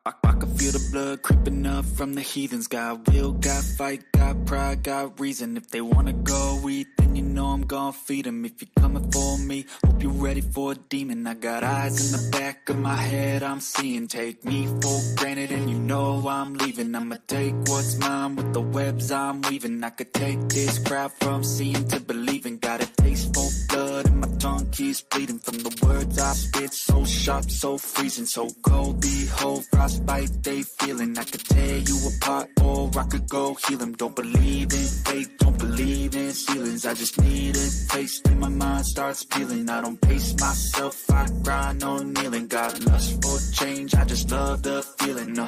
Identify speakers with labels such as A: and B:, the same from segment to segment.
A: I can feel the blood creeping up from the heathens. Got will, got fight, got pride, got reason. If they wanna go eat, then you know I'm gonna feed them. If you're coming for me, hope you're ready for a demon. I got eyes in the back of my head, I'm seeing. Take me for granted and you know I'm leaving. I'ma take what's mine with the webs I'm weaving. I could take this crowd from seeing to believing. Got a taste for blood and my tongue keeps bleeding from the words I spit. So sharp, so freezing, so cold. Behold, frostbite they feeling. I could tear you apart or I could go heal them. Don't believe in fate, don't believe in ceilings. I just need a taste and my mind starts peeling. I don't pace myself, I grind on kneeling. Got lust for change, I just love the feeling.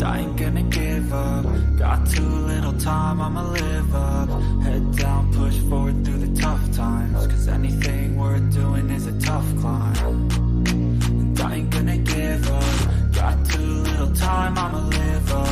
A: I ain't gonna give up. Got too little time, I'ma live up. Head down, push forward through the tough times. Cause anything worth doing is a tough climb. And I ain't gonna give up. Got too little time, I'ma live up.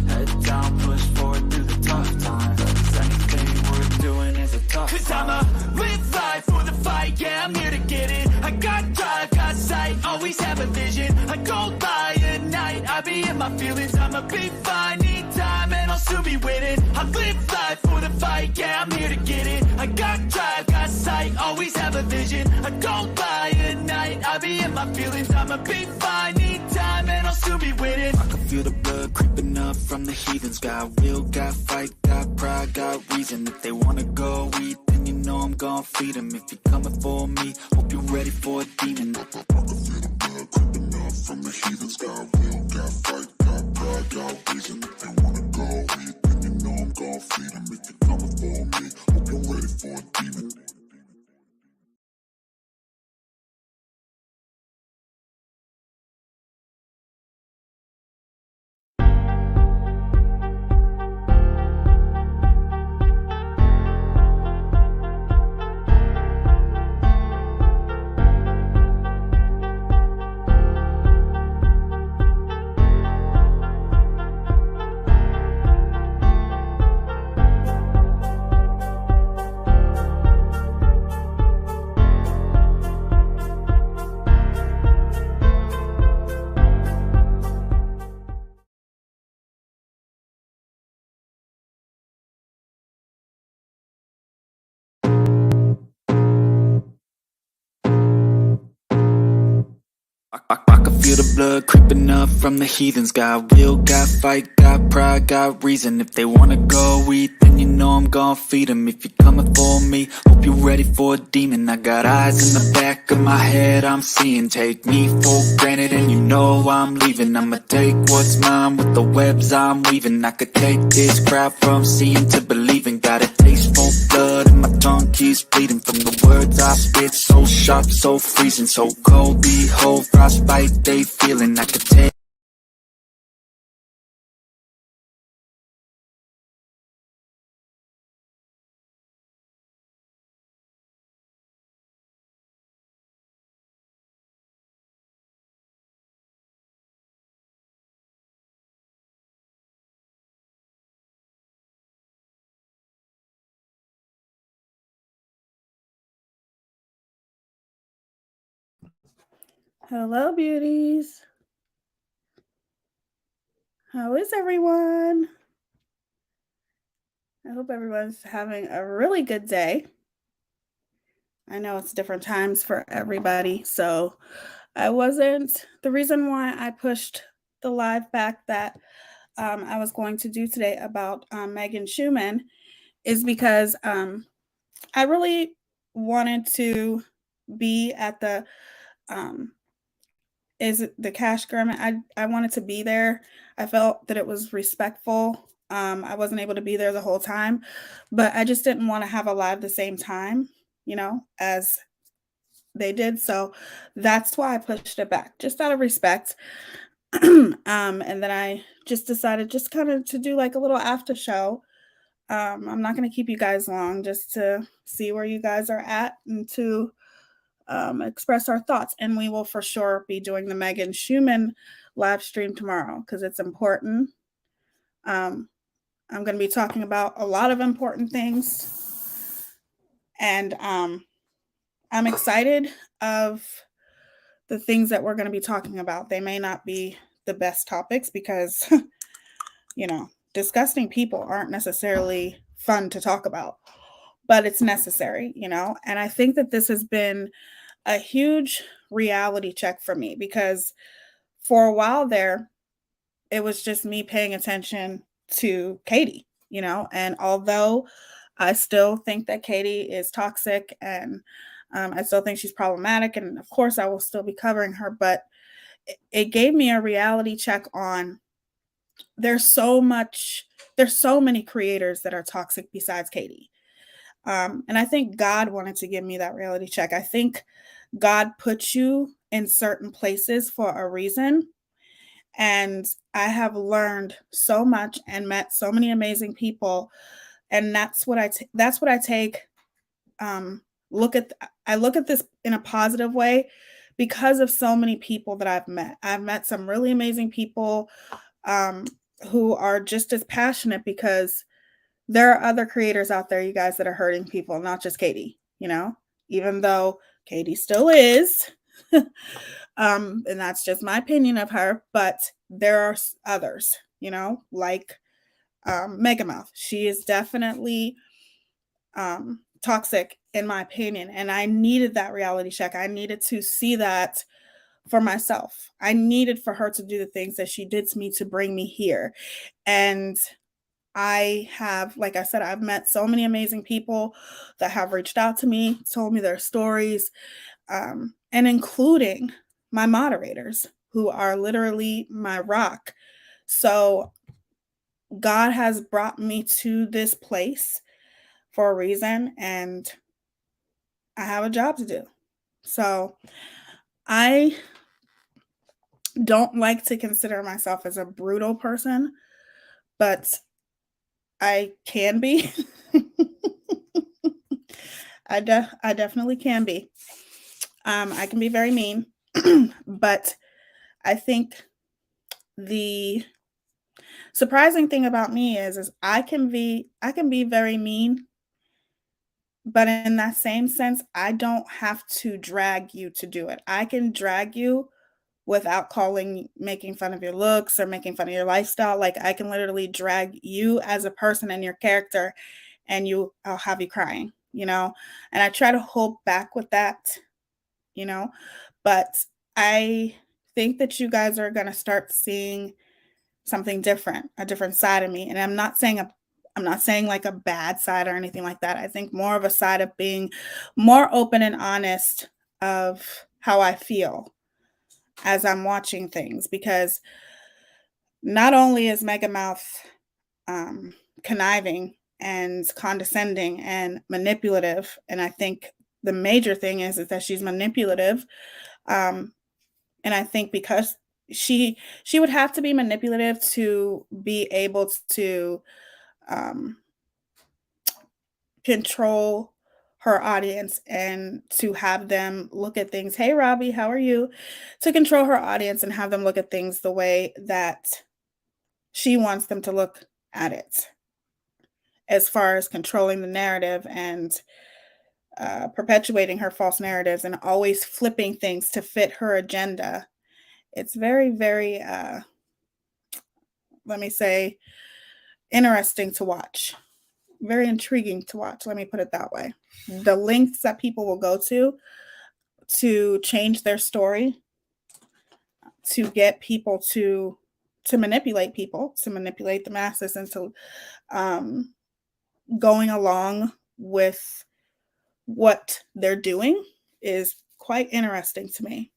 A: Head down, push forward through the tough times. Cause anything worth doing is a tough climb. Cause I'ma live life for the fight, yeah, I'm here to get it. I got drive, got sight, always have a vision. I go by at night, I be in my feelings. I'ma be fine, need time, and I'll soon be winning. I live life for the fight, yeah, I'm here to get it. I got drive, got sight, always have a vision. I go by at night, I be in my feelings. I'ma be fine, need time, and I'll soon be winning. I can feel the blood creeping up from the heathens. Got will, got fight, got pride, got reason. If they wanna go eat, then you know I'm gonna feed them. If you're coming for me, hope you're ready for a demon. I can feel the blood creeping up from the heathens. Got will, got fight, got pride, got reason. If they wanna go eat, then you know I'm gonna feed them. If you're coming for me, hope you're ready for a demon. I can feel the blood creeping up from the heathens. Got will, got fight, got pride, got reason. If they wanna go eat, then you know I'm gon' feed them. If you're coming for me, hope you're ready for a demon. I got eyes in the back of my head, I'm seeing. Take me for granted and you know I'm leaving. I'ma take what's mine with the webs I'm weaving. I could take this crowd from seeing to believing. Got a taste for blood and my tongue keeps bleeding from the words I spit. So sharp, so freezing, so cold. Behold, frostbite they feeling. I could take.
B: Hello, beauties. How is everyone? I hope everyone's having a really good day. I know it's different times for everybody, so the reason why I pushed the live back that I was going to do today about Megan Schumann is because I really wanted to be at the um, is it the cash garment? I wanted to be there. I felt that it was respectful. I wasn't able to be there the whole time, but I just didn't want to have a live the same time, as they did. So that's why I pushed it back, just out of respect. And then I just decided just kind of to do like a little after show. I'm not going to keep you guys long, just to see where you guys are at and to express our thoughts. And we will for sure be doing the Megan Schumann live stream tomorrow because it's important. I'm going to be talking about a lot of important things. And I'm excited of the things that we're going to be talking about. They may not be the best topics because, disgusting people aren't necessarily fun to talk about, but it's necessary, And I think that this has been a huge reality check for me because for a while there, it was just me paying attention to Katie, and although I still think that Katie is toxic and I still think she's problematic, and of course I will still be covering her, but it gave me a reality check on there's so many creators that are toxic besides Katie. And I think God wanted to give me that reality check. I think God puts you in certain places for a reason. And I have learned so much and met so many amazing people. And that's what I take. Look at I look at this in a positive way because of so many people that I've met. I've met some really amazing people who are just as passionate because there are other creators out there, you guys, that are hurting people, not just Katie, even though Katie still is. And that's just my opinion of her, but there are others, like Megamouth. She is definitely toxic in my opinion, and I needed that reality check. I needed to see that for myself. I needed for her to do the things that she did to me to bring me here. And I have, like I said, I've met so many amazing people that have reached out to me, told me their stories, and including my moderators who are literally my rock. So God has brought me to this place for a reason, and I have a job to do. So I don't like to consider myself as a brutal person, but I can be. I definitely can be. I can be very mean, but I think the surprising thing about me is I can be very mean, but in that same sense, I don't have to drag you to do it. I can drag you without making fun of your looks or making fun of your lifestyle. Like I can literally drag you as a person and your character, and I'll have you crying, and I try to hold back with that, but I think that you guys are going to start seeing something different, a different side of me. And I'm not saying like a bad side or anything like that. I think more of a side of being more open and honest of how I feel as I'm watching things, because not only is Megamouth conniving and condescending and manipulative, and I think the major thing is that she's manipulative, and I think because she would have to be manipulative to be able to control her audience and to have them look at things. Hey, Robbie, how are you? To control her audience and have them look at things the way that she wants them to look at it, as far as controlling the narrative and perpetuating her false narratives and always flipping things to fit her agenda. It's very, very, let me say, interesting to watch. Very intriguing to watch. Let me put it that way. The lengths that people will go to change their story, to get people to manipulate people, to manipulate the masses into going along with what they're doing, is quite interesting to me.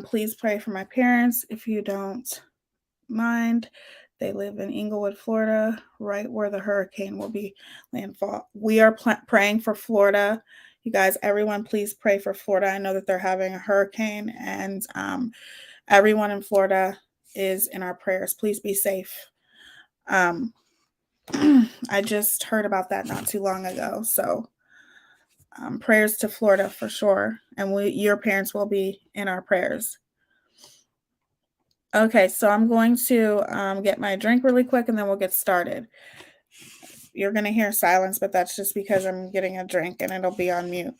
B: Please pray for my parents if you don't mind. They live in Inglewood, Florida, right where the hurricane will be landfall. We are praying for Florida. You guys, everyone, please pray for Florida. I know that they're having a hurricane, and everyone in Florida is in our prayers. Please be safe. I just heard about that not too long ago. So prayers to Florida for sure. And your parents will be in our prayers. Okay, so I'm going to get my drink really quick and then we'll get started. You're going to hear silence, but that's just because I'm getting a drink and it'll be on mute.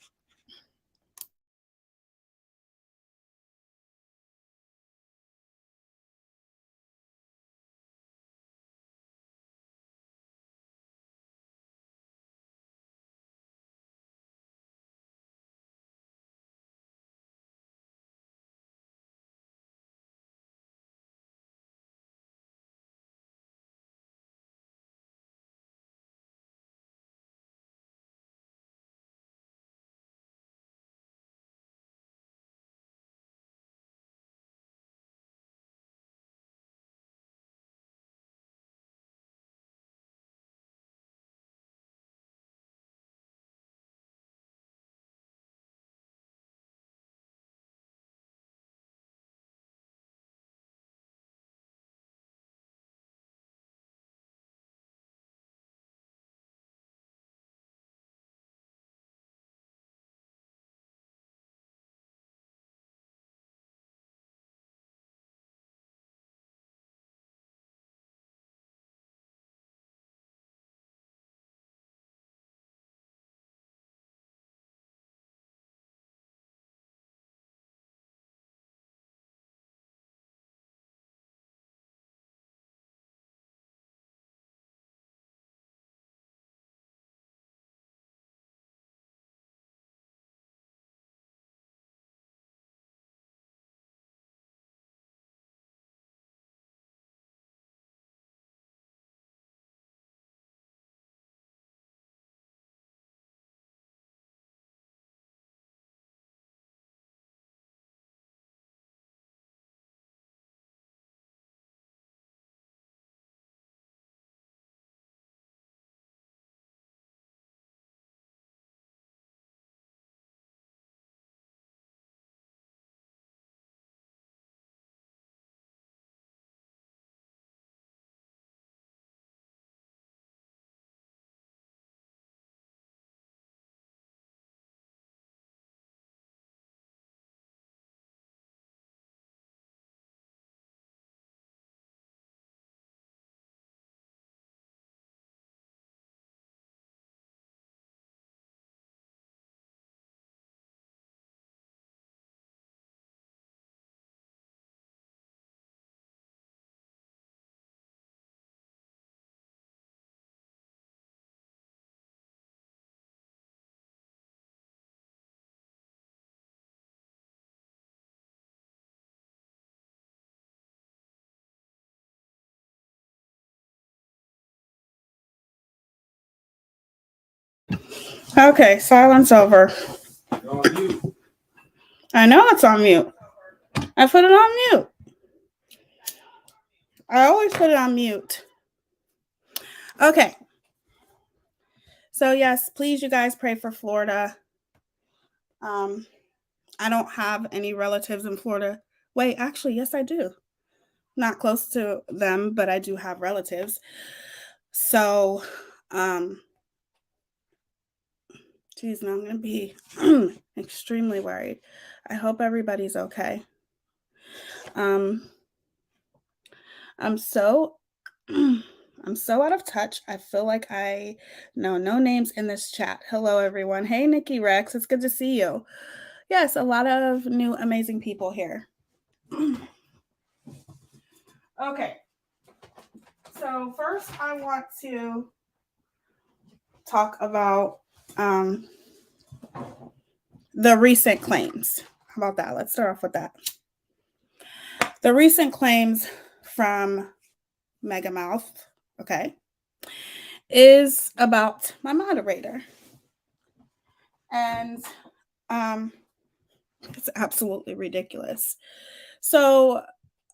B: Okay, silence over. I know it's on mute. I put it on mute. I always put it on mute. Okay. So yes, please, you guys pray for Florida. I don't have any relatives in Florida. Wait, actually, yes, I do. Not close to them, but I do have relatives. So, geez, now I'm going to be extremely worried. I hope everybody's okay. I'm so I'm so out of touch. I feel like I know no names in this chat. Hello, everyone. Hey, Nikki Rex. It's good to see you. Yes, a lot of new amazing people here. Okay. So first I want to talk about the recent claims. How about that? Let's start off with that. The recent claims from Megamouth, okay, is about my moderator. And it's absolutely ridiculous. So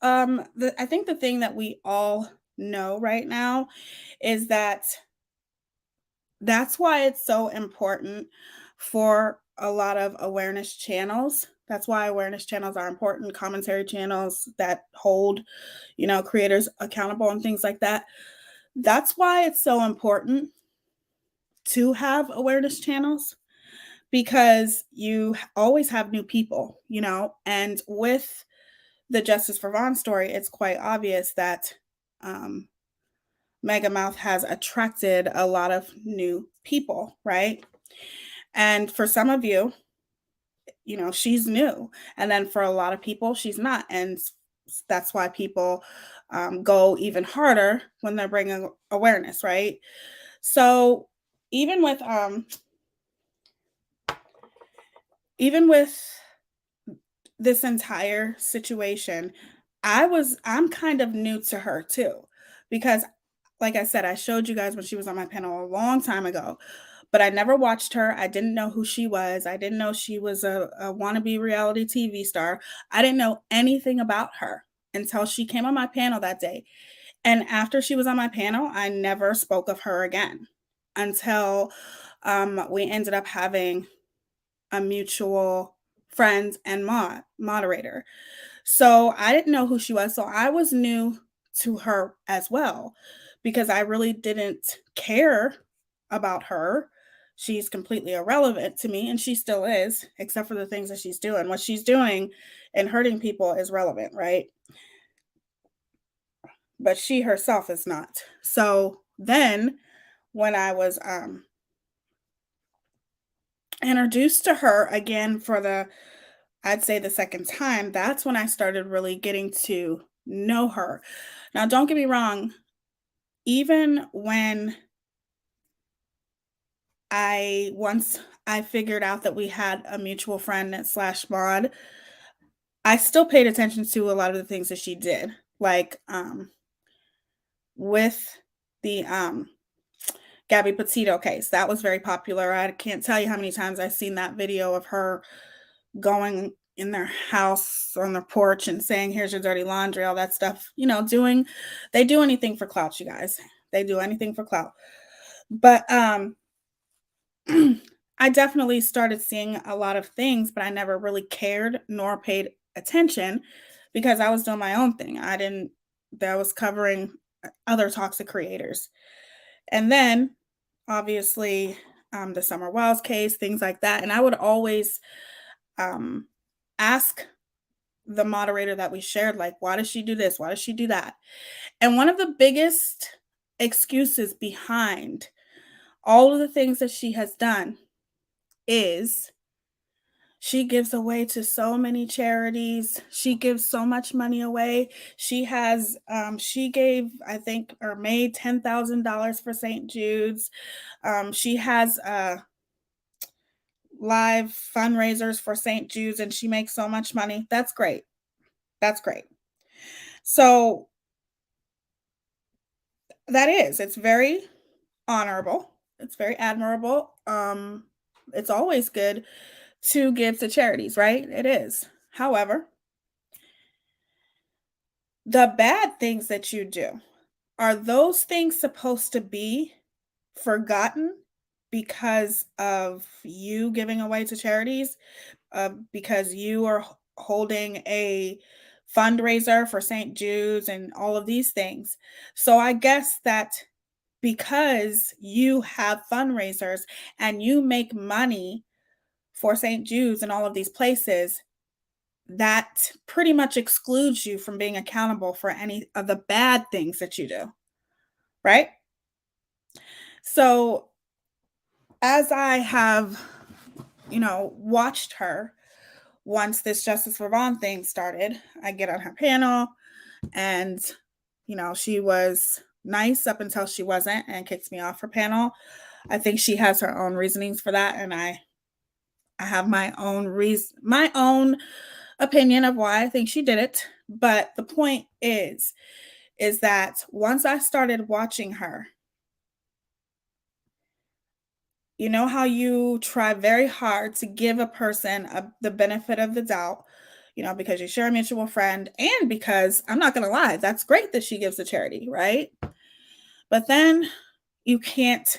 B: I think the thing that we all know right now is that that's why it's so important for a lot of awareness channels. That's why awareness channels are important, commentary channels that hold, creators accountable and things like that. That's why it's so important to have awareness channels, because you always have new people, and with the Justice for Vaughn story, it's quite obvious that Megamouth has attracted a lot of new people, right? And for some of you, she's new. And then for a lot of people, she's not. And that's why people go even harder when they're bringing awareness, right? So even with this entire situation, I'm kind of new to her too, because like I said, I showed you guys when she was on my panel a long time ago, but I never watched her. I didn't know who she was. I didn't know she was a wannabe reality TV star. I didn't know anything about her until she came on my panel that day. And after she was on my panel, I never spoke of her again until we ended up having a mutual friend and moderator. So I didn't know who she was. So I was new to her as well, because I really didn't care about her. She's completely irrelevant to me, and she still is, except for the things that she's doing. What she's doing and hurting people is relevant, right? But she herself is not. So then when I was introduced to her again for I'd say the second time, that's when I started really getting to know her. Now, don't get me wrong, even when once I figured out that we had a mutual friend / mod, I still paid attention to a lot of the things that she did. Like with the Gabby Petito case. That was very popular. I can't tell you how many times I've seen that video of her going in their house on their porch and saying, "Here's your dirty laundry," all that stuff. They do anything for clout, you guys. They do anything for clout. But I definitely started seeing a lot of things, but I never really cared nor paid attention because I was doing my own thing. That was covering other toxic creators. And then obviously the Summer Wells case, things like that. And I would always ask the moderator that we shared, like, why does she do this? Why does she do that? And one of the biggest excuses behind all of the things that she has done is she gives away to so many charities. She gives so much money away. She has, she gave, I think, or made $10,000 for St. Jude's. She has live fundraisers for St. Jude's, and she makes so much money. That's great. That's great. So it's very honorable. It's very admirable. It's always good to give to charities, right? It is. However, the bad things that you do, are those things supposed to be forgotten because of you giving away to charities? Because you are holding a fundraiser for St. Jude's and all of these things. So I guess that because you have fundraisers and you make money for St. Jude's and all of these places, that pretty much excludes you from being accountable for any of the bad things that you do, right? So as I have, watched her, once this Justice for Vaughn thing started, I get on her panel and, she was nice up until she wasn't and kicks me off her panel. I think she has her own reasonings for that. And I have my own opinion of why I think she did it. But the point is that once I started watching her, you know how you try very hard to give a person the benefit of the doubt, because you share a mutual friend and because I'm not going to lie, that's great that she gives to charity, right? But then you can't,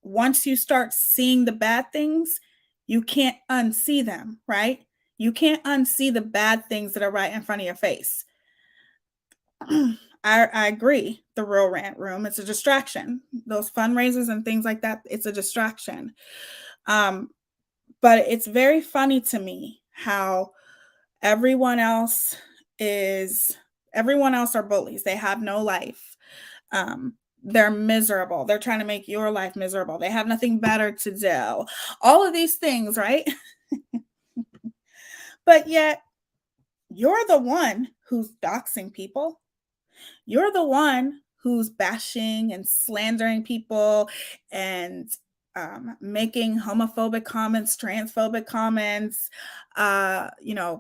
B: once you start seeing the bad things, you can't unsee them, right? You can't unsee the bad things that are right in front of your face. I agree. The Real Rant Room, it's a distraction. Those fundraisers and things like that, it's a distraction. But it's very funny to me how everyone else are bullies. They have no life. They're miserable. They're trying to make your life miserable. They have nothing better to do. All of these things, right? But yet, you're the one who's doxing people. You're the one who's bashing and slandering people and making homophobic comments, transphobic comments,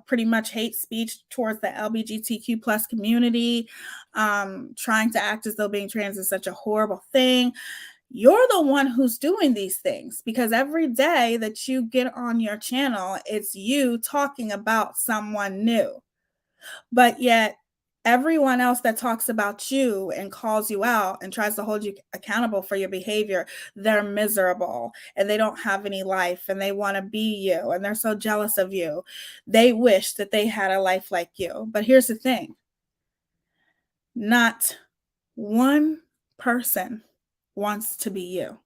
B: pretty much hate speech towards the LGBTQ plus community, trying to act as though being trans is such a horrible thing. You're the one who's doing these things because every day that you get on your channel, it's you talking about someone new. But yet, everyone else that talks about you and calls you out and tries to hold you accountable for your behavior, they're miserable and they don't have any life and they want to be you and they're so jealous of you. They wish that they had a life like you. But here's the thing. Not one person wants to be you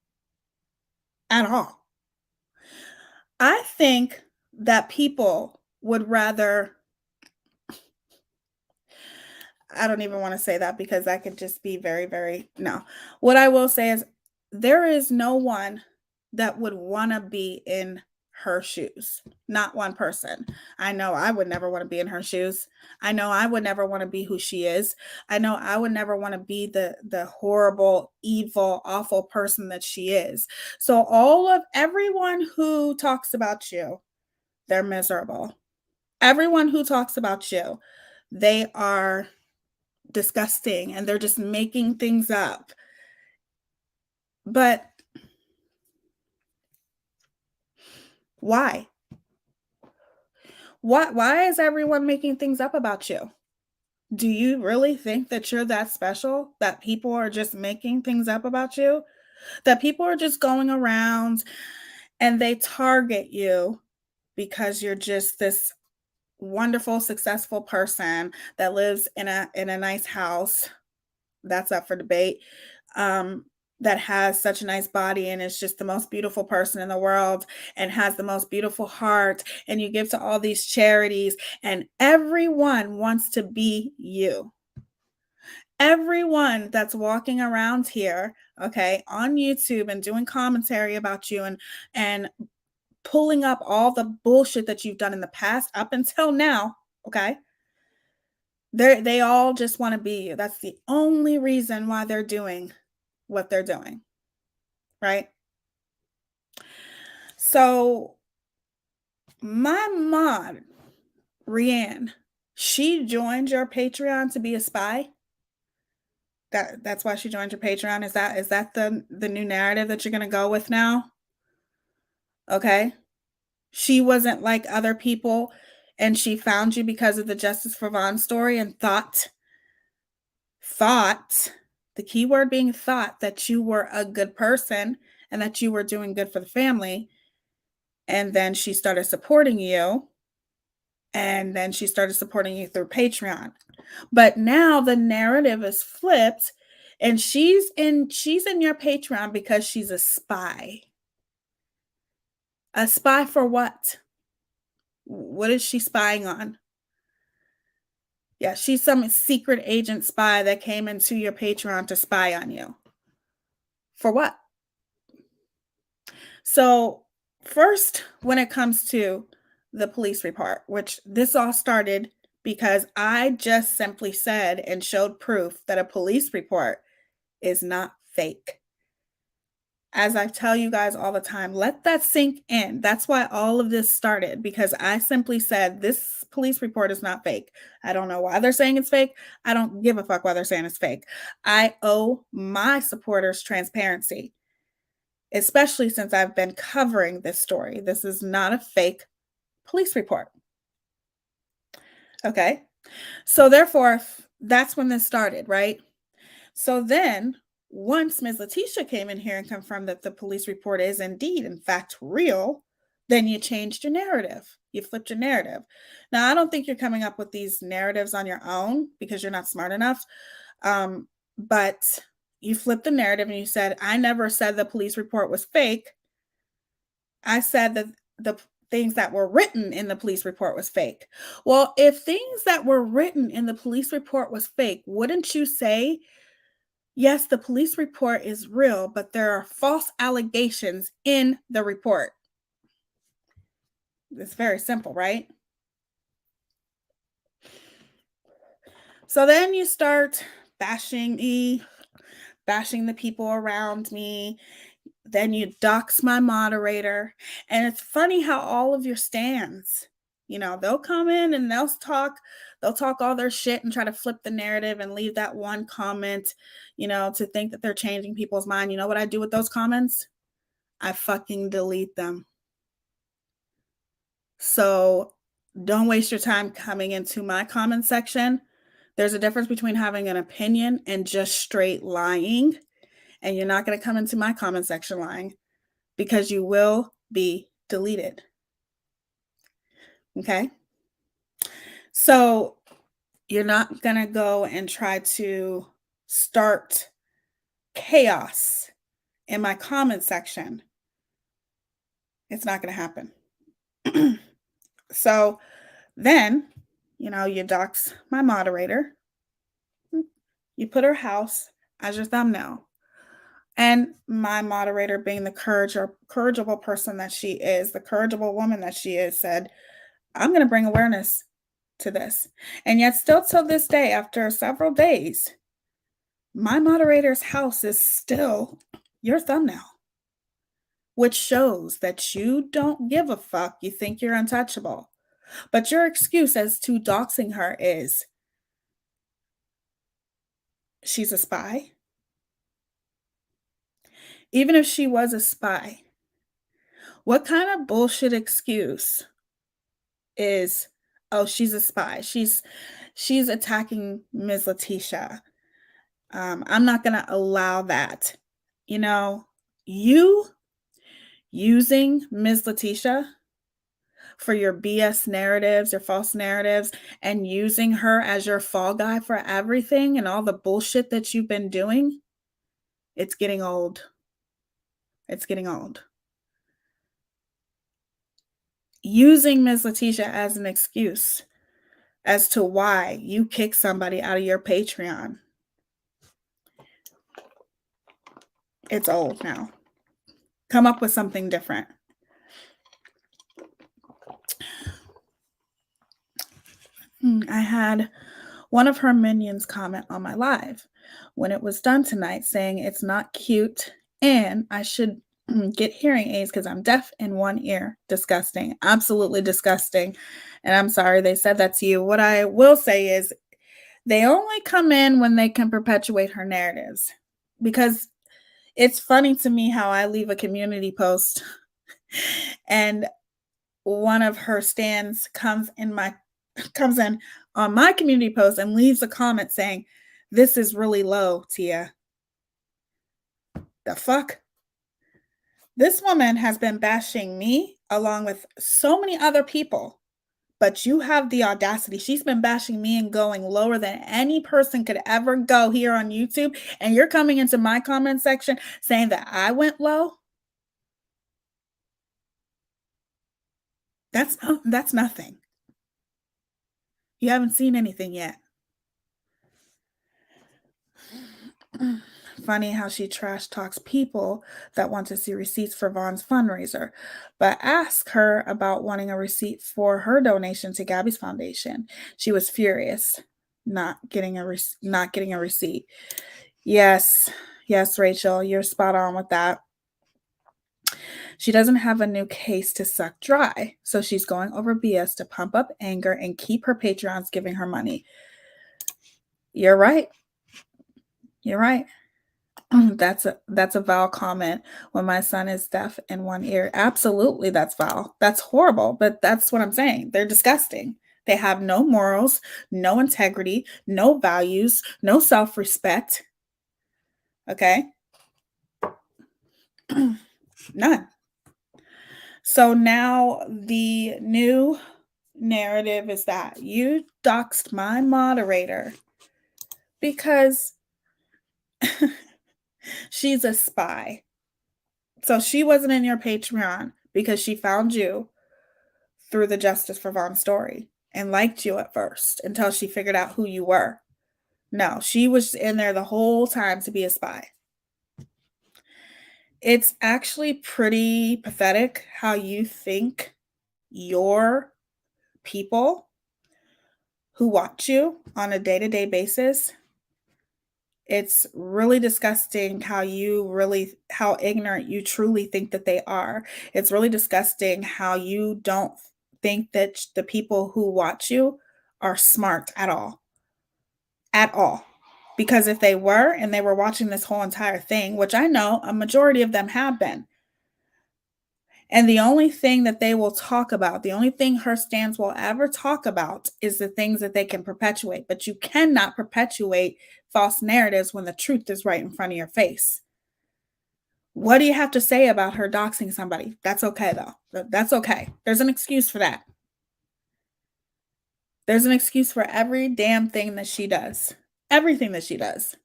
B: at all. I think that people would rather, I don't even want to say that because that could just be very, very, no. What I will say is there is no one that would want to be in her shoes. Not one person. I know I would never want to be in her shoes. I know I would never want to be who she is. I know I would never want to be the horrible, evil, awful person that she is. So everyone who talks about you, they're miserable. Everyone who talks about you, they are disgusting and they're just making things up. But why? Why is everyone making things up about you? Do you really think that you're that special, that people are just making things up about you? That people are just going around and they target you because you're just this wonderful, successful person that lives in a nice house? That's up for debate. That has such a nice body and is just the most beautiful person in the world and has the most beautiful heart, and you give to all these charities and everyone wants to be you. Everyone that's walking around here, okay, on YouTube and doing commentary about you and pulling up all the bullshit that you've done in the past up until now, okay? They all just want to be you. That's the only reason why they're doing what they're doing, right? So my mod, Rianne, she joined your Patreon to be a spy. That's why she joined your Patreon. Is that the new narrative that you're gonna go with now? Okay? She wasn't like other people, and she found you because of the Justice for Vaughn story and thought, the key word being thought, that you were a good person and that you were doing good for the family. And then she started supporting you. And then she started supporting you through Patreon. But now the narrative is flipped, and she's in your Patreon because she's a spy. A spy for what? What is she spying on? Yeah, she's some secret agent spy that came into your Patreon to spy on you. For what? So, first, when it comes to the police report, which this all started because I just simply said and showed proof that a police report is not fake. As I tell you guys all the time, let that sink in. That's why all of this started, because I simply said this police report is not fake. I don't know why they're saying it's fake. I don't give a fuck why they're saying it's fake. I owe my supporters transparency, especially since I've been covering this story. This is not a fake police report. Okay? So therefore, that's when this started, right? So then, once Ms. Letitia came in here and confirmed that the police report is indeed, in fact, real, then you changed your narrative. You flipped your narrative. Now, I don't think you're coming up with these narratives on your own because you're not smart enough. But you flipped the narrative and you said, I never said the police report was fake. I said that the things that were written in the police report was fake. Well, if things that were written in the police report was fake, wouldn't you say, yes, the police report is real, but there are false allegations in the report? It's very simple, right? So then you start bashing me, bashing the people around me. Then you dox my moderator. And it's funny how all of your stands, they'll come in and they'll talk all their shit and try to flip the narrative and leave that one comment, to think that they're changing people's mind. You know what I do with those comments? I fucking delete them. So don't waste your time coming into my comment section. There's a difference between having an opinion and just straight lying. And you're not going to come into my comment section lying, because you will be deleted. Okay? So you're not going to go and try to start chaos in my comment section. It's not going to happen. So then, you dox my moderator. You put her house as your thumbnail. And my moderator, being the courageable person that she is, the courageable woman that she is, said, I'm going to bring awareness to this. And yet still till this day, after several days, my moderator's house is still your thumbnail, which shows that you don't give a fuck. You think you're untouchable. But your excuse as to doxing her is she's a spy. Even if she was a spy, what kind of bullshit excuse is, oh, she's a spy, she's attacking Ms. Letitia? I'm not going to allow that. You using Ms. Letitia for your BS narratives, your false narratives, and using her as your fall guy for everything and all the bullshit that you've been doing, it's getting old. It's getting old. Using Ms. Letitia as an excuse as to why you kick somebody out of your Patreon. It's old now. Come up with something different. I had one of her minions comment on my live when it was done tonight, saying it's not cute and I should get hearing aids because I'm deaf in one ear. Disgusting. Absolutely disgusting. And I'm sorry they said that to you. What I will say is they only come in when they can perpetuate her narratives, because it's funny to me how I leave a community post And one of her stands comes in on my community post and leaves a comment saying, "This is really low, Teaya." The fuck? This woman has been bashing me along with so many other people, but you have the audacity. She's been bashing me and going lower than any person could ever go here on YouTube, and you're coming into my comment section saying that I went low? That's nothing. You haven't seen anything yet. Funny how she trash talks people that want to see receipts for Vaughn's fundraiser, but ask her about wanting a receipt for her donation to Gabby's foundation. She was furious, not getting a receipt. Yes, Rachel, you're spot on with that. She doesn't have a new case to suck dry, so she's going over BS to pump up anger and keep her Patreons giving her money. You're right. That's a foul comment when my son is deaf in one ear. Absolutely, that's foul. That's horrible, but that's what I'm saying. They're disgusting. They have no morals, no integrity, no values, no self-respect. Okay? None. So now the new narrative is that you doxed my moderator because she's a spy. So she wasn't in your Patreon because she found you through the Justice for Vaughn story and liked you at first until she figured out who you were. No, she was in there the whole time to be a spy. It's actually pretty pathetic how you think your people who watch you on a day-to-day basis, it's really disgusting how ignorant you truly think that they are. It's really disgusting how you don't think that the people who watch you are smart at all. At all. Because if they were, and they were watching this whole entire thing, which I know a majority of them have been, and the only thing that they will talk about, the only thing her stands will ever talk about is the things that they can perpetuate. But you cannot perpetuate false narratives when the truth is right in front of your face. What do you have to say about her doxing somebody? That's okay, though. That's okay. There's an excuse for that. There's an excuse for every damn thing that she does. Everything that she does.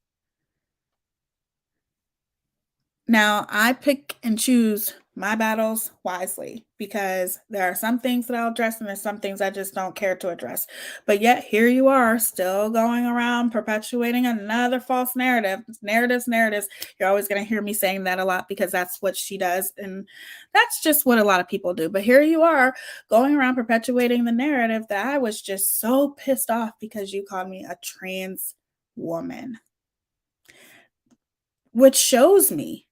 B: Now, I pick and choose my battles wisely because there are some things that I'll address and there's some things I just don't care to address. But yet here you are still going around perpetuating another false narrative. Narratives. You're always going to hear me saying that a lot because that's what she does. And that's just what a lot of people do. But here you are going around perpetuating the narrative that I was just so pissed off because you called me a trans woman. Which shows me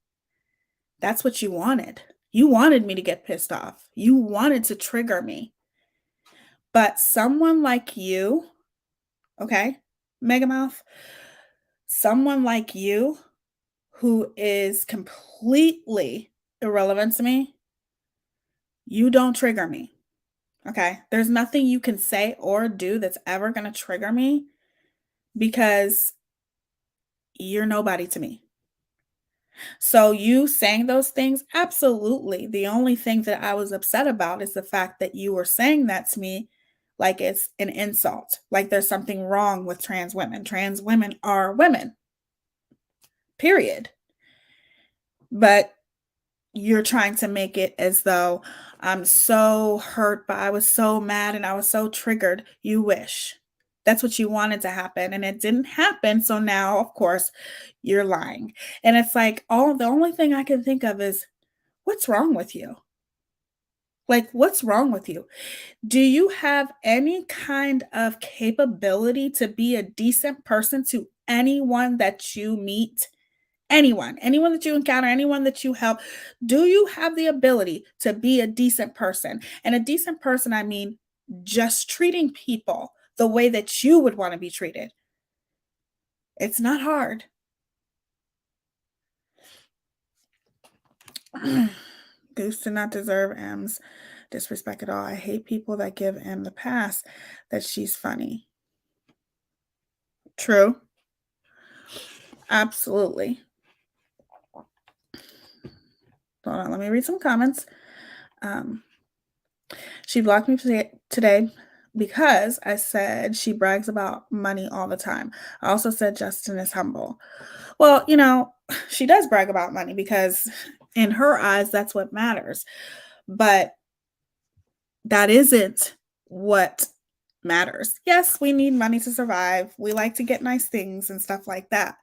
B: that's what you wanted. You wanted me to get pissed off. You wanted to trigger me. But someone like you, okay, Megamouth, someone like you who is completely irrelevant to me, you don't trigger me, okay? There's nothing you can say or do that's ever going to trigger me because you're nobody to me. So you saying those things, absolutely. The only thing that I was upset about is the fact that you were saying that to me like it's an insult, like there's something wrong with trans women. Trans women are women, period. But you're trying to make it as though I'm so hurt, but I was so mad and I was so triggered. You wish. That's what you wanted to happen, and it didn't happen. So now, of course, you're lying. And it's like the only thing I can think of is, what's wrong with you? Like, what's wrong with you? Do you have any kind of capability to be a decent person to anyone that you meet? Anyone that you encounter, anyone that you help, do you have the ability to be a decent person? And a decent person, I mean, just treating people the way that you would want to be treated. It's not hard. Goose did not deserve M's disrespect at all. I hate people that give M the pass that she's funny. True. Absolutely. Hold on, let me read some comments. She blocked me today because I said she brags about money all the time. I also said Justin is humble. Well, she does brag about money because in her eyes, that's what matters. But that isn't what matters. Yes, we need money to survive. We like to get nice things and stuff like that.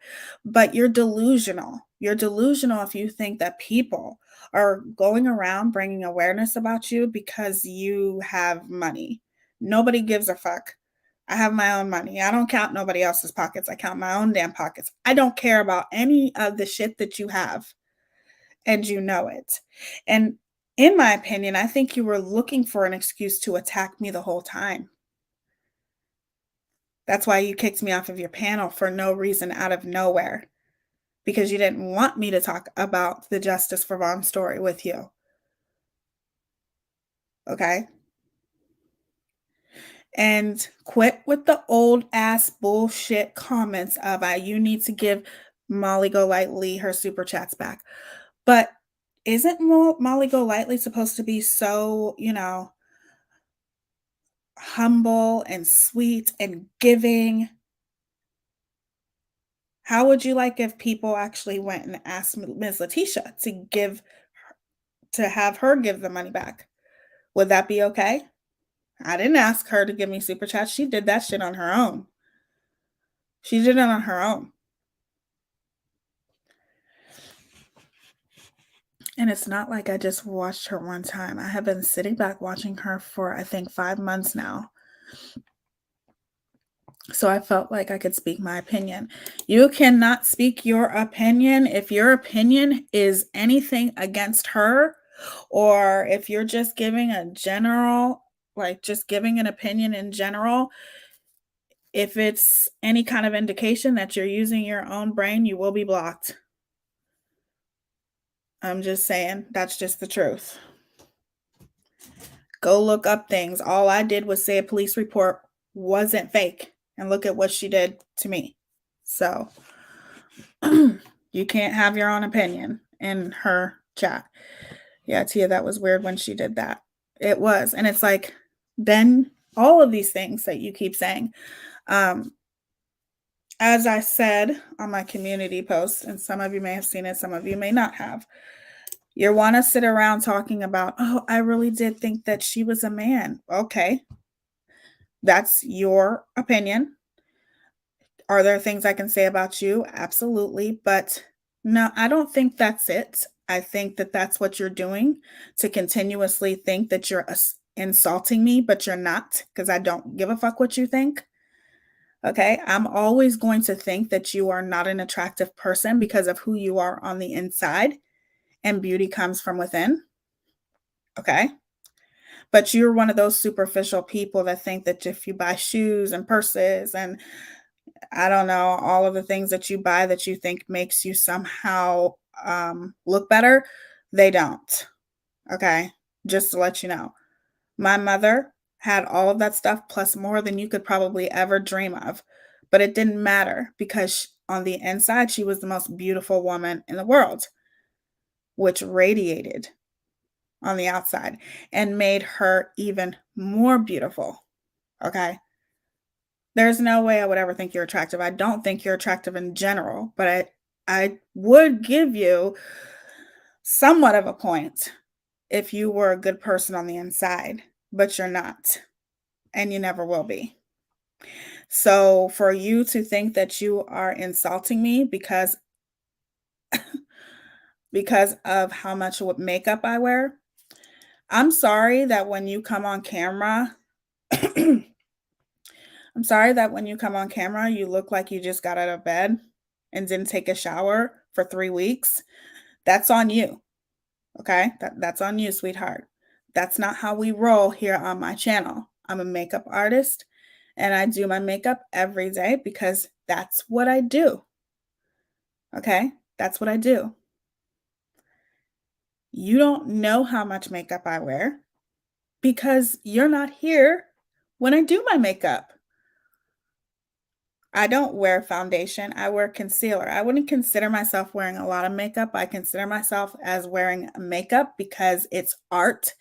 B: But you're delusional. You're delusional if you think that people are going around bringing awareness about you because you have money. Nobody gives a fuck. I have my own money. I don't count nobody else's pockets. I count my own damn pockets. I don't care about any of the shit that you have, and you know it. And in my opinion, I think you were looking for an excuse to attack me the whole time. That's why you kicked me off of your panel for no reason out of nowhere, because you didn't want me to talk about the Justice for Vaughn story with you. Okay? And quit with the old ass bullshit comments of you need to give Molly Golightly her super chats back. But isn't Molly Golightly supposed to be so, humble and sweet and giving? How would you like if people actually went and asked Ms. Letitia to have her give the money back? Would that be okay? I didn't ask her to give me super chats. She did that shit on her own. She did it on her own. And it's not like I just watched her one time. I have been sitting back watching her for, I think, 5 months now. So I felt like I could speak my opinion. You cannot speak your opinion if your opinion is anything against her, or if you're just giving a general, just giving an opinion in general. If it's any kind of indication that you're using your own brain, you will be blocked. I'm just saying, that's just the truth. Go look up things. All I did was say a police report wasn't fake. And look at what she did to me. So you can't have your own opinion in her chat. Yeah, Tia, that was weird when she did that. It was. And it's like, then all of these things that you keep saying. As I said on my community post, and some of you may have seen it, some of you may not have, you want to sit around talking about, oh, I really did think that she was a man. Okay. That's your opinion. Are there things I can say about you? Absolutely. But no, I don't think that's it. I think that that's what you're doing, to continuously think that you're insulting me, but you're not, because I don't give a fuck what you think. Okay. I'm always going to think that you are not an attractive person because of who you are on the inside, and beauty comes from within. Okay. But you're one of those superficial people that think that if you buy shoes and purses and I don't know, all of the things that you buy that you think makes you somehow look better, they don't. Okay. Just to let you know. My mother had all of that stuff plus more than you could probably ever dream of. But it didn't matter because on the inside, she was the most beautiful woman in the world, which radiated on the outside and made her even more beautiful. Okay. There's no way I would ever think you're attractive. I don't think you're attractive in general, but I would give you somewhat of a point if you were a good person on the inside, but you're not, and you never will be. So for you to think that you are insulting me because of how much makeup I wear, I'm sorry that when you come on camera, I'm sorry that when you come on camera, you look like you just got out of bed and didn't take a shower for 3 weeks. That's on you. Okay? That's on you, sweetheart. That's not how we roll here on my channel. I'm a makeup artist and I do my makeup every day because that's what I do. Okay? That's what I do. You don't know how much makeup I wear because you're not here when I do my makeup. I don't wear foundation, I wear concealer. I wouldn't consider myself wearing a lot of makeup. I consider myself as wearing makeup because it's art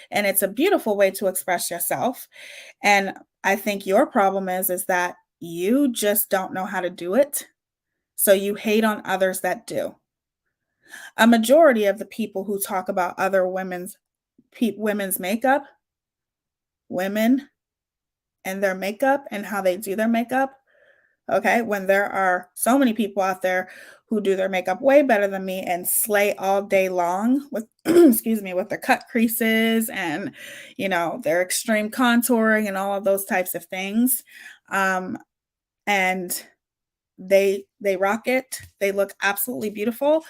B: and it's a beautiful way to express yourself. And I think your problem is that you just don't know how to do it. So you hate on others that do. A majority of the people who talk about other women's makeup, women and their makeup and how they do their makeup, okay, when there are so many people out there who do their makeup way better than me and slay all day long with excuse me, with their cut creases and, you know, their extreme contouring and all of those types of things. And they rock it. They look absolutely beautiful.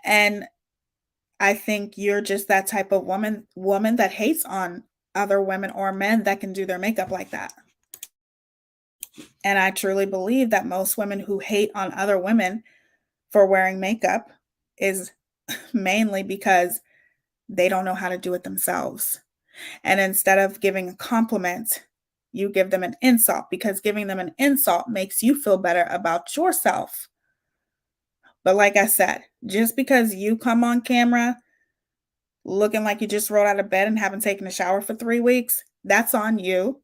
B: And I think you're just that type of woman that hates on other women or men that can do their makeup like that. And I truly believe that most women who hate on other women for wearing makeup is mainly because they don't know how to do it themselves. And instead of giving a compliment, you give them an insult, because giving them an insult makes you feel better about yourself. But like I said, just because you come on camera looking like you just rolled out of bed and haven't taken a shower for 3 weeks, that's on you.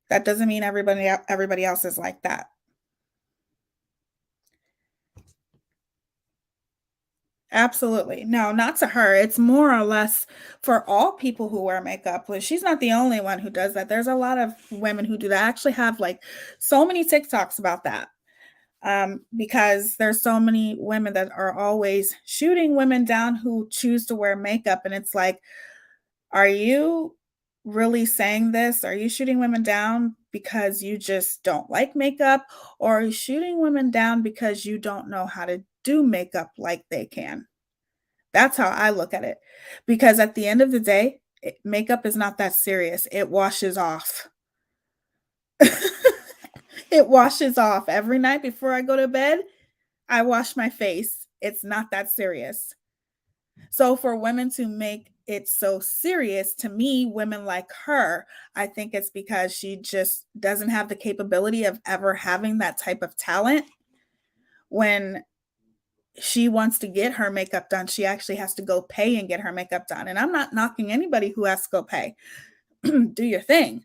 B: That doesn't mean everybody else is like that. Absolutely. No, not to her. It's more or less for all people who wear makeup. Well, she's not the only one who does that. There's a lot of women who do that. I actually have like so many TikToks about that. Because there's so many women that are always shooting women down who choose to wear makeup. And it's like, are you really saying this? Are you shooting women down because you just don't like makeup? Or are you shooting women down because you don't know how to do makeup like they can? That's how I look at it. Because at the end of the day, makeup is not that serious. It washes off. It washes off. Every night before I go to bed, I wash my face. It's not that serious. So for women to make it so serious, to me, women like her, I think it's because she just doesn't have the capability of ever having that type of talent. When she wants to get her makeup done, she actually has to go pay and get her makeup done. And I'm not knocking anybody who has to go pay. Do your thing.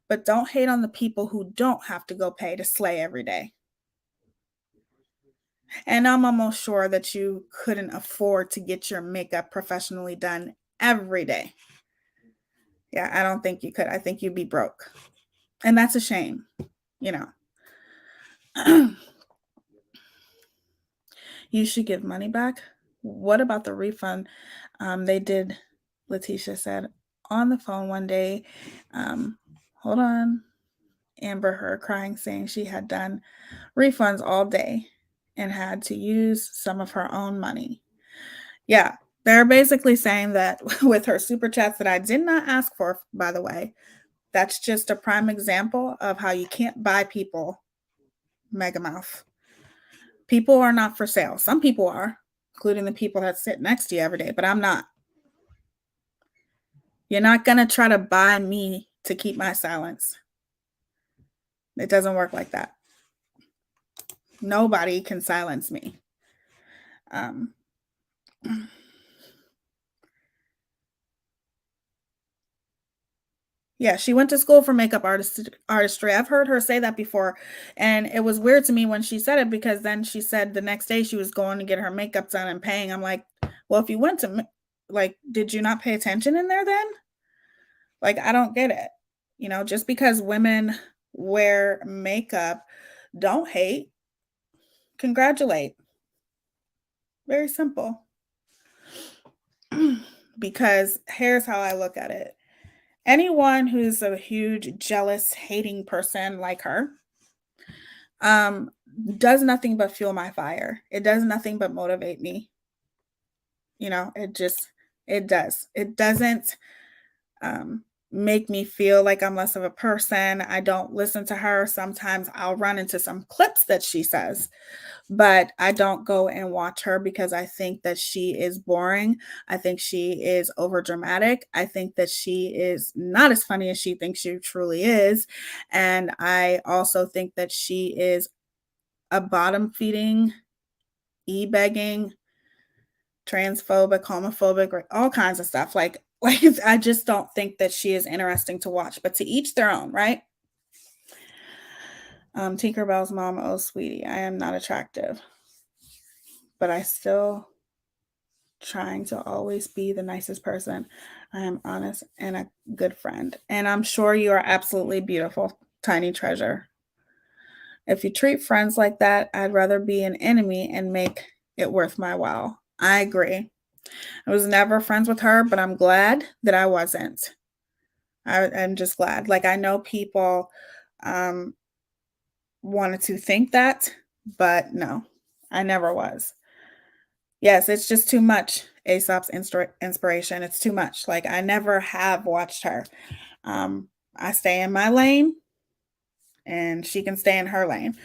B: But don't hate on the people who don't have to go pay to slay every day. And I'm almost sure that you couldn't afford to get your makeup professionally done every day. Yeah, I don't think you could. I think you'd be broke. And that's a shame, you know. You should give money back. What about the refund? They did, Letitia said, on the phone one day. Hold on. Amber Heard crying, saying she had done refunds all day and had to use some of her own money. Yeah, they're basically saying that with her super chats that I did not ask for, by the way. That's just a prime example of how you can't buy people, Megamouth. People are not for sale. Some people are, including the people that sit next to you every day, but I'm not. You're not going to try to buy me to keep my silence. It doesn't work like that. Nobody can silence me. Yeah, she went to school for makeup artistry. I've heard her say that before. And it was weird to me when she said it, because then she said the next day she was going to get her makeup done and paying. I'm like, well, if you went to, like, did you not pay attention in there then? Like, I don't get it. You know, just because women wear makeup, don't hate, congratulate. Very simple. Because here's how I look at it. Anyone who's a huge, jealous, hating person like her does nothing but fuel my fire. It does nothing but motivate me. You know, it does. It doesn't make me feel like I'm less of a person. I don't listen to her. Sometimes I'll run into some clips that she says, but I don't go and watch her because I think that she is boring. I think she is over dramatic. I think that she is not as funny as she thinks she truly is. And I also think that she is a bottom feeding, e-begging, transphobic, homophobic, all kinds of stuff. Like I just don't think that she is interesting to watch, but to each their own, right? Tinkerbell's mom, oh sweetie, I am not attractive, but I still trying to always be the nicest person. I am honest and a good friend. And I'm sure you are absolutely beautiful, tiny treasure. If you treat friends like that, I'd rather be an enemy and make it worth my while. I agree. I was never friends with her, but I'm glad that I wasn't. I'm just glad. Like, I know people wanted to think that, but no, I never was. Yes, it's just too much. Aesop's inspiration. It's too much. Like, I never have watched her. I stay in my lane and she can stay in her lane.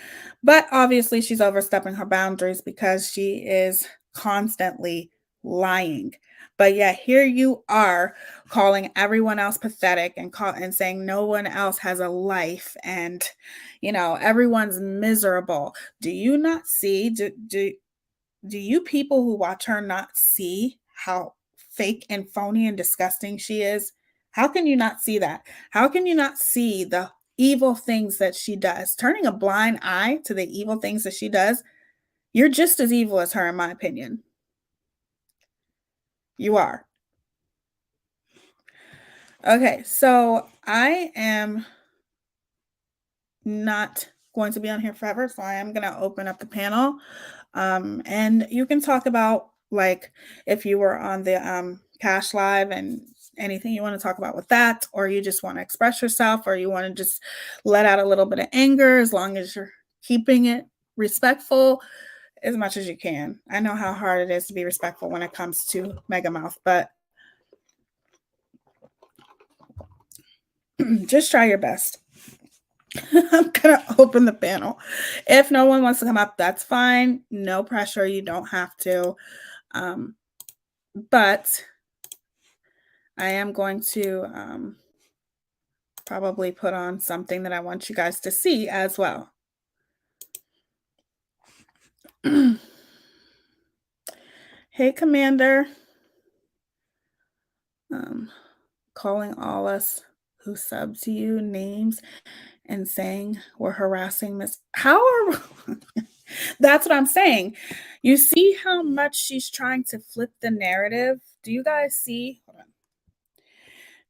B: But obviously, she's overstepping her boundaries because she is constantly lying. But yeah, here you are calling everyone else pathetic and saying no one else has a life and everyone's miserable. Do you not see? Do you people who watch her not see how fake and phony and disgusting she is? How can you not see that? How can you not see the evil things that she does? Turning a blind eye to the evil things that she does, you're just as evil as her, in my opinion. You are. Okay, so I am not going to be on here forever, so I am going to open up the panel. And you can talk about, like, if you were on the Cash Live and anything you want to talk about with that, or you just want to express yourself, or you want to just let out a little bit of anger, as long as you're keeping it respectful as much as you can. I know how hard it is to be respectful when it comes to Megamouth, but just try your best. I'm going to open the panel. If no one wants to come up, that's fine. No pressure. You don't have to. But I am going to probably put on something that I want you guys to see as well. Hey, Commander. Calling all us who sub to you names and saying we're harassing Miss. How are that's what I'm saying. You see how much she's trying to flip the narrative? Do you guys see? Hold on.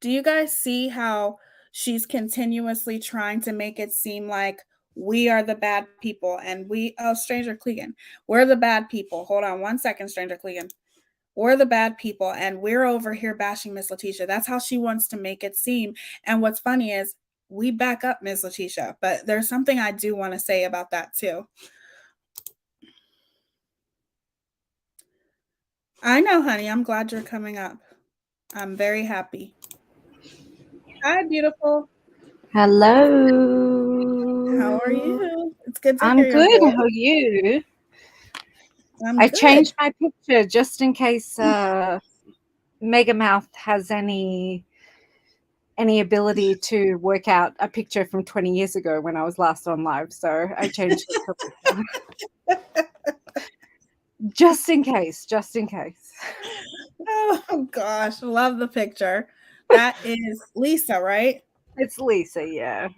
B: Do you guys see how she's continuously trying to make it seem like we are the bad people and Stranger Clegan, we're the bad people. Hold on one second, Stranger Clegan. We're the bad people and we're over here bashing Miss Letitia. That's how she wants to make it seem. And what's funny is we back up Miss Letitia, but there's something I do want to say about that too. I know, honey. I'm glad you're coming up. I'm very happy. Hi, beautiful.
C: Hello.
B: How are you? It's good to
C: I'm
B: hear your
C: good.
B: voice.
C: How are you?
B: I'm good.
C: Changed my picture just in case Megamouth has any ability to work out a picture from 20 years ago when I was last on live. So I changed the picture. Just in case.
B: Oh gosh, love the picture. That is Lisa, right?
C: It's Lisa, yeah.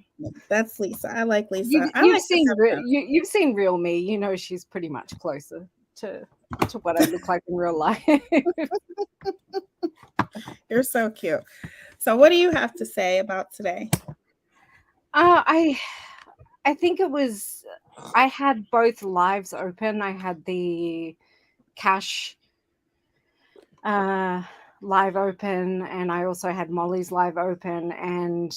B: That's Lisa. I like Lisa.
C: You've seen real me. You know she's pretty much closer to what I look like in real life.
B: You're so cute. So what do you have to say about today?
C: I think it was, I had both lives open. I had the Cash live open, and I also had Molly's live open, and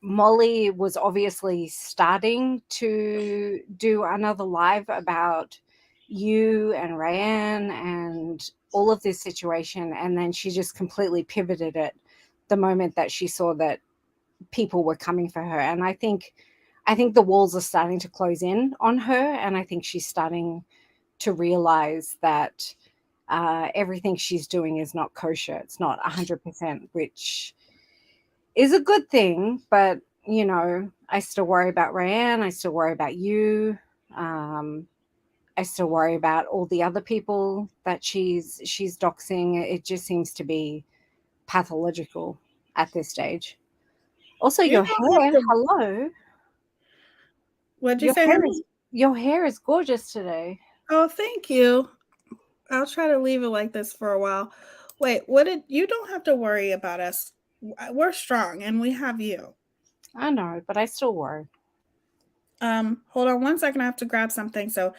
C: Molly was obviously starting to do another live about you and Rayanne and all of this situation, and then she just completely pivoted it the moment that she saw that people were coming for her. And I think the walls are starting to close in on her, and I think she's starting to realize that everything she's doing is not kosher. It's not 100%, which is a good thing. But, you know, I still worry about Rayanne. I still worry about you. I still worry about all the other people that she's doxing. It just seems to be pathological at this stage. Also,
B: You
C: your
B: don't have
C: hair,
B: to.
C: hello.
B: What'd you say, honey?
C: Your hair is gorgeous today.
B: Oh, thank you. I'll try to leave it like this for a while. Wait, you don't have to worry about us. We're strong and we have you.
C: I know, but I still worry.
B: Hold on 1 second. I have to grab something. So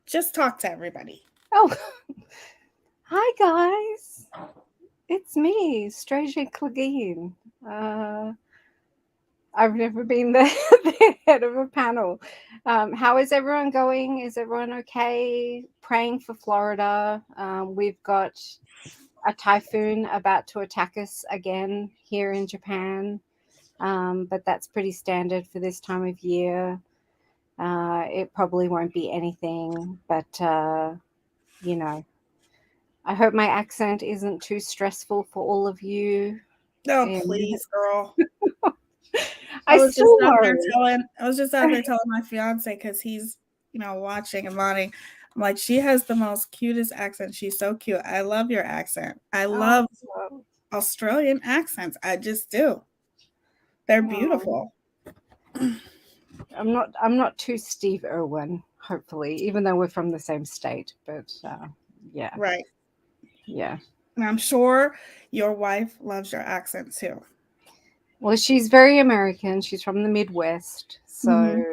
B: just talk to everybody.
C: Oh, hi guys. It's me, Stranger Clegane. I've never been the head of a panel. How is everyone going? Is everyone okay? Praying for Florida. We've got a typhoon about to attack us again here in Japan, but that's pretty standard for this time of year. It probably won't be anything, but you know, I hope my accent isn't too stressful for all of you.
B: Oh, please, girl.
C: I was
B: just out there telling my fiance, because he's, watching and nodding. I'm like, she has the most cutest accent. She's so cute. I love your accent. I love Australian accents. I just do. They're beautiful.
C: I'm not too Steve Irwin, hopefully, even though we're from the same state. But yeah.
B: Right.
C: Yeah.
B: And I'm sure your wife loves your accent too.
C: Well, she's very American. She's from the Midwest. So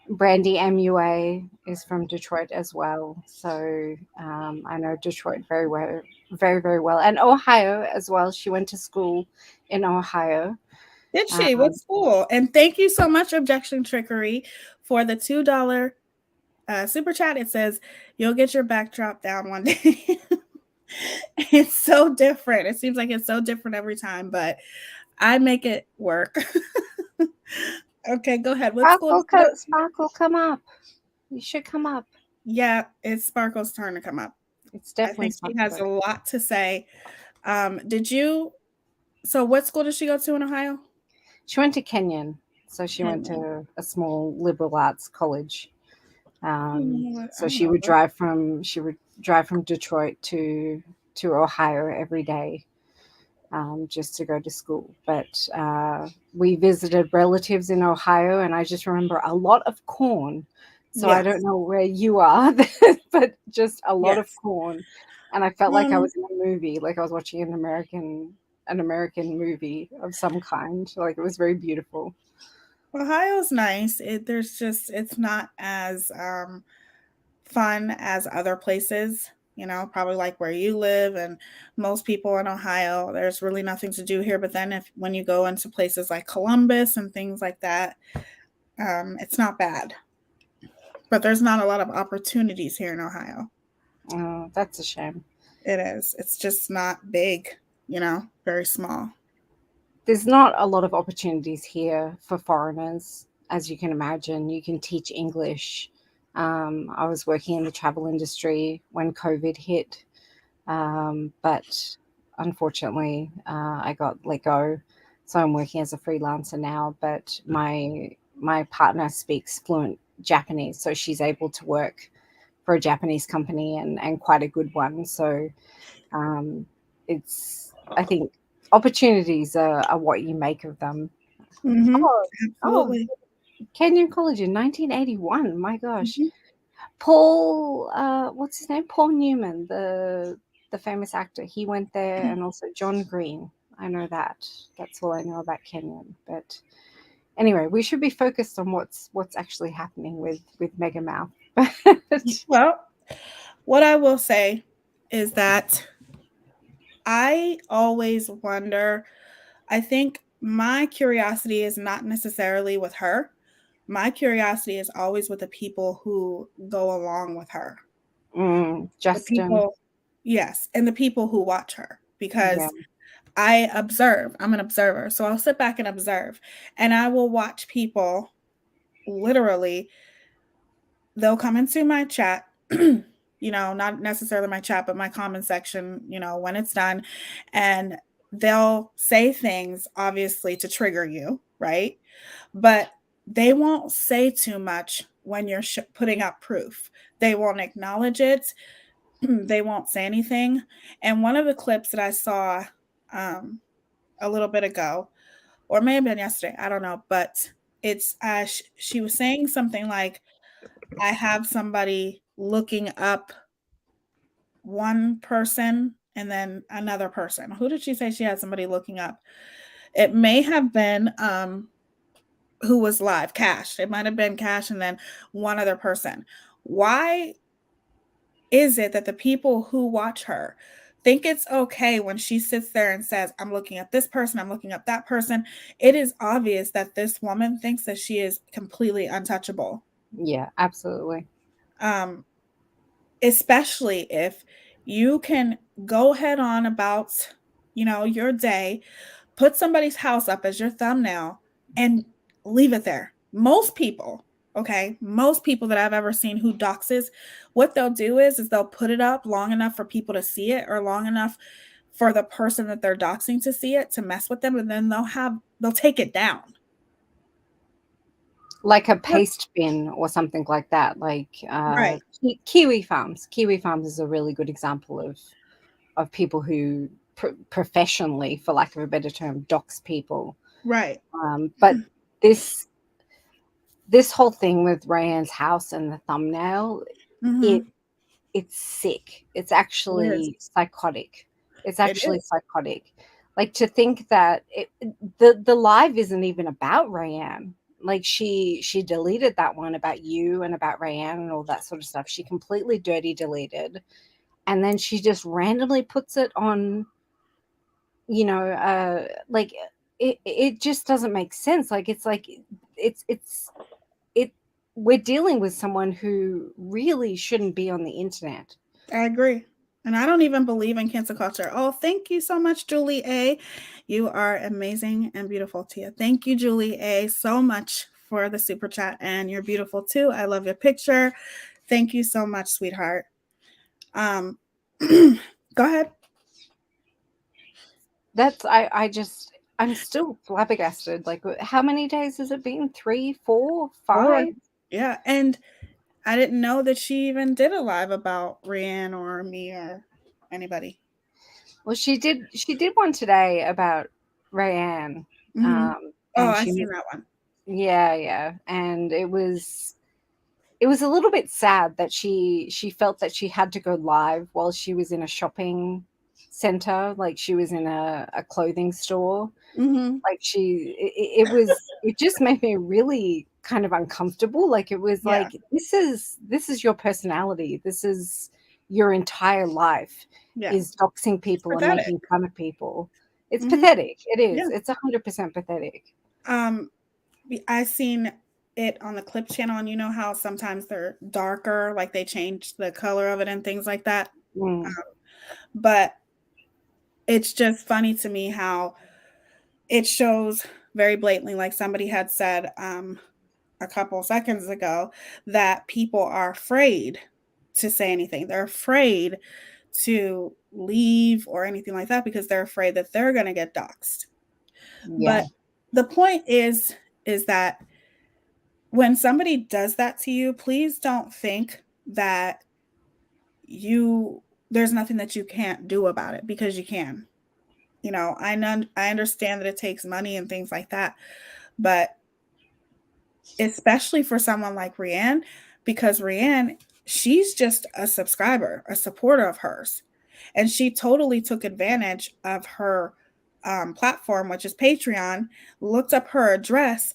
C: Brandy MUA is from Detroit as well. So I know Detroit very well, very, very well. And Ohio as well. She went to school in Ohio.
B: Did she? What school? And thank you so much, Objection Trickery, for the $2 super chat. It says, you'll get your backdrop down one day. It's so different. It seems like it's so different every time, but I make it work. Okay, go ahead.
C: Sparkle, come up. You should come up.
B: Yeah, it's Sparkle's turn to come up.
C: It's definitely.
B: I think she has a lot to say. So what school did she go to in Ohio?
C: She went to Kenyon. So she went to a small liberal arts college. So she would drive from Detroit to Ohio every day, just to go to school. But we visited relatives in Ohio, and I just remember a lot of corn. So I don't know where you are, but just a lot of corn. And I felt like I was in a movie, like I was watching an American movie of some kind. Like, it was very beautiful.
B: Ohio's nice. It's not as fun as other places, probably like where you live and most people in Ohio. There's really nothing to do here. But then when you go into places like Columbus and things like that, it's not bad. But there's not a lot of opportunities here in Ohio.
C: Oh, that's a shame.
B: It is. It's just not big, very small.
C: There's not a lot of opportunities here for foreigners, as you can imagine. You can teach English. I was working in the travel industry when COVID hit, but unfortunately, I got let go. So I'm working as a freelancer now. But my partner speaks fluent Japanese, so she's able to work for a Japanese company and quite a good one. So I think opportunities are what you make of them.
B: Absolutely.
C: Kenyon College in 1981. My gosh. Paul, what's his name? Paul Newman, the famous actor. He went there, and also John Green. I know that. That's all I know about Kenyon. But anyway, we should be focused on what's actually happening with Megamouth.
B: Well, what I will say is that I always wonder. I think my curiosity is not necessarily with her. My curiosity is always with the people who go along with her.
C: Justin.
B: Yes, and the people who watch her, because I observe. I'm an observer. So I'll sit back and observe, and I will watch people literally, they'll come into my chat, not necessarily my chat, but my comment section, when it's done, and they'll say things obviously to trigger you, right? But they won't say too much when you're putting up proof. They won't acknowledge it. They won't say anything. And one of the clips that I saw a little bit ago, or may have been yesterday, I don't know, but it's she was saying something like, I have somebody looking up one person and then another person. Who did she say she had somebody looking up? It may have been who was live, Cash. It might have been Cash and then one other person. Why is it that the people who watch her think it's okay when she sits there and says, I'm looking at this person, I'm looking at that person? It is obvious that this woman thinks that she is completely untouchable.
C: Yeah, absolutely.
B: Especially if you can go head on about, your day, put somebody's house up as your thumbnail and leave it there. Most people that I've ever seen who doxes, what they'll do is they'll put it up long enough for people to see it, or long enough for the person that they're doxing to see it, to mess with them, and then they'll take it down.
C: Like a paste bin or something like that. Like
B: right.
C: Kiwi Farms. Kiwi Farms is a really good example of people who professionally, for lack of a better term, dox people.
B: Right.
C: But this whole thing with Rayanne's house and the thumbnail, it's sick. It's actually psychotic. It's actually psychotic. Like, to think that the live isn't even about Rayanne. Like, she deleted that one about you and about Rayanne and all that sort of stuff. She completely dirty deleted, and then she just randomly puts it on. Like, it just doesn't make sense. Like, we're dealing with someone who really shouldn't be on the internet.
B: I agree. And I don't even believe in cancel culture. Oh, thank you so much, Julie A. You are amazing and beautiful, Tia. Thank you, Julie A, so much for the super chat. And you're beautiful too. I love your picture. Thank you so much, sweetheart. Go ahead.
C: I'm still flabbergasted. Like, how many days has it been? 3, 4, 5?
B: Yeah. And I didn't know that she even did a live about Rayanne or me or anybody.
C: Well, she did one today about Rayanne.
B: I seen that one.
C: Yeah. And it was a little bit sad that she felt that she had to go live while she was in a shopping center, like she was in a clothing store. Like, it just made me really kind of uncomfortable. Like, it was like, this is your personality. This is your entire life, is doxing people and making fun of people. It's pathetic. It is. Yeah. It's 100% pathetic.
B: I seen it on the clip channel, and you know how sometimes they're darker, like they change the color of it and things like that. But it's just funny to me how it shows very blatantly, like somebody had said a couple seconds ago, that people are afraid to say anything. They're afraid to leave or anything like that because they're afraid that they're going to get doxxed. Yeah. But the point is that when somebody does that to you, please don't think that there's nothing that you can't do about it, because you can. I understand that it takes money and things like that, but especially for someone like Rayanne, because Rayanne, she's just a subscriber, a supporter of hers, and she totally took advantage of her platform, which is Patreon, looked up her address.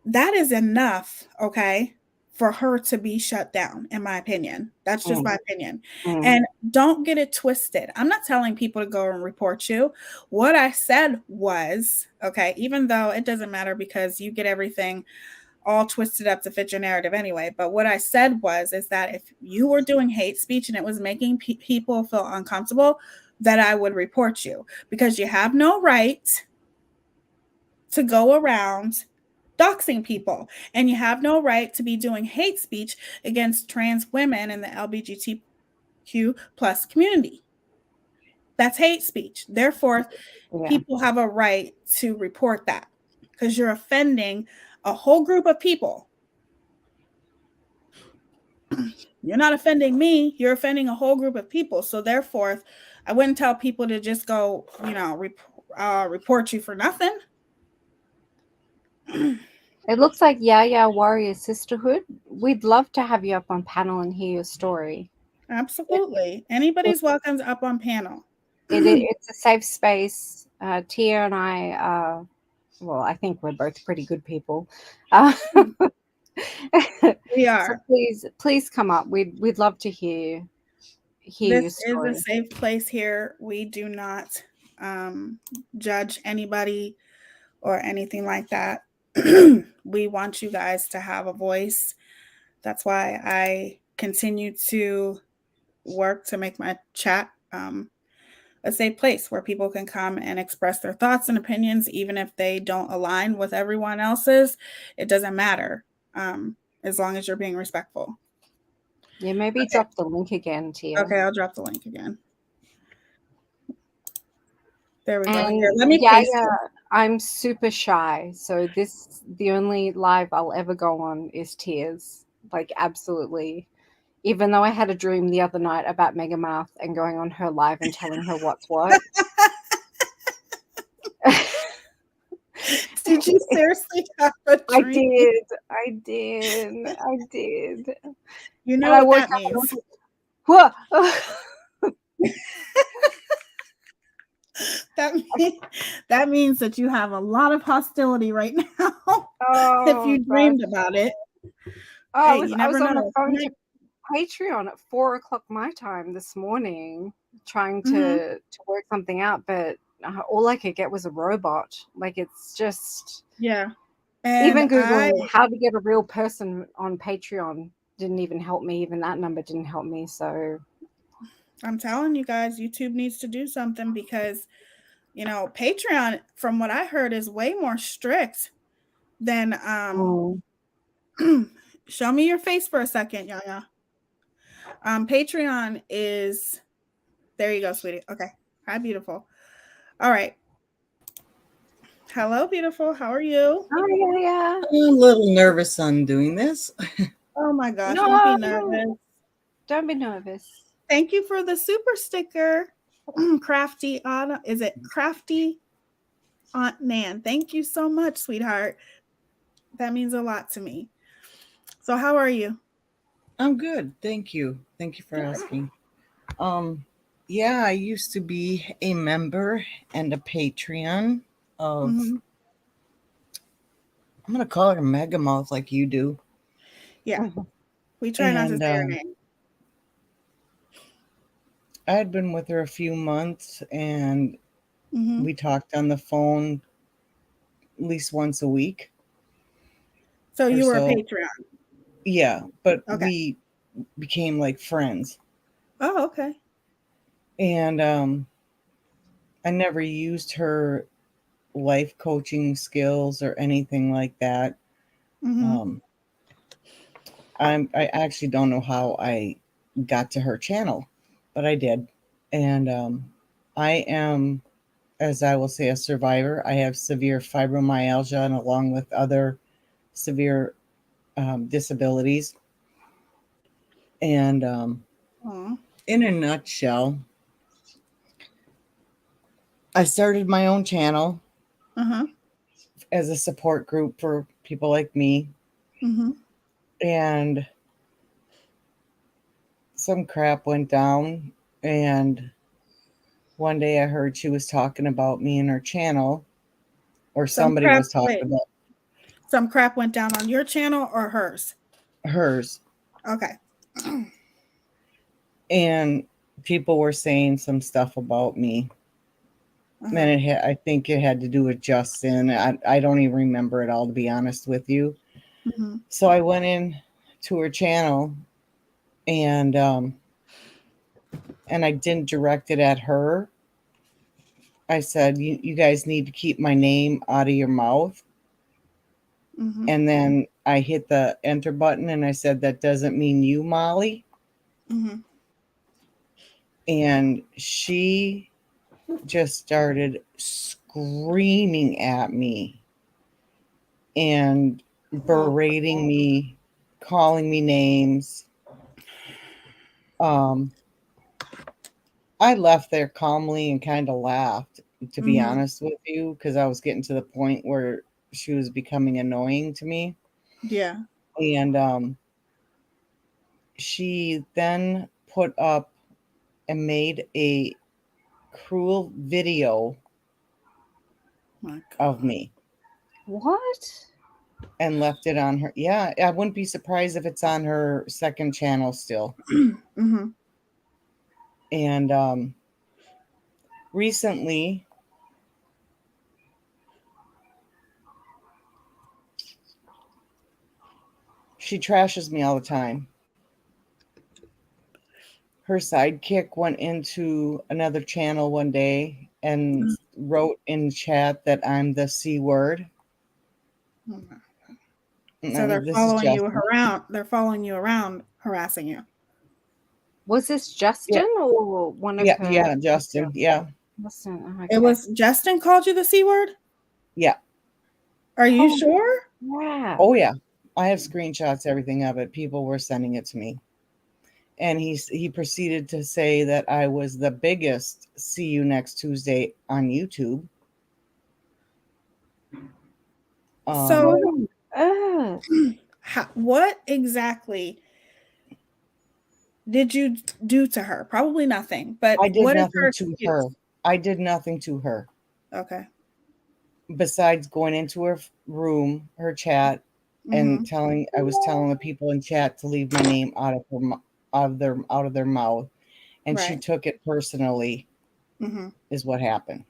B: That is enough, okay, for her to be shut down, in my opinion. That's just my opinion. And don't get it twisted. I'm not telling people to go and report you. What I said was, okay, even though it doesn't matter because you get everything all twisted up to fit your narrative anyway. But what I said is that if you were doing hate speech and it was making people feel uncomfortable, that I would report you, because you have no right to go around doxing people, and you have no right to be doing hate speech against trans women in the LGBTQ plus community. That's hate speech. Therefore, people have a right to report that, because you're offending a whole group of people. You're not offending me, you're offending a whole group of people. So therefore, I wouldn't tell people to just go, report you for nothing.
C: It looks like Yaya Warrior Sisterhood. We'd love to have you up on panel and hear your story.
B: Absolutely. Anybody's welcome up on panel.
C: It's a safe space. Teaya and I, well, I think we're both pretty good people.
B: We are.
C: So please come up. We'd love to hear your story.
B: This is a safe place here. We do not judge anybody or anything like that. We want you guys to have a voice. That's why I continue to work to make my chat a safe place where people can come and express their thoughts and opinions, even if they don't align with everyone else's. It doesn't matter, as long as you're being respectful.
C: Yeah, maybe drop the link again, Teaya.
B: Okay, I'll drop the link again. There we go.
C: Here, let me paste it. I'm super shy, so the only live I'll ever go on is Teaya's. Like, absolutely. Even though I had a dream the other night about Megamouth and going on her live and telling her what's what.
B: Did you seriously have a dream?
C: I did.
B: You know what that means.
C: What?
B: That means that you have a lot of hostility right now. If you dreamed about it.
C: Oh, hey, I was on the phone to Patreon at 4:00 my time this morning, trying to work something out, but all I could get was a robot. Like, it's just
B: and
C: even Googling how to get a real person on Patreon didn't even help me. Even that number didn't help me. So
B: I'm telling you guys, YouTube needs to do something, because Patreon, from what I heard, is way more strict than show me your face for a second, Yaya. Patreon is, there you go, sweetie. Okay. Hi, beautiful. All right. Hello, beautiful. How are you?
C: Hi, Yaya.
D: I'm a little nervous on doing this.
B: Oh my gosh, don't be nervous.
C: Don't be nervous.
B: Thank you for the super sticker. Crafty Aunt, is it Crafty Aunt Nan? Thank you so much, sweetheart. That means a lot to me. So how are you?
D: I'm good. Thank you. Thank you for asking. Yeah, I used to be a member and a Patreon of, I'm going to call her Megamouth like you do.
B: Yeah. We try not to say her name.
D: I had been with her a few months, and we talked on the phone at least once a week.
B: So you were a Patreon?
D: Yeah, but we became like friends.
B: Oh, okay.
D: And I never used her life coaching skills or anything like that. I actually don't know how I got to her channel, but I did. And I am, as I will say, a survivor. I have severe fibromyalgia, and along with other severe disabilities. And in a nutshell, I started my own channel as a support group for people like me. And some crap went down, and one day I heard she was talking about me in her channel, or somebody was talking about.
B: Some crap went down on your channel or hers?
D: Hers.
B: Okay.
D: And people were saying some stuff about me. And I think it had to do with Justin. I don't even remember it all, to be honest with you.
B: Mm-hmm.
D: So I went in to her channel, and I didn't direct it at her. I said, you guys need to keep my name out of your mouth.
B: Mm-hmm.
D: And then I hit the enter button, and I said, that doesn't mean you, Molly.
B: Mm-hmm.
D: And she just started screaming at me and berating me, calling me names. I left there calmly and kind of laughed, to be
B: Mm-hmm.
D: honest with you, because I was getting to the point where she was becoming annoying to me.
B: Yeah.
D: And she then put up and made a cruel video
B: My
D: of
B: God.
D: me
C: What?
D: and left it on her. Yeah, I wouldn't be surprised if it's on her second channel still.
B: Mm-hmm.
D: And recently, she trashes me all the time. Her sidekick went into another channel one day and wrote in chat that I'm the C word.
B: So they're
D: This is
B: following you
D: Justin.
B: around. They're following you around, harassing you.
C: Was this Justin or one of her?
D: Yeah, Justin. Yeah.
C: Justin. Okay.
B: It was Justin called you the C word?
D: Yeah.
B: Are you
C: Oh,
B: sure?
C: wow.
D: Oh, yeah. I have screenshots, everything of it. People were sending it to me. And he proceeded to say that I was the biggest See You Next Tuesday on YouTube.
B: So,
C: Oh,
B: what exactly did you do to her? Probably nothing. But
D: I did
B: what is
D: nothing
B: her
D: to
B: excuse?
D: her. I did nothing to her
B: Okay.
D: besides going into her room, her chat, and I was telling the people in chat to leave my name out of their mouth, and she
B: Right.
D: took it personally.
B: Mm-hmm.
D: Is what happened.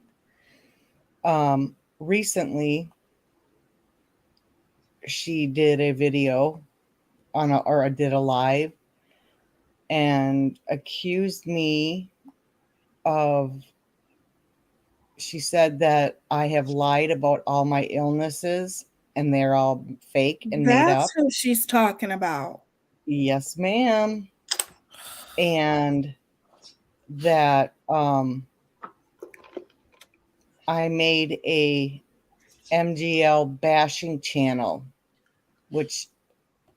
D: Recently, she did a video or did a live and accused me of. She said that I have lied about all my illnesses and they're all fake and made
B: That's
D: up.
B: who she's talking about.
D: Yes, ma'am. And that I made a MGL bashing channel, which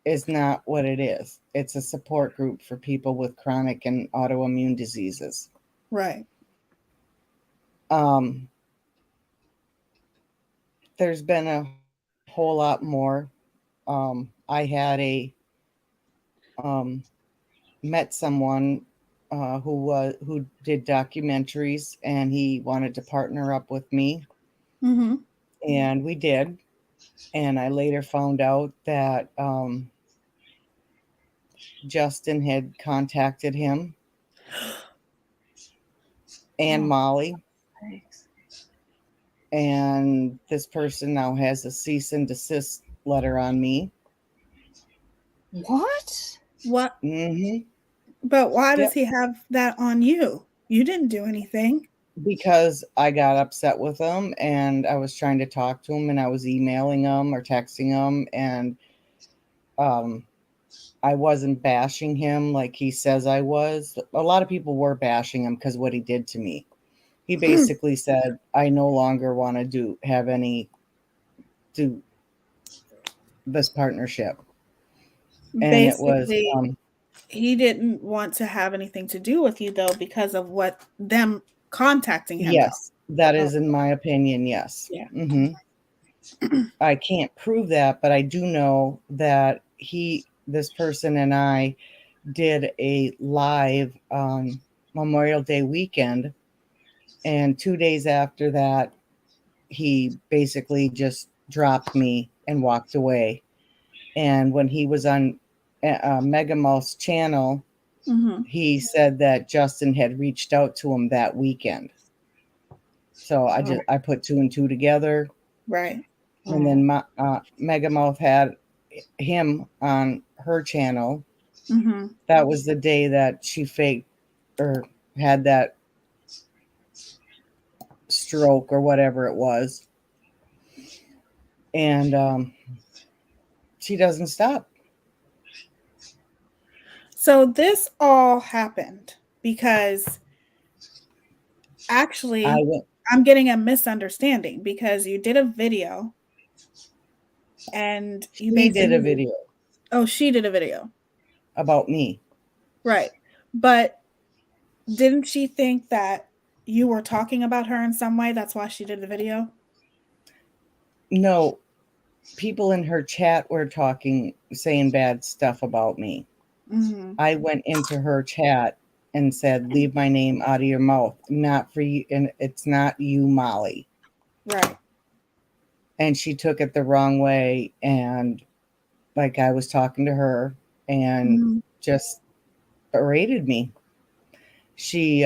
D: is not what it is. It's a support group for people with chronic and autoimmune diseases.
B: Right.
D: There's been a whole lot more. I had met someone who did documentaries, and he wanted to partner up with me,
B: Mm-hmm.
D: and we did. And I later found out that Justin had contacted him and Molly, and this person now has a cease and desist letter on me.
C: what?
B: What?
D: Mm-hmm.
B: But why does
D: Yep.
B: he have that on you? You didn't do anything.
D: Because I got upset with him, and I was trying to talk to him, and I was emailing him or texting him, and I wasn't bashing him like he says I was. A lot of people were bashing him because what he did to me. He basically said, I no longer want to do this partnership. And it was
B: Basically, he didn't want to have anything to do with you, though, because of what them contacting him.
D: yes, that
B: Oh.
D: is in my opinion. Yes.
B: Yeah.
D: I can't prove that, but I do know that this person and I did a live on Memorial Day weekend, and 2 days after that, he basically just dropped me and walked away. And when he was on Megamouth's channel, he said that Justin had reached out to him that weekend. So I put two and two together.
B: Right.
D: And then Megamouth had him on her channel.
B: Mm-hmm.
D: That was the day that she faked or had that stroke or whatever it was. And she doesn't stop.
B: So this all happened because actually I'm getting a misunderstanding because you did a video and you basically
D: did a video.
B: Oh, she did a video
D: About me.
B: Right. But didn't she think that you were talking about her in some way? That's why she did the video?
D: No, people in her chat were saying bad stuff about me.
B: Mm-hmm.
D: I went into her chat and said, leave my name out of your mouth. Not for you. And it's not you, Molly.
B: Right.
D: And she took it the wrong way. And like I was talking to her and just berated me. She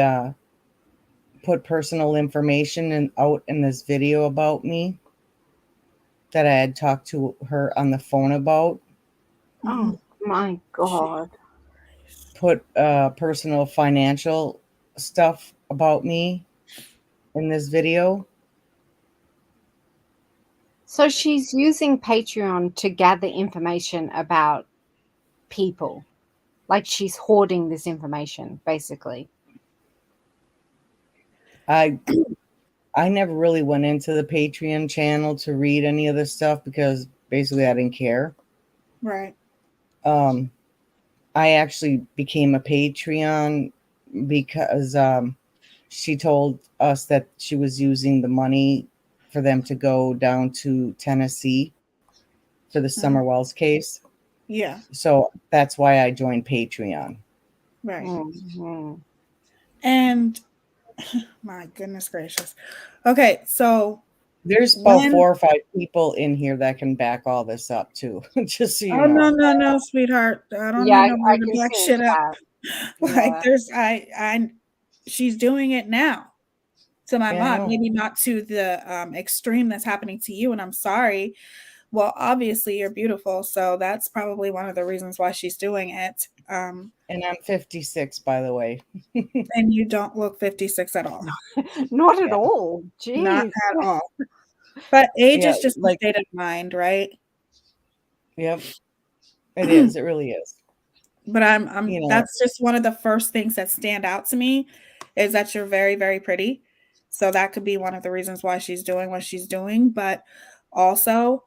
D: put personal information out in this video about me that I had talked to her on the phone about.
C: Oh my God.
D: Put personal financial stuff about me in this video.
C: So she's using Patreon to gather information about people. Like she's hoarding this information, basically.
D: I never really went into the Patreon channel to read any of this stuff because basically I didn't care.
B: Right.
D: I actually became a Patreon because she told us that she was using the money for them to go down to Tennessee for the Summer Wells case.
B: Yeah.
D: So that's why I joined Patreon.
B: Right.
C: Mm-hmm.
B: And my goodness gracious. Okay, so
D: there's about 4 or 5 people in here that can back all this up too. Just so you know.
B: No, sweetheart. I don't
C: Yeah,
B: need nobody to back shit up. Like
C: Yeah.
B: she's doing it now to my mom.
D: know.
B: Maybe not to the extreme that's happening to you, and I'm sorry. Well, obviously you're beautiful, so that's probably one of the reasons why she's doing it.
D: And I'm 56, by the way.
B: And you don't look 56 at all.
C: Not at all. Jeez.
B: Not at all. But age is just a state of mind, right?
D: Yep. It is. It really is.
B: But I'm that's just one of the first things that stand out to me is that you're very, very pretty. So that could be one of the reasons why she's doing what she's doing. But also,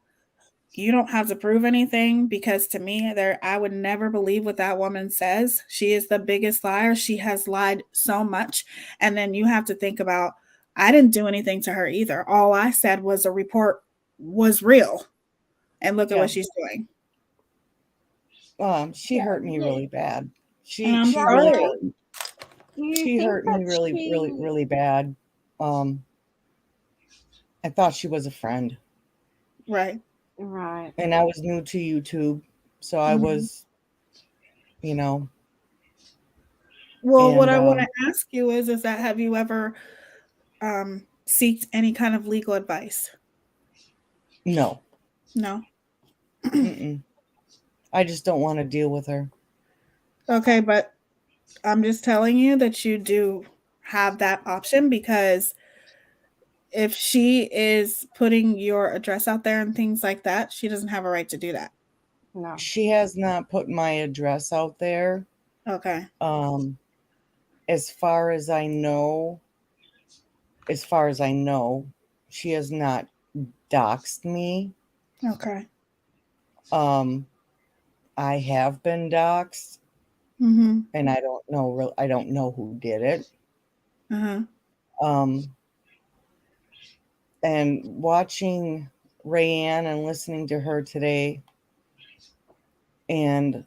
B: you don't have to prove anything because to me, I would never believe what that woman says. She is the biggest liar. She has lied so much. And then you have to think about, I didn't do anything to her either. All I said was a report was real. And look at what she's doing.
D: She hurt me really bad. She
B: really
D: hurt me really bad. I thought she was a friend.
B: Right.
C: Right.
D: And I was new to YouTube, so I was,
B: Well, what I want to ask you is that have you ever seeked any kind of legal advice?
D: No.
B: No.
D: I just don't want to deal with her.
B: Okay, but I'm just telling you that you do have that option because if she is putting your address out there and things like that, she doesn't have a right to do that.
C: No.
D: She has not put my address out there.
B: Okay.
D: As far as I know, she has not doxed me.
B: Okay.
D: I have been doxed. And I don't know who did it. And watching Rayanne and listening to her today and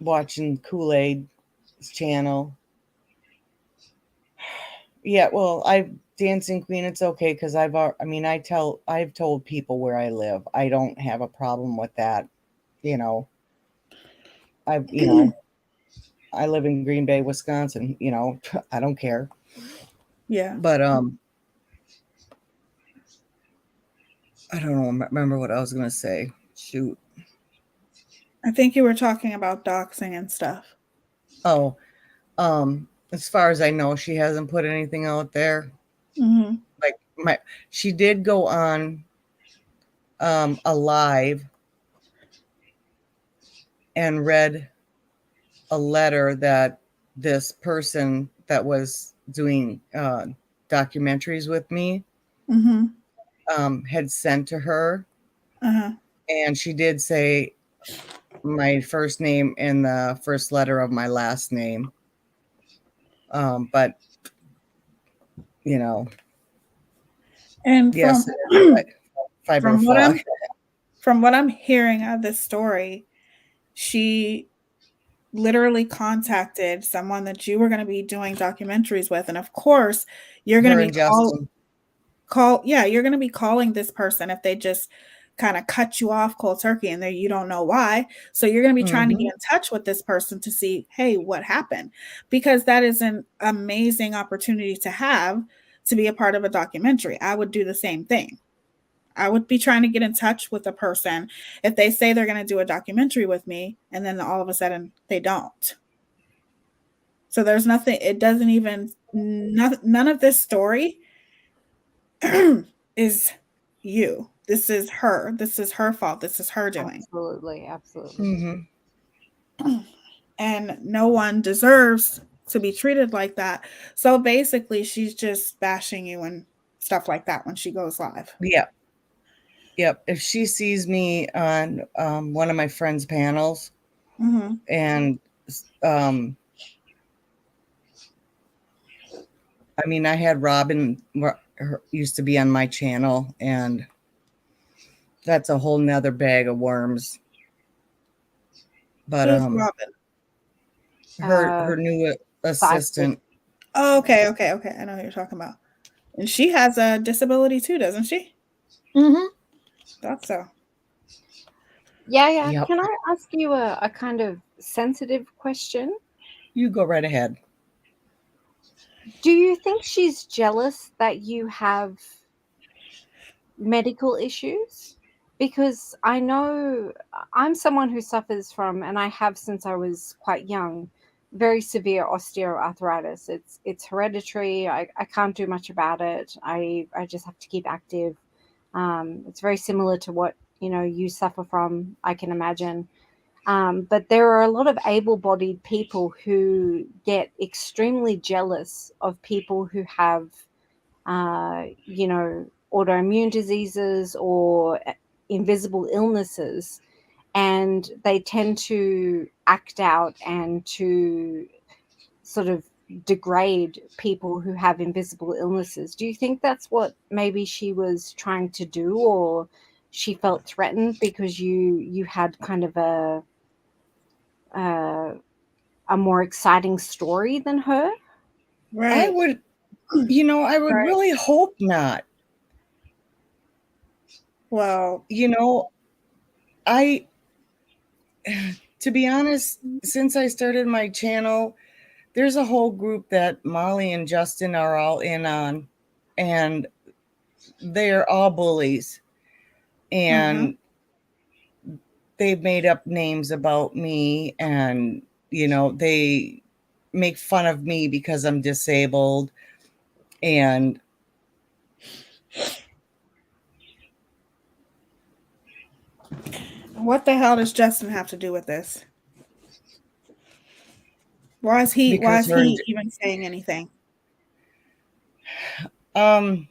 D: watching Kool-Aid's channel. Yeah, well, Dancing Queen, it's okay because I've told people where I live. I don't have a problem with that. I live in Green Bay, Wisconsin, I don't care.
B: Yeah.
D: But I don't remember what I was going to say. Shoot.
B: I think you were talking about doxing and stuff.
D: Oh, as far as I know, she hasn't put anything out there.
B: Mm-hmm.
D: Like she did go on a live and read a letter that this person that was doing documentaries with me had sent to her. And she did say my first name and the first letter of my last name. But, you know.
B: And
D: yes,
B: from what I'm hearing of this story, she literally contacted someone that you were going to be doing documentaries with, and of course you're going to be you're going to be calling this person if they just kind of cut you off cold turkey and you don't know why. So you're going to be trying to get in touch with this person to see, hey, what happened? Because that is an amazing opportunity to have to be a part of a documentary. I would do the same thing. I would be trying to get in touch with a person if they say they're going to do a documentary with me and then all of a sudden they don't. So there's nothing, it doesn't even, none of this story is you. This is her. This is her fault. This is her doing.
C: Absolutely. Absolutely.
B: And no one deserves to be treated like that. So basically she's just bashing you and stuff like that when she goes live.
D: Yeah. Yep. If she sees me on one of my friends' panels, and I mean, I had Robin used to be on my channel, and that's a whole nother bag of worms. But
B: Robin?
D: Her new assistant.
B: Oh, okay. I know who you're talking about. And she has a disability too, doesn't she? Thought so.
C: Yeah. Yep. Can I ask you a kind of sensitive question?
D: You go right ahead.
C: Do you think she's jealous that you have medical issues? Because I know I'm someone who suffers from, and I have since I was quite young, very severe osteoarthritis. It's hereditary. I can't do much about it. I just have to keep active. It's very similar to what you suffer from, I can imagine. But there are a lot of able-bodied people who get extremely jealous of people who have, autoimmune diseases or invisible illnesses, and they tend to act out and to sort of degrade people who have invisible illnesses. Do you think that's what maybe she was trying to do, or she felt threatened because you had kind of a more exciting story than her?
B: Right.
D: I would really hope not.
B: Well,
D: to be honest, since I started my channel, there's a whole group that Molly and Justin are all in on, and they're all bullies. And they've made up names about me, and they make fun of me because I'm disabled. And
B: what the hell does Justin have to do with this? Why is he even saying anything?
D: I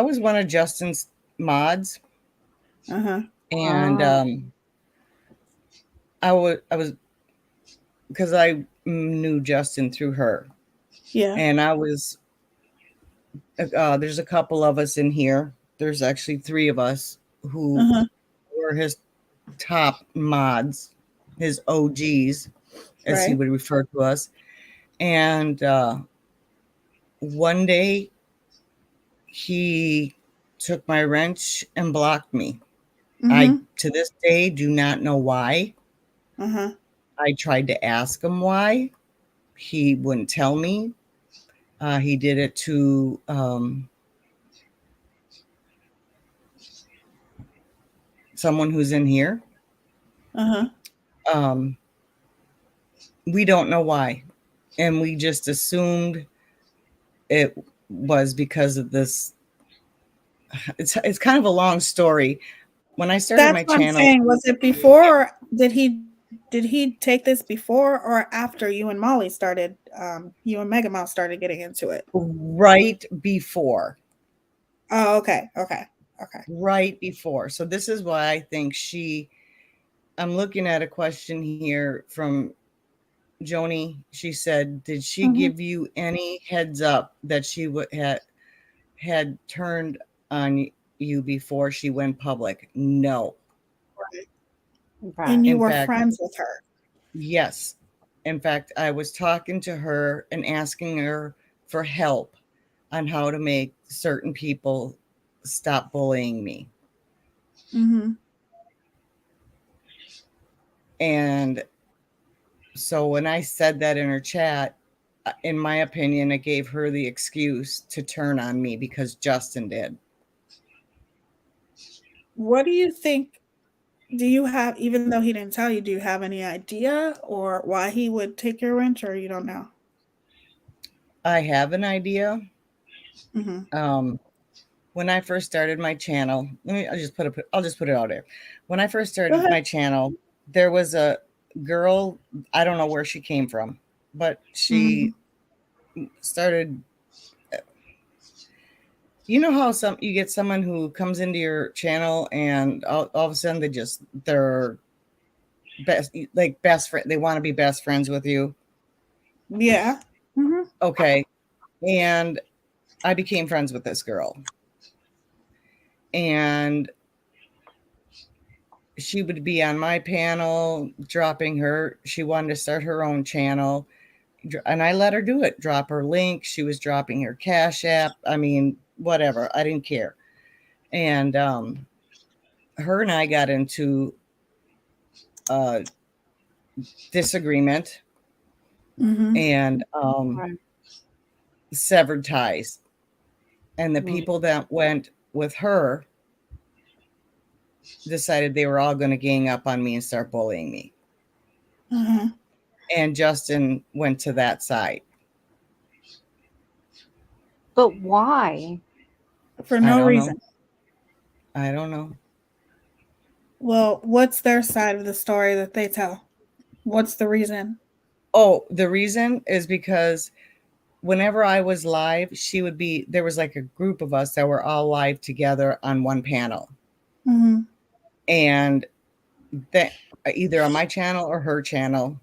D: was one of Justin's mods. And I was because I knew Justin through her.
B: Yeah.
D: And I was there's a couple of us in here. There's actually 3 of us who were his top mods, his OGs, as he would refer to us. And one day he took my wrench and blocked me. I, to this day, do not know why. I tried to ask him why. He wouldn't tell me. He did it to someone who's in here. We don't know why, and we just assumed it was because of this. It's kind of a long story. When I started
B: That's
D: my
B: what I'm
D: channel,
B: saying. Was it before, or did he take this before or after you and Molly started, you and Megamouth started getting into it?
D: right before.
B: Oh, okay.
D: Right before. So this is why I think I'm looking at a question here from Joni. She said, did she give you any heads up that she had turned on you before she went public? No.
B: Right. And you
D: In
B: were
D: fact,
B: friends with her?
D: Yes. In fact, I was talking to her and asking her for help on how to make certain people stop bullying me. And so when I said that in her chat, in my opinion, it gave her the excuse to turn on me because Justin did.
B: What do you think? Do you have, even though he didn't tell you, do you have any idea or why he would take your wrench, or you don't know?
D: I have an idea. When I first started my channel, I'll just put it out there. When I first started my channel, there was a girl, I don't know where she came from, but she started, you know how you get someone who comes into your channel and all of a sudden they're best friend, they want to be best friends with you.
B: Yeah.
D: Okay. And I became friends with this girl. And she would be on my panel she wanted to start her own channel, and I let her do it, drop her link. She was dropping her Cash App. I mean, whatever. I didn't care. And her and I got into a disagreement and severed ties. And the people that went with her decided they were all going to gang up on me and start bullying me. And Justin went to that side.
C: But why?
B: For no reason.
D: I don't know.
B: Well, what's their side of the story that they tell? What's the reason?
D: Oh, the reason is because whenever I was live, there was like a group of us that were all live together on one panel. And that either on my channel or her channel.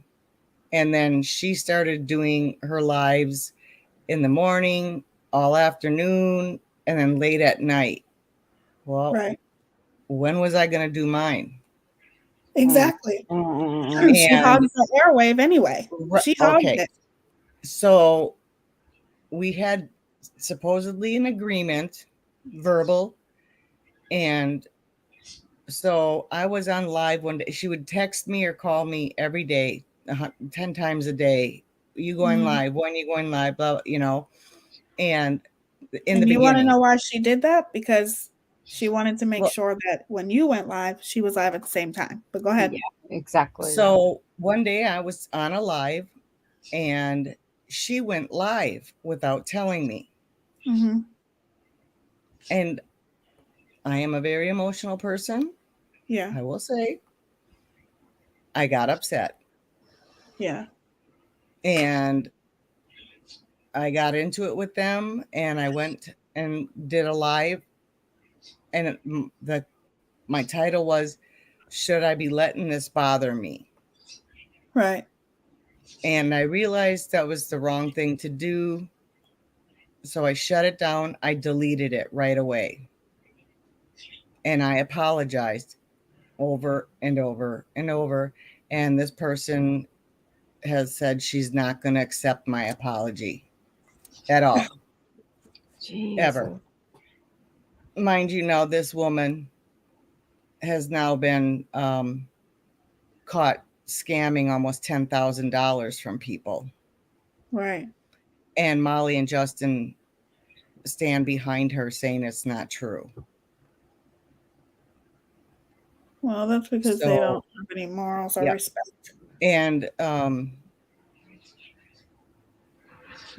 D: And then she started doing her lives in the morning, all afternoon, and then late at night. Well, when was I going to do mine?
B: Exactly. She hogs the airwave anyway. She hogged it.
D: So we had supposedly an agreement, verbal, and so I was on live one day. She would text me or call me every day, 10 times a day. You going live? When you going live? Blah, and in the beginning.
B: You want to know why she did that? Because she wanted to make sure that when you went live, she was live at the same time. But go ahead.
C: Yeah, exactly.
D: So one day I was on a live and she went live without telling me. And I am a very emotional person.
B: Yeah.
D: I will say. I got upset.
B: Yeah.
D: And I got into it with them and I went and did a live. And my title was, Should I Be Letting This Bother Me?
B: Right.
D: And I realized that was the wrong thing to do. So I shut it down. I deleted it right away. And I apologized over and over and over. And this person has said she's not going to accept my apology at all. Ever. Mind you, now this woman has now been caught scamming almost $10,000 from people.
B: Right.
D: And Molly and Justin stand behind her saying it's not true.
B: Well, that's because they
D: So,
B: don't have any morals or
D: yeah.
B: respect.
D: And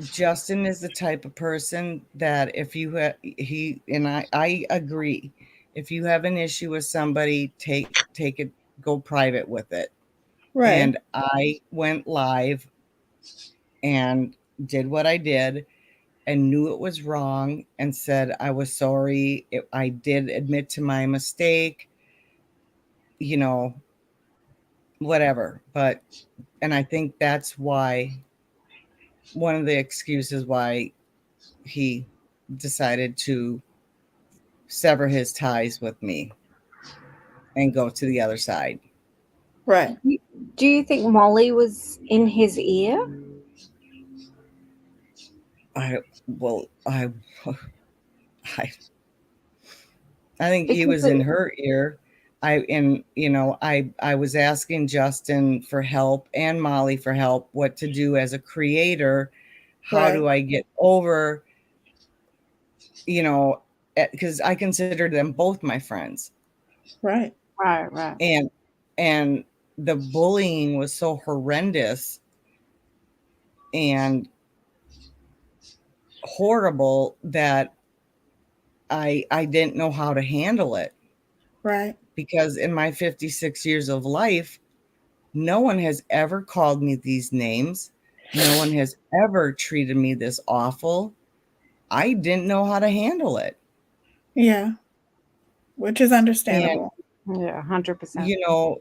D: Justin is the type of person that if you I agree, if you have an issue with somebody, take it, go private with it.
B: Right.
D: And I went live and did what I did and knew it was wrong and said I was sorry. I did admit to my mistake, you know, whatever. And I think that's why one of the excuses why he decided to sever his ties with me and go to the other side.
B: Right.
C: Do you think Molly was in his ear?
D: I think he was in her ear. I was asking Justin for help and Molly for help, what to do as a creator. How do I get over, because I considered them both my friends.
B: Right.
D: And the bullying was so horrendous and horrible that I didn't know how to handle it.
B: Right.
D: Because in my 56 years of life, no one has ever called me these names. No one has ever treated me this awful. I didn't know how to handle it.
B: Yeah. Which is understandable.
C: And, yeah, 100%.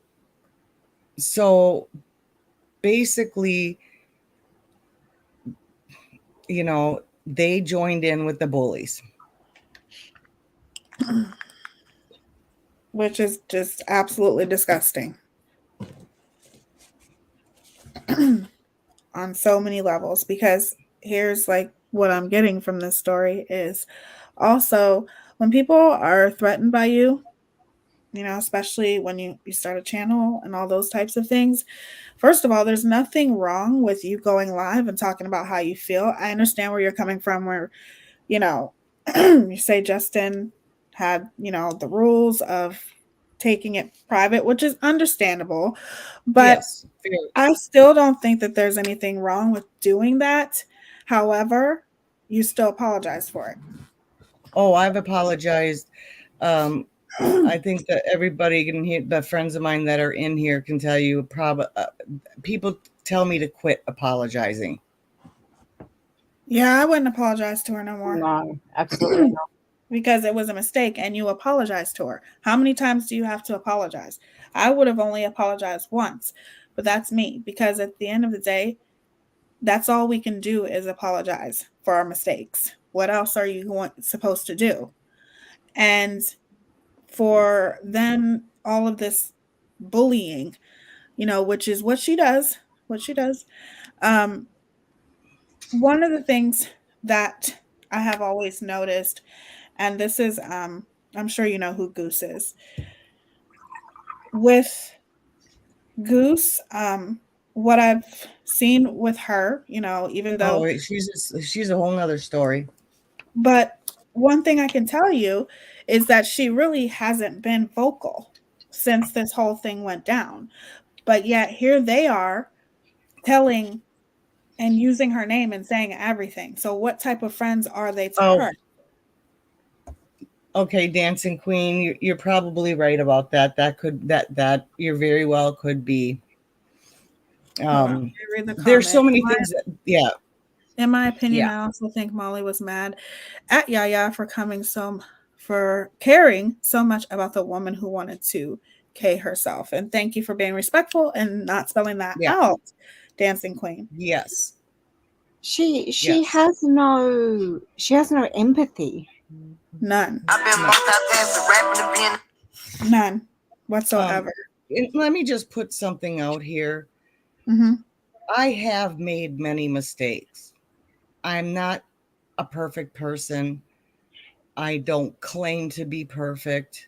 D: So basically, they joined in with the bullies.
B: Which is just absolutely disgusting. On so many levels, because here's like what I'm getting from this story is also when people are threatened by you, especially when you start a channel and all those types of things. First of all, there's nothing wrong with you going live and talking about how you feel. I understand where you're coming from, where, you say Justin had, the rules of taking it private, which is understandable. But
D: yes,
B: I still don't think that there's anything wrong with doing that. However, you still apologize for it.
D: Oh, I've apologized. I think that everybody can hear, the friends of mine that are in here can tell you, people tell me to quit apologizing.
B: Yeah, I wouldn't apologize to her no more.
C: No, absolutely not.
B: Because it was a mistake and you apologized to her. How many times do you have to apologize? I would have only apologized once, but that's me, because at the end of the day, that's all we can do is apologize for our mistakes. What else are you supposed to do? And for then all of this bullying, which is what she does. One of the things that I have always noticed, and this is, I'm sure you know who Goose is. With Goose, what I've seen with her, even though
D: she's a whole nother story.
B: But one thing I can tell you is that she really hasn't been vocal since this whole thing went down. But yet here they are telling and using her name and saying everything. So what type of friends are they to her?
D: Okay, Dancing Queen, you're probably right about that. That you very well could be. There's so many things that, yeah.
B: In my opinion, I also think Molly was mad at Yaya for caring so much about the woman who wanted to K herself. And thank you for being respectful and not spelling that out, Dancing Queen.
D: Yes.
C: She has no empathy.
B: None. None whatsoever.
D: Let me just put something out here.
B: Mm-hmm.
D: I have made many mistakes. I'm not a perfect person. I don't claim to be perfect.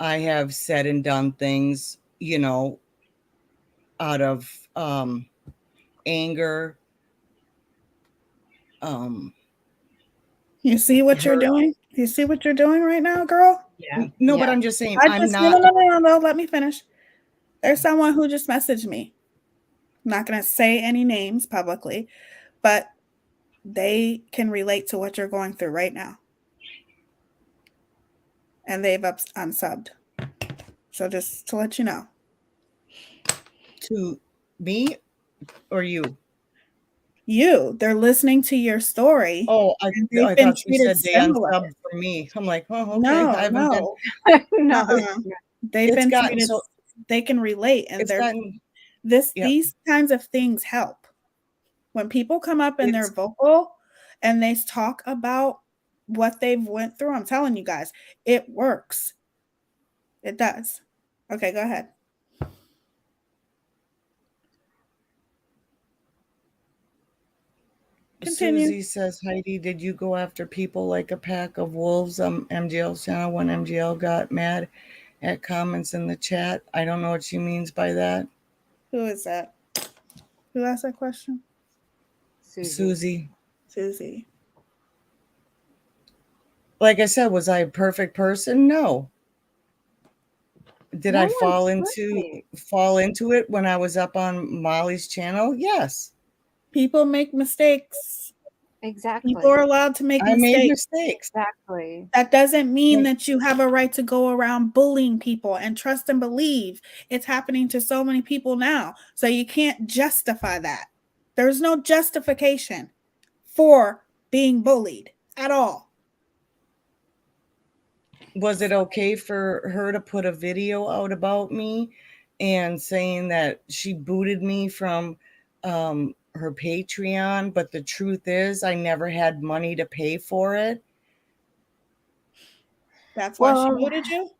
D: I have said and done things, out of anger.
B: You see what you're doing? You see what you're doing right now, girl?
D: No, but I'm just saying, I'm not.
B: No, let me finish. There's someone who just messaged me. I'm not going to say any names publicly, but they can relate to what you're going through right now. And they've unsubbed. So just to let you know.
D: To me or you?
B: You. They're listening to your story.
D: Oh, I thought you said they unsubbed for me. I'm like, oh, okay.
B: No,
D: I haven't
B: no.
D: been.
B: No. They've been treated.
D: So,
B: they can relate, and these kinds of things help. When people come up and they're vocal and they talk about what they've went through, I'm telling you guys, it works. It does. Okay, go ahead. Continue.
D: Susie says, Heidi, did you go after people like a pack of wolves on MGL's channel when MGL got mad at comments in the chat? I don't know what she means by that.
B: Who is that? Who asked that question?
D: Susie.
B: Like
D: I said, was I a perfect person? No. Did I fall into it when I was up on Molly's channel? Yes.
B: People make mistakes.
C: Exactly.
B: People are allowed to make mistakes.
D: I made mistakes.
C: Exactly.
B: That doesn't mean that you have a right to go around bullying people, and trust and believe it's happening to so many people now. So you can't justify that. There's no justification for being bullied at all.
D: Was it okay for her to put a video out about me and saying that she booted me from her Patreon, but the truth is I never had money to pay for it?
B: That's why she booted you?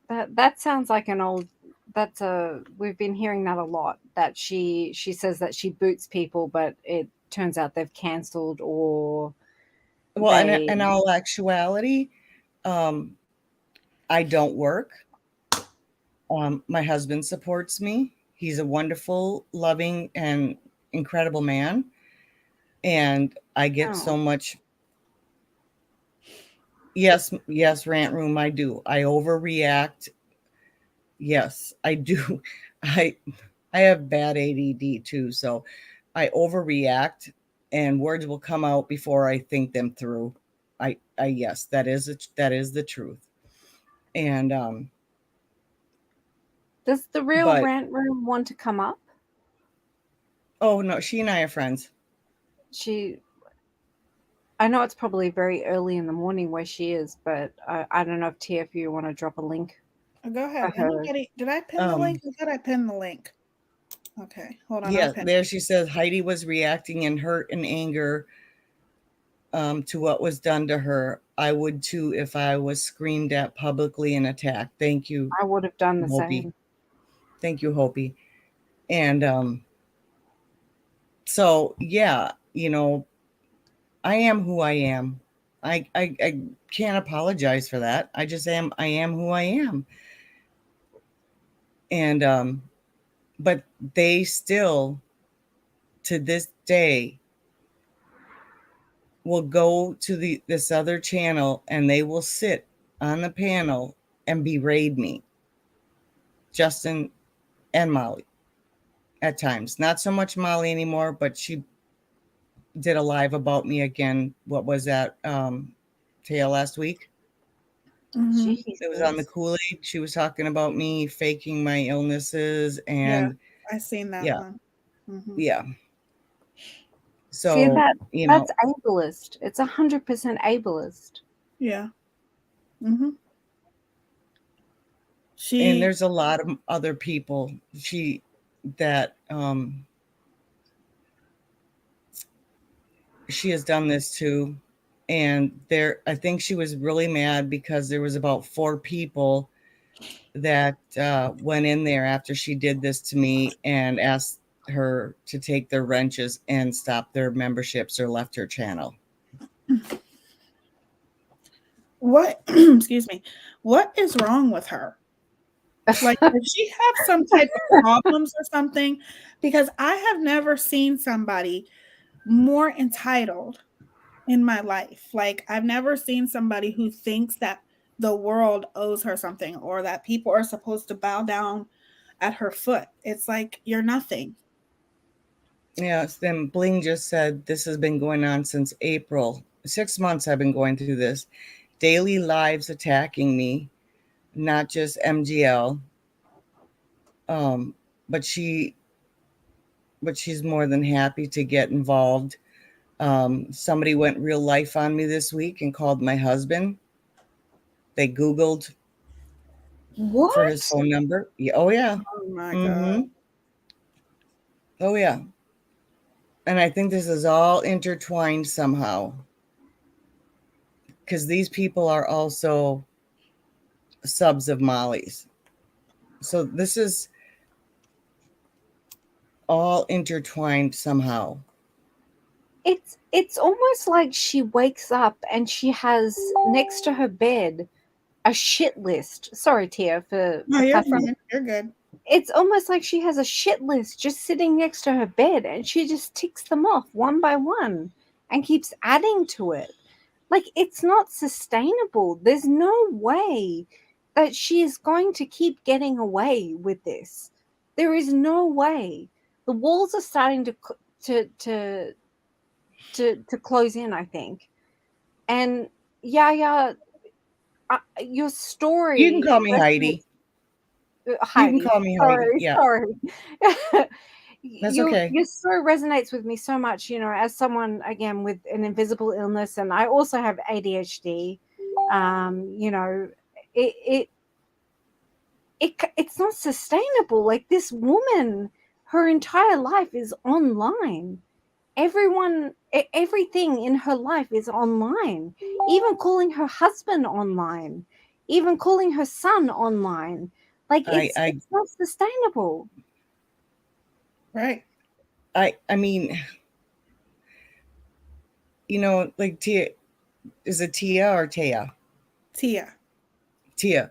C: That sounds like an old, we've been hearing that a lot, that she says that she boots people, but it turns out they've canceled or
D: in all actuality, I don't work. My husband supports me. He's a wonderful, loving, and incredible man. And I get so much. Yes, rant room, I do. I overreact. Yes, I do. I have bad ADD too, so I overreact and words will come out before I think them through. Yes, that is the truth. And
C: does the real rant room want to come up?
D: Oh no, she and I are friends.
C: I know it's probably very early in the morning where she is, but I don't know if Teaya, if you want to drop a link.
B: Go ahead. Did I pin the link? I thought I pinned the link. Okay, hold on.
D: Yeah, there she says Heidi was reacting in hurt and anger to what was done to her. I would too if I was screamed at publicly and attacked. Thank you.
C: I would have done the same.
D: Thank you, Hopi. And so yeah, I am who I am. I can't apologize for that. I just am. I am who I am. And but they still, to this day, will go to this other channel and they will sit on the panel and berate me, Justin and Molly, at times. Not so much Molly anymore, but she did a live about me again. What was that? Teaya last week?
B: Mm-hmm.
D: It was on the Kool-Aid. She was talking about me faking my illnesses, and
B: I seen that one. Mm-hmm.
D: Yeah. So
C: see that's ableist. It's 100% ableist.
B: Yeah. Mm-hmm.
D: And there's a lot of other people that she has done this to. And I think she was really mad because there was about 4 people that went in there after she did this to me and asked her to take their wrenches and stop their memberships or left her channel.
B: What? Excuse me. What is wrong with her? Like, does she have some type of problems or something? Because I have never seen somebody more entitled in my life. Like, I've never seen somebody who thinks that the world owes her something or that people are supposed to bow down at her foot. It's like you're nothing.
D: Yes, then Bling just said this has been going on since April. 6 months I've been going through this. Daily lives attacking me, not just MGL. But she's more than happy to get involved. Somebody went real life on me this week and called my husband. They Googled for his
C: What?
D: phone number. Yeah, oh yeah.
B: Oh my God.
D: Oh yeah. And I think this is all intertwined somehow. Because these people are also subs of Molly's. So this is all intertwined somehow.
C: It's almost like she wakes up and she has next to her bed a shit list. Sorry, Teaya, for
B: No, you're
C: cutting.
B: fine. You're good.
C: It's almost like she has a shit list just sitting next to her bed and she just ticks them off one by one and keeps adding to it. Like, it's not sustainable. There's no way that she is going to keep getting away with this. There is no way. The walls are starting to close in, I think. And yeah, your story.
D: You can call me Heidi.
C: Heidi.
D: You can call me Heidi. Yeah.
C: Sorry.
D: That's okay.
C: Your story resonates with me so much, you know, as someone, again, with an invisible illness, and I also have ADHD. You know, it's not sustainable. Like, this woman, her entire life is online. Everything in her life is online, even calling her husband online, even calling her son online. Like, it's not sustainable.
B: Right.
D: I mean, you know, like Teaya, is it Teaya or Teaya?
B: Teaya.
D: Teaya.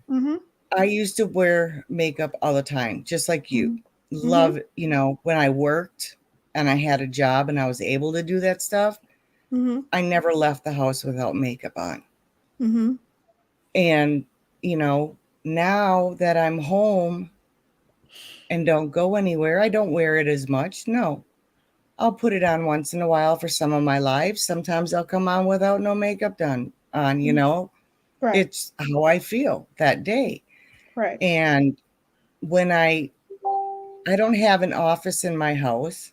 B: Mm-hmm.
D: I used to wear makeup all the time, just like you.
B: Mm-hmm.
D: Love, you know, when I worked and I had a job and I was able to do that stuff, I never left the house without makeup on. And, you know, now that I'm home and don't go anywhere, I don't wear it as much. No, I'll put it on once in a while for some of my lives. Sometimes I'll come on without no makeup on, you know.
B: Right.
D: It's how I feel that day.
B: Right.
D: And when I don't have an office in my house.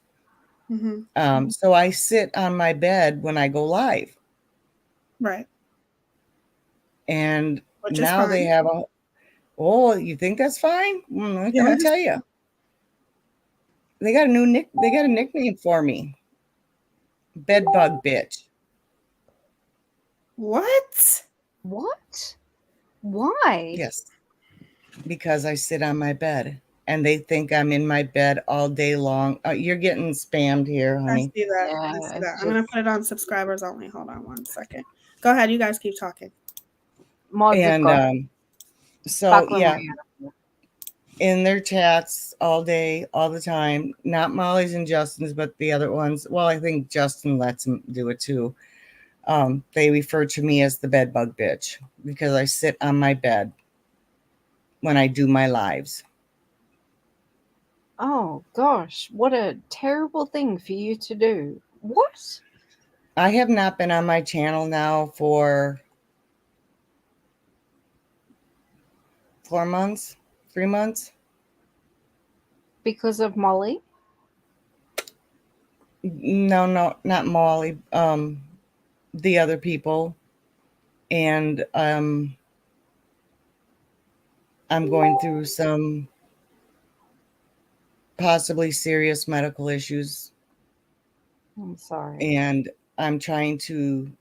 D: So I sit on my bed when I go live.
B: Right.
D: And
B: which
D: now they have you think that's fine? Let me tell you. They got a nickname for me. Bedbug bitch.
B: What?
C: Why?
D: Yes. Because I sit on my bed and they think I'm in my bed all day long. You're getting spammed here, honey.
B: I see that.
C: Yeah,
B: I see that. I'm going to put it on subscribers only. Hold on one second. Go ahead. You guys keep talking.
D: And so, yeah, in their chats all day, all the time, not Molly's and Justin's, but the other ones. Well, I think Justin lets them do it too. They refer to me as the bedbug bitch because I sit on my bed when I do my lives.
C: Oh gosh, what a terrible thing for you to do. What?
D: I have not been on my channel now for 4 months, 3 months.
C: Because of Molly?
D: No, not Molly. The other people. And I'm going through some possibly serious medical issues.
C: I'm sorry.
D: And I'm trying to,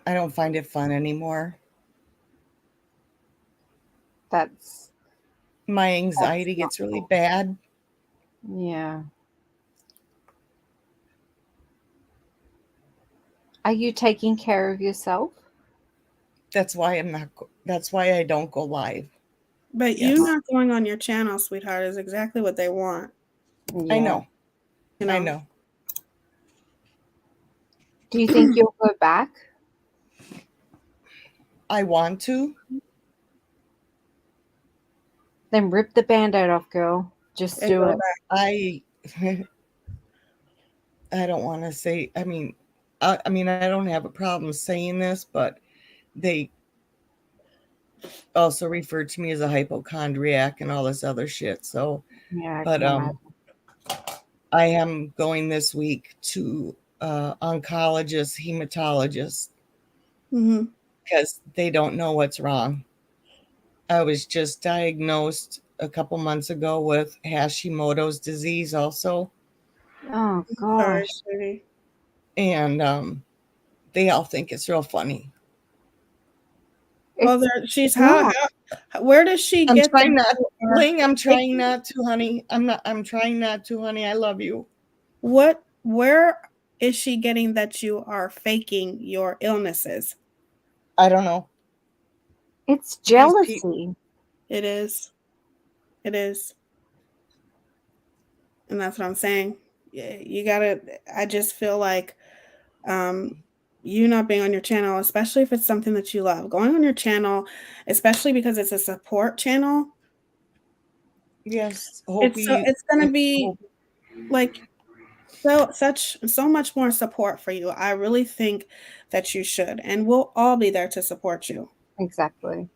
D: I don't find it fun anymore.
C: That's
D: my anxiety gets really bad.
C: Yeah. Are you taking care of yourself?
D: That's why I don't go live.
B: But you not going on your channel, sweetheart, is exactly what they want.
C: Yeah.
D: I know.
B: You know.
D: I know.
C: Do you think you'll go back?
D: I want to.
C: Then rip the Band-Aid off, girl. Just
B: And
C: do
B: go
C: it.
B: back.
D: I I don't want to say. I mean, I don't have a problem saying this, but they also referred to me as a hypochondriac and all this other shit. So,
C: Yeah, I
D: but
C: can imagine.
D: I am going this week to oncologist, hematologist,
B: Mhm.
D: because they don't know what's wrong. I was just diagnosed a couple months ago with Hashimoto's disease also.
C: Oh
B: Sorry,
C: gosh.
B: sweetie.
D: And they all think it's real funny.
B: Well,
C: It's
B: she's
C: not.
B: where does she
D: I'm
B: get
D: trying
B: that
D: not,
B: you are
D: Ling, I'm trying
B: faking?
D: not to, honey. I'm trying not to, honey. I love you.
B: Where is she getting that you are faking your illnesses?
D: I don't know.
C: It's
D: These people,
C: jealousy.
B: It is. It is. And that's what I'm saying. You gotta, I just feel like you not being on your channel, especially if it's something that you love, going on your channel, especially because it's a support channel,
D: yes,
B: it's gonna be
D: hope,
B: like so much more support for you. I really think that you should, and we'll all be there to support you.
C: Exactly.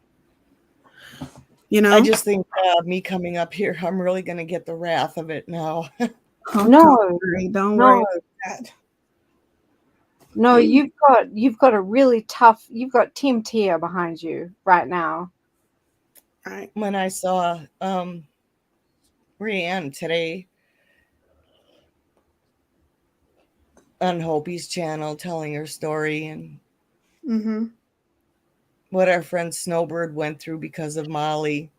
B: You
D: I
B: know?
D: just think me coming up here, I'm really going to get the wrath of it now.
B: Oh,
C: No,
B: don't worry
C: no,
B: about that.
C: no. You've got a really tough. You've got Team Teaya behind you right now.
B: Right.
D: When I saw Rianne today on Hopi's channel telling her story and
B: Mm-hmm.
D: what our friend Snowbird went through because of Molly,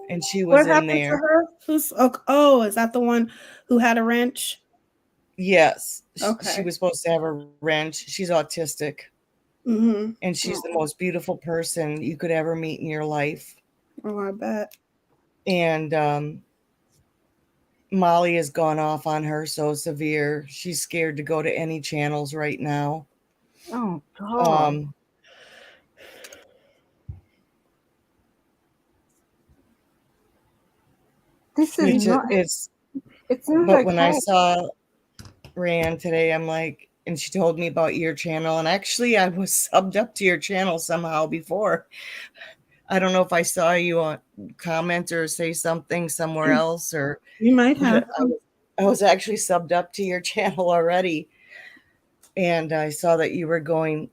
D: and she was
B: What
D: in
B: happened to
D: there.
B: her? Oh, is that the one who had a wrench?
D: Yes, she
B: Okay.
D: was supposed to have a wrench. She's autistic,
B: Mm-hmm.
D: and she's the most beautiful person you could ever meet in your life.
B: Oh, I bet.
D: And Molly has gone off on her so severe. She's scared to go to any channels right now.
C: Oh God. This is not.
D: It's
C: It's not
D: but when I
C: okay.
D: saw Rand today, I'm like, and she told me about your channel, and actually I was subbed up to your channel somehow before. I don't know if I saw you on comment or say something somewhere else, or
B: You might have.
D: but I was actually subbed up to your channel already, and I saw that you were going.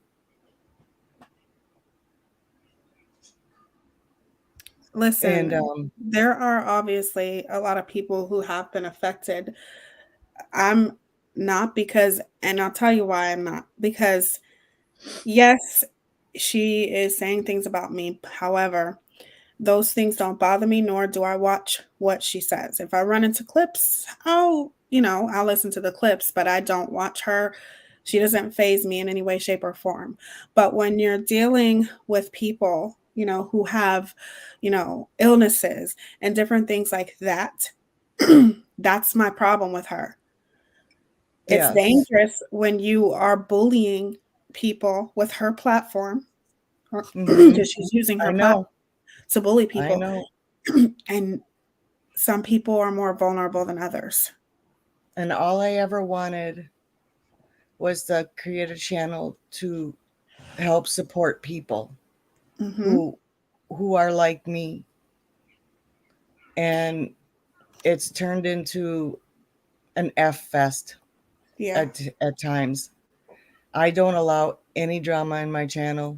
B: Listen,
D: And
B: there are obviously a lot of people who have been affected. I'm not because, and I'll tell you why I'm not. Because, yes, she is saying things about me. However, those things don't bother me, nor do I watch what she says. If I run into clips, I'll listen to the clips, but I don't watch her. She doesn't faze me in any way, shape, or form. But when you're dealing with people, who have, illnesses and different things like that, that's my problem with her. It's
D: yes,
B: dangerous when you are bullying people with her platform, or
D: mm-hmm.
B: because she's using her
D: I
B: platform
D: know,
B: to bully
D: I
B: people.
D: know.
B: And some people are more vulnerable than others.
D: And all I ever wanted was to create a channel to help support people
B: Mm-hmm.
D: who are like me. And it's turned into an F fest
B: Yeah.
D: at times. I don't allow any drama in my channel,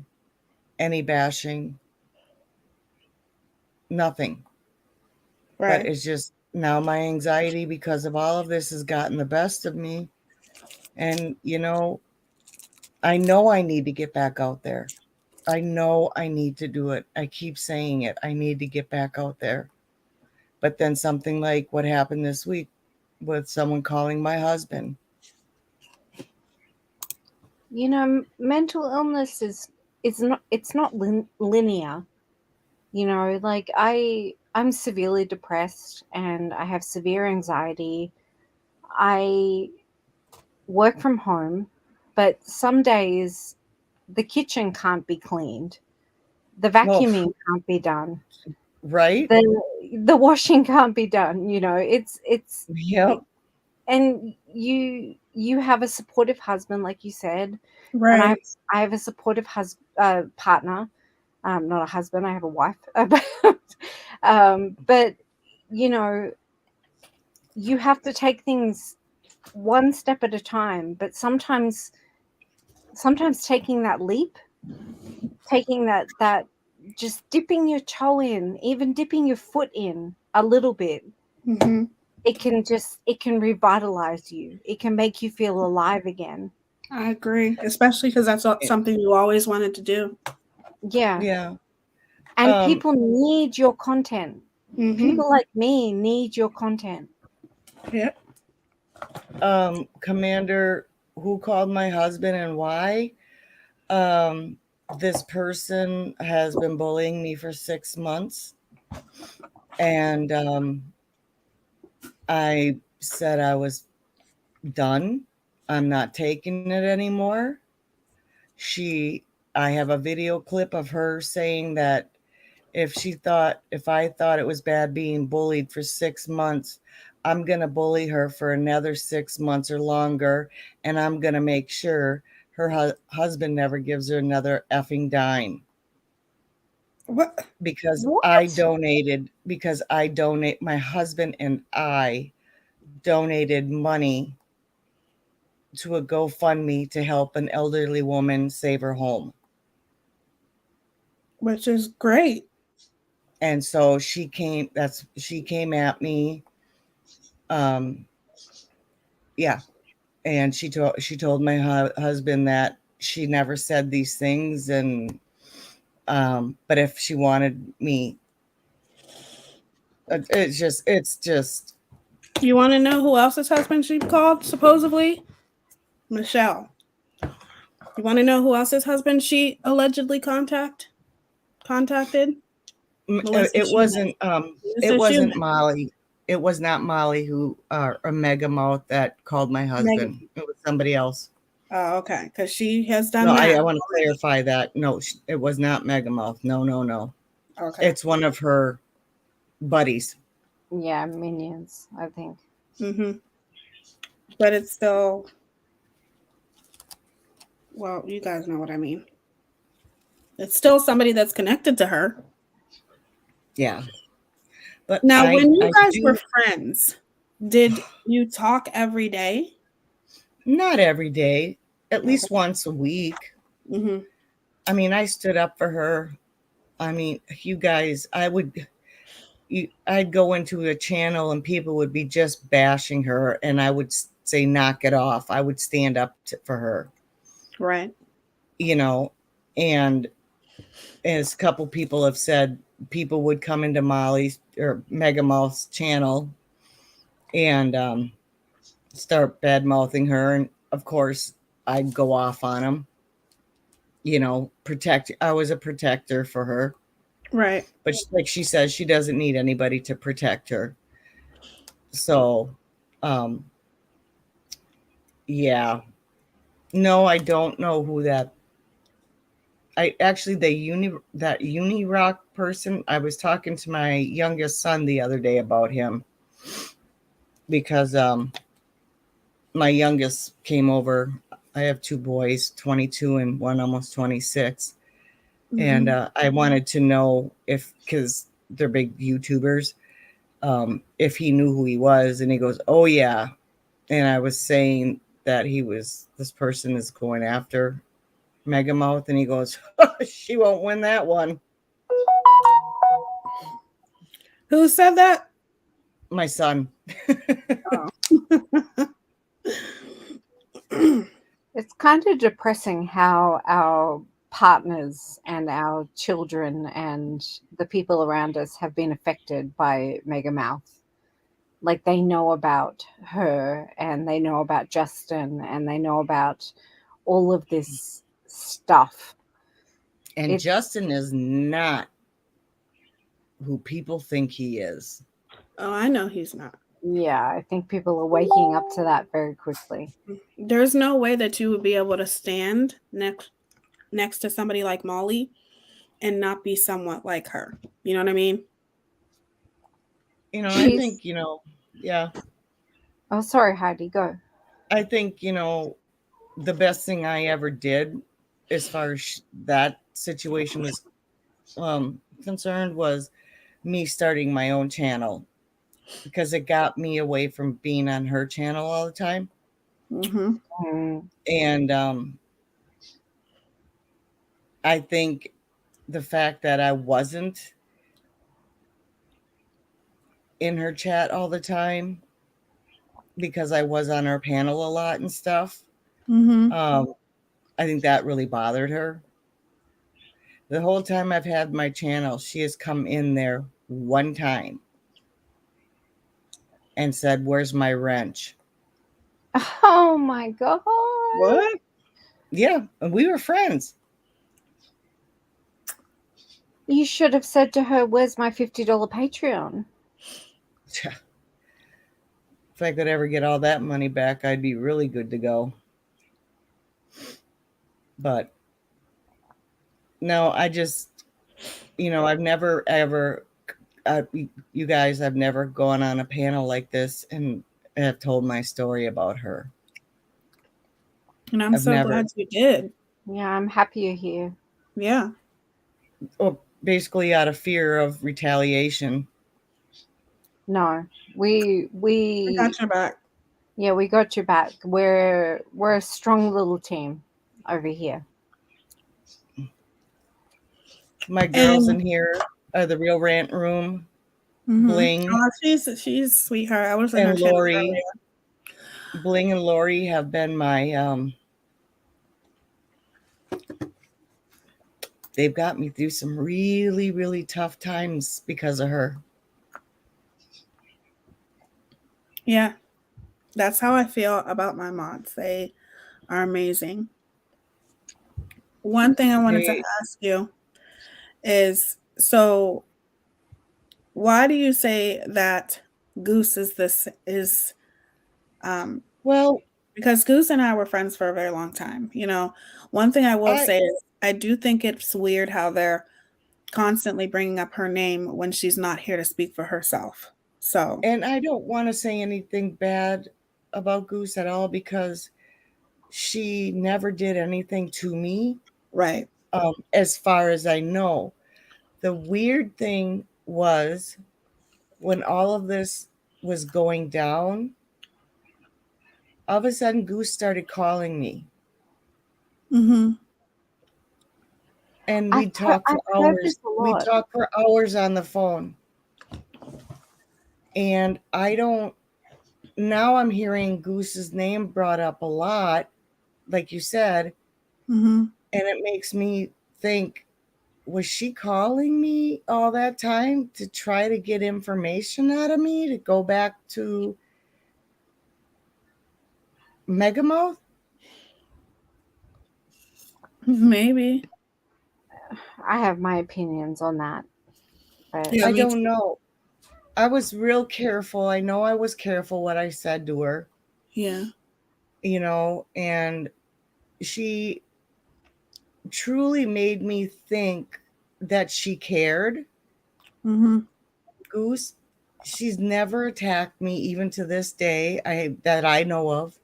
D: any bashing, nothing. But
B: Right.
D: it's just now my anxiety because of all of this has gotten the best of me. And, I know I need to get back out there. I know I need to do it. I keep saying it. I need to get back out there. But then something like what happened this week with someone calling my husband.
C: Mental illness is not. It's not linear. Like I'm severely depressed and I have severe anxiety. I work from home, but some days the kitchen can't be cleaned, the vacuuming can't be done,
D: right?
C: The washing can't be done. You know, it's
D: Yep.
C: and you have a supportive husband, like you said,
B: Right.
C: and I have a supportive partner, not a husband. I have a wife, but you know, you have to take things one step at a time. But sometimes taking that leap, taking that just dipping your toe in, even dipping your foot in a little bit,
B: Mm-hmm.
C: it can revitalize you. It can make you feel alive again.
B: I agree, especially because that's something you always wanted to do.
C: Yeah.
D: Yeah.
C: And people need your content.
B: Mm-hmm.
C: People like me need your content.
B: Yep.
D: Commander, who called my husband and why? This person has been bullying me for 6 months. And I said I was done. I'm not taking it anymore. I have a video clip of her saying that if I thought it was bad being bullied for 6 months, I'm going to bully her for another 6 months or longer. And I'm going to make sure her husband never gives her another effing dime.
B: What?
D: Because
C: What?
D: my husband and I donated money to a GoFundMe to help an elderly woman save her home.
B: Which is great.
D: And so she came at me. Yeah. And she told my husband that she never said these things. And, but if she wanted me, it's just.
B: You want to know who else's husband she called, supposedly? Michelle. You want to know who else's husband she allegedly contacted?
D: It wasn't
B: Schumann.
D: Molly. It was not Molly who a Megamouth that called my husband. It was somebody else.
B: Oh, okay. Because she has done
D: No,
B: that.
D: I want to clarify that. No, it was not Megamouth. No.
B: Okay.
D: It's one of her buddies.
C: Yeah, minions, I think.
B: Mm-hmm. But it's still, well, you guys know what I mean. It's still somebody that's connected to her.
D: Yeah. But
B: now, when you guys were friends, did you talk every day?
D: Not every day. At least once a week.
B: Mm-hmm.
D: I mean, I stood up for her. I mean, you guys, I'd go into a channel and people would be just bashing her, and I would say, knock it off. I would stand up for her.
B: Right.
D: You know, and as a couple people have said, people would come into Molly's or Megamouth's channel and start bad mouthing her. And of course, I'd go off on them. You know, I was a protector for her.
B: Right.
D: But like she says, she doesn't need anybody to protect her. So, yeah. No, I don't know who that. That uni rock person. I was talking to my youngest son the other day about him because my youngest came over. I have two boys, 22 and one almost 26. Mm-hmm. And I wanted to know because they're big YouTubers, if he knew who he was. And he goes, oh, yeah. And I was saying that this person is going after Megamouth. And he goes, she won't win that one.
B: Who said that?
D: My son.
B: Oh.
C: It's kind of depressing how our partners and our children and the people around us have been affected by Megamouth. Like, they know about her and they know about Justin and they know about all of this stuff.
D: And Justin is not who people think he is.
B: Oh, I know he's not.
C: Yeah, I think people are waking up to that very quickly.
B: There's no way that you would be able to stand next next to somebody like Molly and not be somewhat like her. You know what I mean?
D: I think, yeah.
C: Oh, sorry, Heidi, go.
D: I think, the best thing I ever did as far as that situation was concerned was me starting my own channel, because it got me away from being on her channel all the time. And I think the fact that I wasn't in her chat all the time because I was on her panel a lot and stuff, I think that really bothered her. The whole time I've had my channel, she has come in there one time and said, "Where's my wrench?"
C: Oh my God.
B: What?
D: Yeah, and we were friends.
C: You should have said to her, "Where's my $50 Patreon?"
D: If I could ever get all that money back, I'd be really good to go. But no, I just, I've never ever, you guys, I've never gone on a panel like this and have told my story about her.
B: And I'm so glad you did.
C: Yeah, I'm happy you're here.
B: Yeah.
D: Well, basically out of fear of retaliation.
C: No, we
B: got your back.
C: Yeah, we got your back. We're a strong little team over here.
D: My girls in here are the Real Rant Room. Bling.
B: Oh, she's sweetheart. I was in
D: and
B: her
D: Lori. Bling and Lori have been my they've got me through some really, really tough times because of her.
B: Yeah. That's how I feel about my mods. They are amazing. One thing I wanted to ask you is, so why do you say that Goose is
D: well,
B: because Goose and I were friends for a very long time. One thing I will say is I do think it's weird how they're constantly bringing up her name when she's not here to speak for herself. So,
D: and I don't want to say anything bad about Goose at all, because she never did anything to me.
B: Right.
D: As far as I know. The weird thing was, when all of this was going down, all of a sudden Goose started calling me. And we'd talk for hours. We'd talk for hours on the phone. And now I'm hearing Goose's name brought up a lot, like you said. And it makes me think, was she calling me all that time to try to get information out of me to go back to Megamouth?
B: Maybe.
C: I have my opinions on that. But
D: I don't know. I was real careful. I know I was careful what I said to her.
B: Yeah.
D: And she truly made me think that she cared. Goose, she's never attacked me, even to this day, that I know of.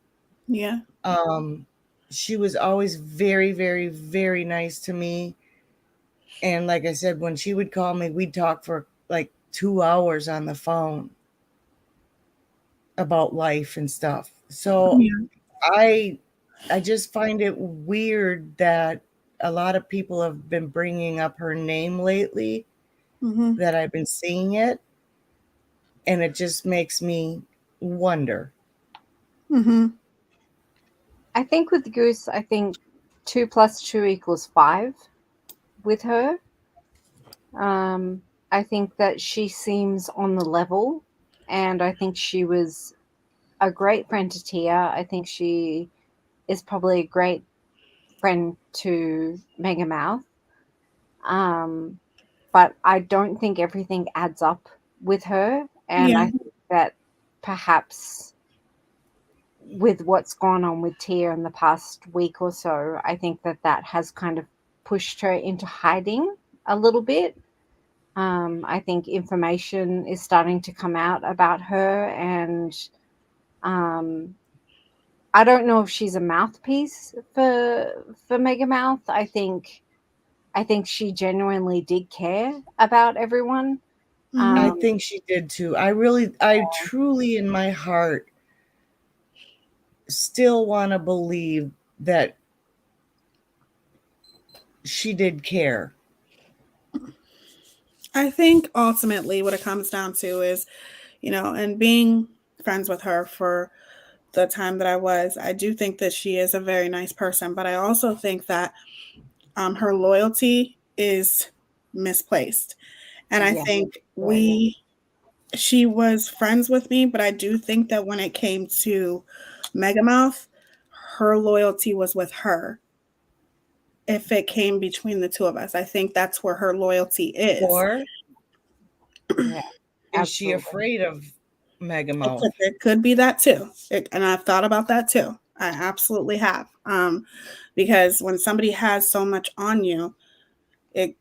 B: Yeah.
D: She was always very, very, very nice to me. And like I said, when she would call me, we'd talk for like 2 hours on the phone about life and stuff. So I just find it weird that a lot of people have been bringing up her name lately, that I've been seeing it. And it just makes me wonder.
C: I think with Goose, 2 + 2 = 5 with her. I think that she seems on the level, and I think she was a great friend to Teaya. I think she is probably a great friend to Megamouth. But I don't think everything adds up with her. And I think that perhaps with what's gone on with Teaya in the past week or so, I think that has kind of pushed her into hiding a little bit. I think information is starting to come out about her, and I don't know if she's a mouthpiece for Megamouth. I think she genuinely did care about everyone.
D: I think she did too. I truly in my heart still want to believe that she did care.
B: I think ultimately what it comes down to is, and being friends with her for the time that I do think that she is a very nice person, but I also think that her loyalty is misplaced. And I think she was friends with me, but I do think that when it came to Megamouth, her loyalty was with her. If it came between the two of us, I think that's where her loyalty is.
D: Or
C: Yeah,
D: is she afraid of Megamouth?
B: It could be that too. And I've thought about that too. I absolutely have. Because when somebody has so much on you, it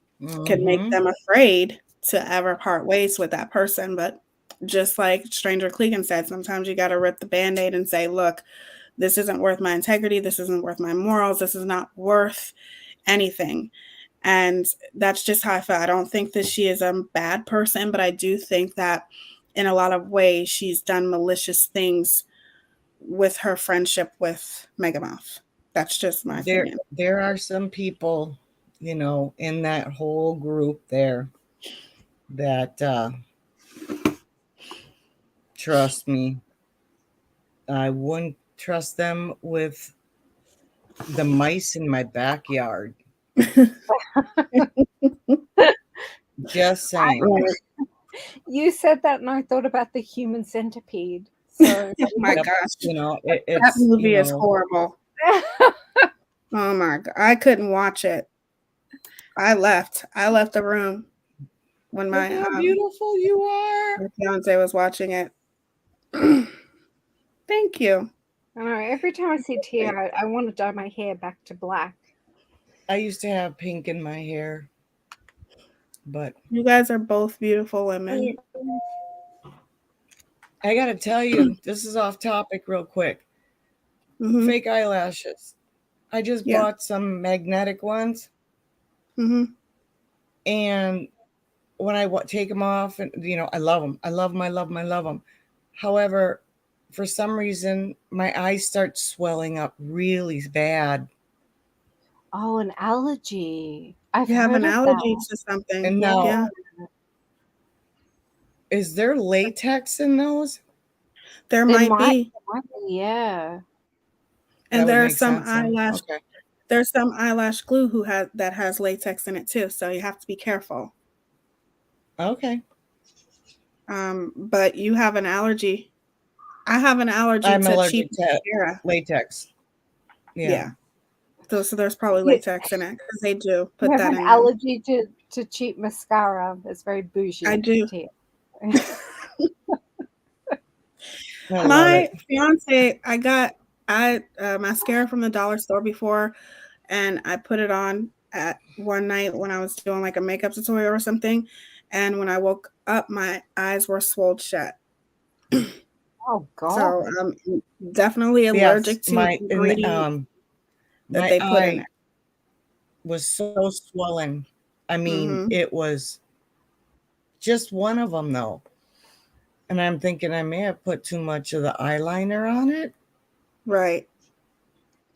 B: can make them afraid to ever part ways with that person. But just like Stranger Clegan said, sometimes you got to rip the Band-Aid and say, look, this isn't worth my integrity. This isn't worth my morals. This is not worth anything. And that's just how I feel. I don't think that she is a bad person, but I do think that in a lot of ways she's done malicious things with her friendship with Megamouth. That's just my opinion.
D: There are some people, in that whole group there that trust me, I wouldn't trust them with the mice in my backyard. Just saying.
C: You said that, and I thought about the human centipede. So,
B: oh my gosh, that movie is horrible. Oh my god, I couldn't watch it. I left the room when my
D: how beautiful you are.
B: My fiance was watching it. Thank you.
C: I know. Every time I see Teaya, I want to dye my hair back to black.
D: I used to have pink in my hair, but
B: you guys are both beautiful women.
D: I gotta tell you, this is off topic real quick. Fake eyelashes. I just bought some magnetic ones. And when I take them off, and I love them. I love them. I love them. I love them. However, for some reason, my eyes start swelling up really bad.
C: Oh, an allergy.
B: You have an allergy to something.
D: And now, is there latex in those?
B: There might be.
C: Yeah.
B: And there's some eyelash. Okay. There's some eyelash glue that has latex in it too, so you have to be careful.
D: Okay.
B: But you have an allergy. I have an allergy to cheap mascara.
D: Latex.
B: Yeah. So there's probably latex in it because they do put
C: you
B: that
C: have
B: in.
C: An allergy to cheap mascara. That's very bougie.
B: I do. My fiance, I got mascara from the dollar store before, and I put it on at one night when I was doing like a makeup tutorial or something, and when I woke up, my eyes were swollen shut.
C: Oh God!
B: So I'm definitely allergic to the ingredient that they put in it.
D: Was so swollen. I mean, it was just one of them though. And I'm thinking I may have put too much of the eyeliner on it.
B: Right.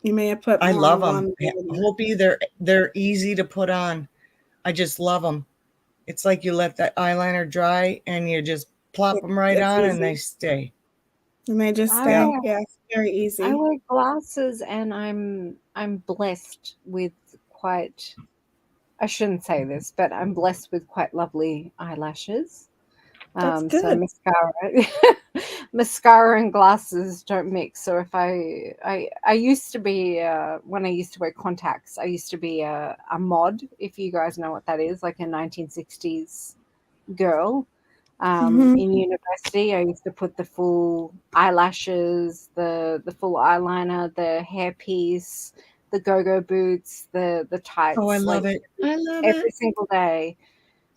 B: You may have put.
D: I love them. Hopi, they're easy to put on. I just love them. It's like you let that eyeliner dry and you just plop them right on and they stay.
B: And they just stay. Yeah, it's very easy.
C: I wear glasses and I'm blessed with quite. I shouldn't say this, but I'm blessed with quite lovely eyelashes.
B: That's good.
C: So mascara and glasses don't mix. So if I used to be when I used to wear contacts, I used to be a mod, if you guys know what that is, like a 1960s girl. In university, I used to put the full eyelashes, the full eyeliner, the hairpiece, the go-go boots, the tights.
D: Oh, I love
C: like,
D: it. I love
C: every
D: it.
C: single day.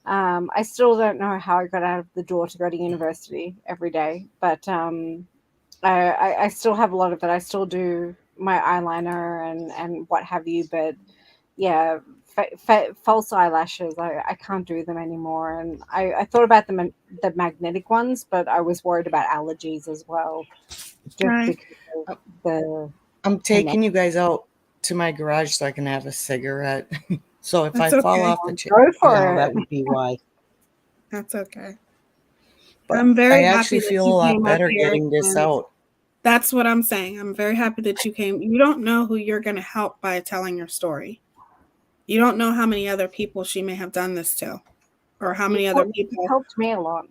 C: I still don't know how I got out of the door to go to university every day, but I still have a lot of it. I still do my eyeliner and what have you, but yeah, false eyelashes, I can't do them anymore. And I thought about the magnetic ones, but I was worried about allergies as well, just
B: Right.
C: because of the
D: I'm taking you guys out to my garage so I can have a cigarette. So if
B: That's
D: I fall
B: okay.
D: off the chair,
C: Go for
D: that
C: it.
D: would be why.
B: That's okay.
D: But
B: I'm very
D: I
B: happy
D: actually
B: that
D: feel a
B: you
D: lot
B: came up
D: better
B: here,
D: getting this
B: and
D: out.
B: that's what I'm saying. I'm very happy that you came. You don't know who you're going to help by telling your story. You don't know how many other people she may have done this to, or how many other people.
C: Helped me a lot.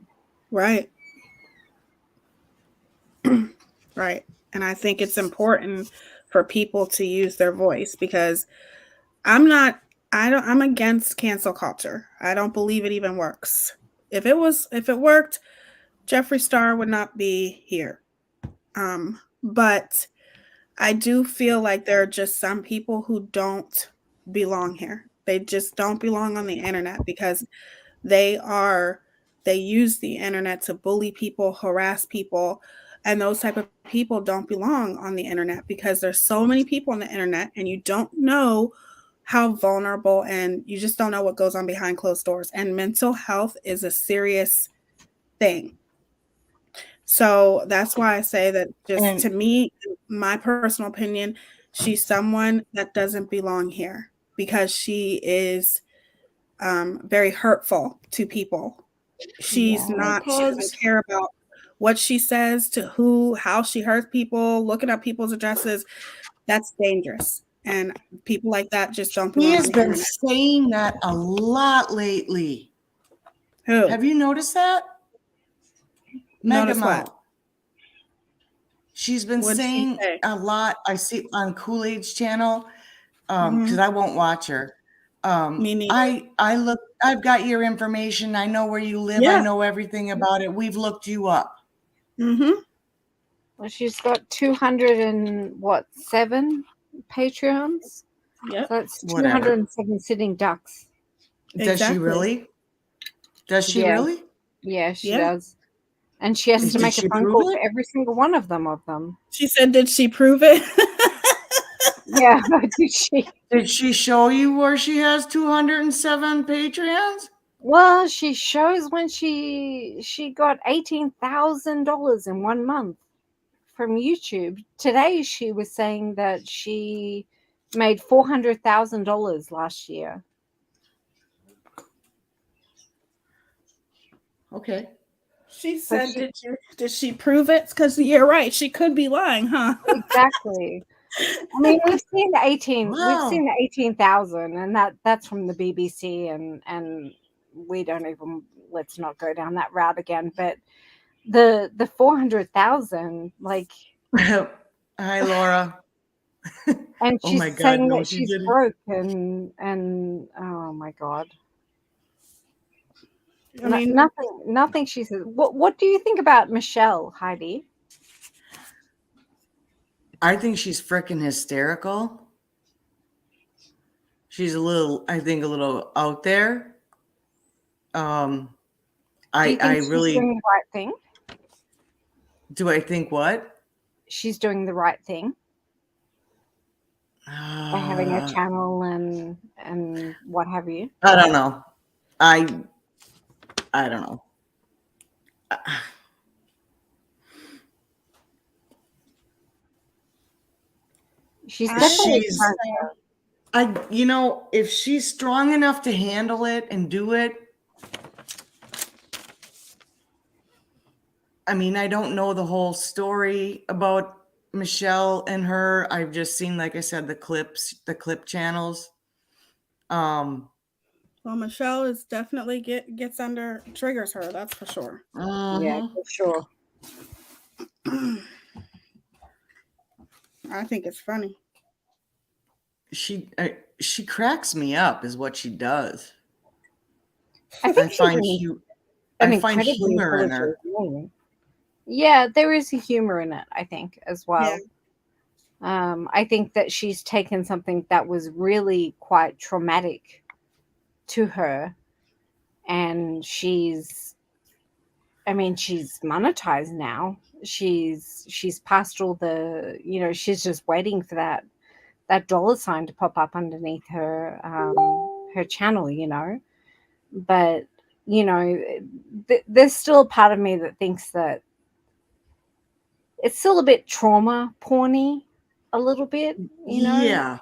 B: Right. Right. And I think it's important for people to use their voice, because I'm against cancel culture. I don't believe it even works. If it worked, Jeffree Star would not be here. But I do feel like there are just some people who don't belong here. They just don't belong on the internet, because they use the internet to bully people, harass people, and those type of people don't belong on the internet, because there's so many people on the internet and you don't know how vulnerable, and you just don't know what goes on behind closed doors. And mental health is a serious thing. So that's why I say that, just to me, my personal opinion, she's someone that doesn't belong here, because she is very hurtful to people. She doesn't care about what she says, to who, how she hurts people, looking up people's addresses. That's dangerous. And people like that just don't belong
D: He
B: on
D: has
B: the
D: been
B: internet.
D: saying that a lot lately.
B: Who?
D: Have you noticed that?
B: Notice
D: Megamouth.
B: what?
D: She's been
B: What'd she
D: saying
B: say?
D: a lot. I see on Kool-Aid's channel, because I won't watch her.
B: Me neither.
D: I've got your information. I know where you live. I
B: Yeah.
D: know everything about it. We've looked you up.
B: Mm-hmm.
C: Well, she's got 207 Patreons.
B: Yep.
C: So that's
D: Whatever.
C: 207 sitting ducks.
D: Does she
B: Exactly.
D: really? Does she
C: Yeah.
D: really?
C: Yeah, she
B: Yeah.
C: does. And she has to
D: Did
C: make
D: she
C: a phone
D: prove
C: call
D: it?
C: to every single one of them.
B: She said, did she prove it?
C: Yeah, did she?
D: Did she show you where she has 207 Patreons?
C: Well, she shows when she got $18,000 in 1 month from YouTube. Today she was saying that she made $400,000 last year.
D: Okay.
B: She said, did she prove it? Because you're right, she could be lying, huh?
C: Exactly. I mean, we've seen the 18.
D: Wow.
C: We've seen the 18,000, and that's from the BBC, and we don't even. Let's not go down that route again. But the 400,000, like.
D: Hi, Laura.
C: And
D: Oh
C: she's
D: my God,
C: saying
D: no,
C: that
D: she
C: she's
D: didn't.
C: broke, and oh my God.
B: I mean,
C: Nothing she says. What do you think about Michelle, Heidi?
D: I think she's freaking hysterical. She's a little out there.
C: Do you think
D: I
C: she's
D: really
C: doing the right thing?
D: do. I think what?
C: She's doing the right thing by having a channel and what have you.
D: I don't know. I don't know.
C: She's definitely
D: if she's strong enough to handle it and do it. I mean, I don't know the whole story about Michelle and her. I've just seen, like I said, the clip channels.
B: Well, Michelle is definitely triggers her. That's for sure.
C: Yeah, for sure.
B: I think it's funny.
D: She cracks me up, is what she does.
C: I find humor
D: in her.
C: Yeah, there is a humor in it, I think, as well.
B: Yeah.
C: I think that she's taken something that was really quite traumatic to her, and she's monetized now. She's past all the, she's just waiting for that dollar sign to pop up underneath her channel. But there's still a part of me that thinks that it's still a bit trauma porny, a little bit,
D: Yeah.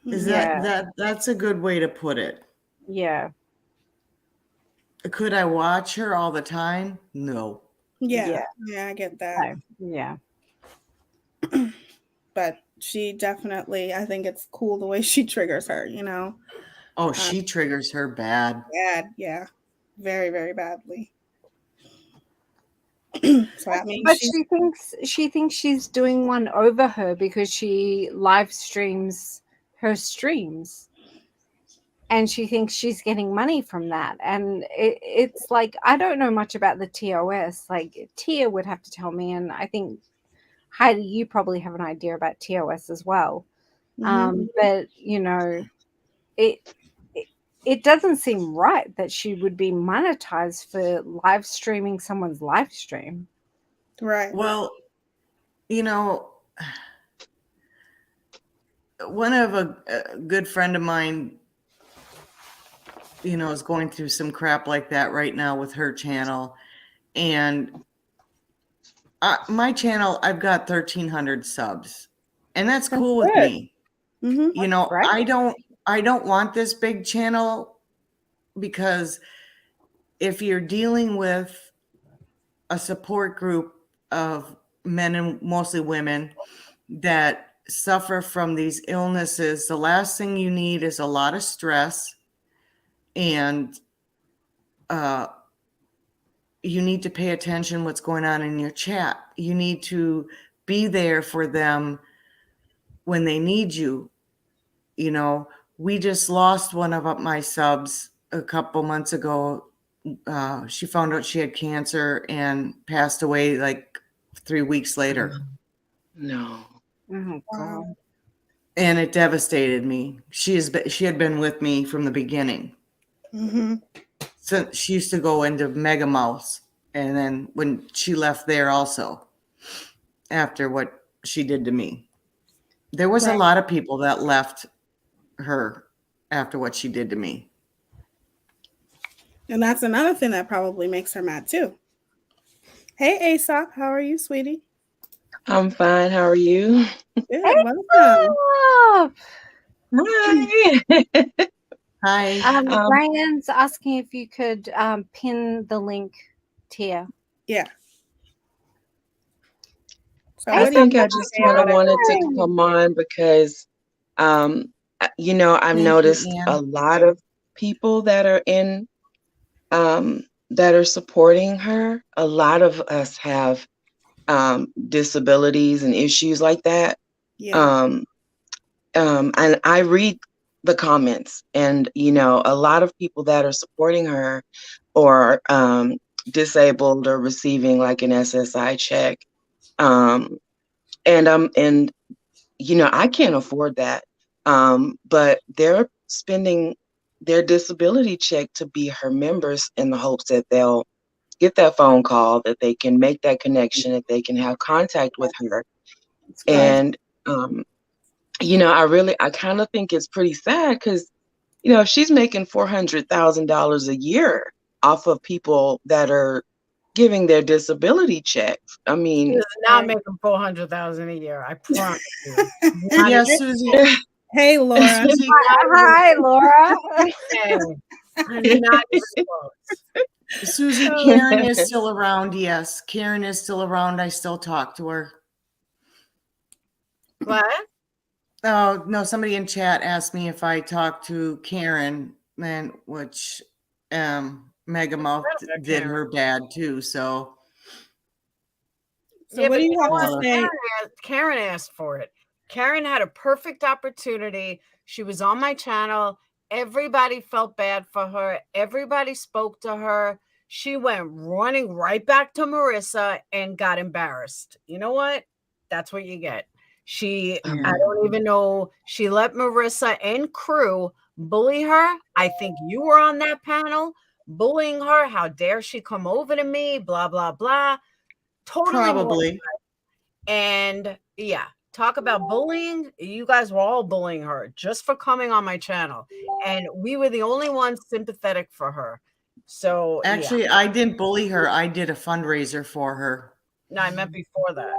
C: Yeah.
D: That's a good way to put it.
C: Yeah.
D: Could I watch her all the time? No.
B: Yeah, I get that.
C: Yeah.
B: But she definitely, I think it's cool the way she triggers her,
D: Oh, she triggers her bad.
B: Bad, yeah. Very, very badly. So that means
C: But she thinks she's doing one over her because she live streams her streams, and she thinks she's getting money from that. And it's like, I don't know much about the TOS. Like, Teaya would have to tell me, and I think Heidi, you probably have an idea about TOS as well. But it doesn't seem right that she would be monetized for live streaming someone's live stream.
B: Right.
D: Well, one of a good friend of mine, is going through some crap like that right now with her channel. And my channel, I've got 1,300 subs, and that's cool with me.
B: Mm-hmm.
D: I don't want this big channel, because if you're dealing with a support group of men and mostly women that suffer from these illnesses, the last thing you need is a lot of stress, and you need to pay attention what's going on in your chat. You need to be there for them when they need you. We just lost one of my subs a couple months ago. She found out she had cancer and passed away like 3 weeks later.
E: No.
C: Oh, God.
D: And it devastated me. She had been with me from the beginning.
B: Mm-hmm.
D: So she used to go into Megamouth, and then when she left there also, after what she did to me, there was a lot of people that left her after what she did to me.
B: And that's another thing that probably makes her mad too. Hey, Aesop, how are you, sweetie?
E: I'm fine. How are you?
B: Good. Welcome.
E: Hi.
D: Hi.
C: Ryan's asking if you could pin the link, Teaya.
B: Yeah. So
E: I think I just kind of wanted to come on because, I've noticed a lot of people that are in, that are supporting her. A lot of us have disabilities and issues like that.
B: Yeah.
E: And I read the comments, and a lot of people that are supporting her or disabled or receiving like an SSI check, and I can't afford that, but they're spending their disability check to be her members in the hopes that they'll get that phone call, that they can make that connection, that they can have contact with her. And I kind of think it's pretty sad because, if she's making $400,000 a year off of people that are giving their disability checks. I mean,
F: she's not making $400,000 a year. I promise you.
D: Yeah, Susie.
B: Hey, Laura.
C: Hi, Laura.
F: Hey, I'm not even close.
D: Susie, Karen is still around. Yes, Karen is still around. I still talk to her.
F: What?
D: Oh, no, somebody in chat asked me if I talked to Karen, and which Megamouth did her bad too. So
B: what do you have to say?
F: Karen asked for it. Karen had a perfect opportunity. She was on my channel. Everybody felt bad for her. Everybody spoke to her. She went running right back to Marissa and got embarrassed. You know what? That's what you get. I
D: Yeah.
F: don't even know. She let Marissa and crew bully her. I think you were on that panel bullying her. How dare she come over to me? Blah, blah, blah. Totally.
D: Probably.
F: And yeah, talk about bullying. You guys were all bullying her just for coming on my channel. And we were the only ones sympathetic for her. So
D: Actually, I didn't bully her. I did a fundraiser for her.
F: No, I meant before that.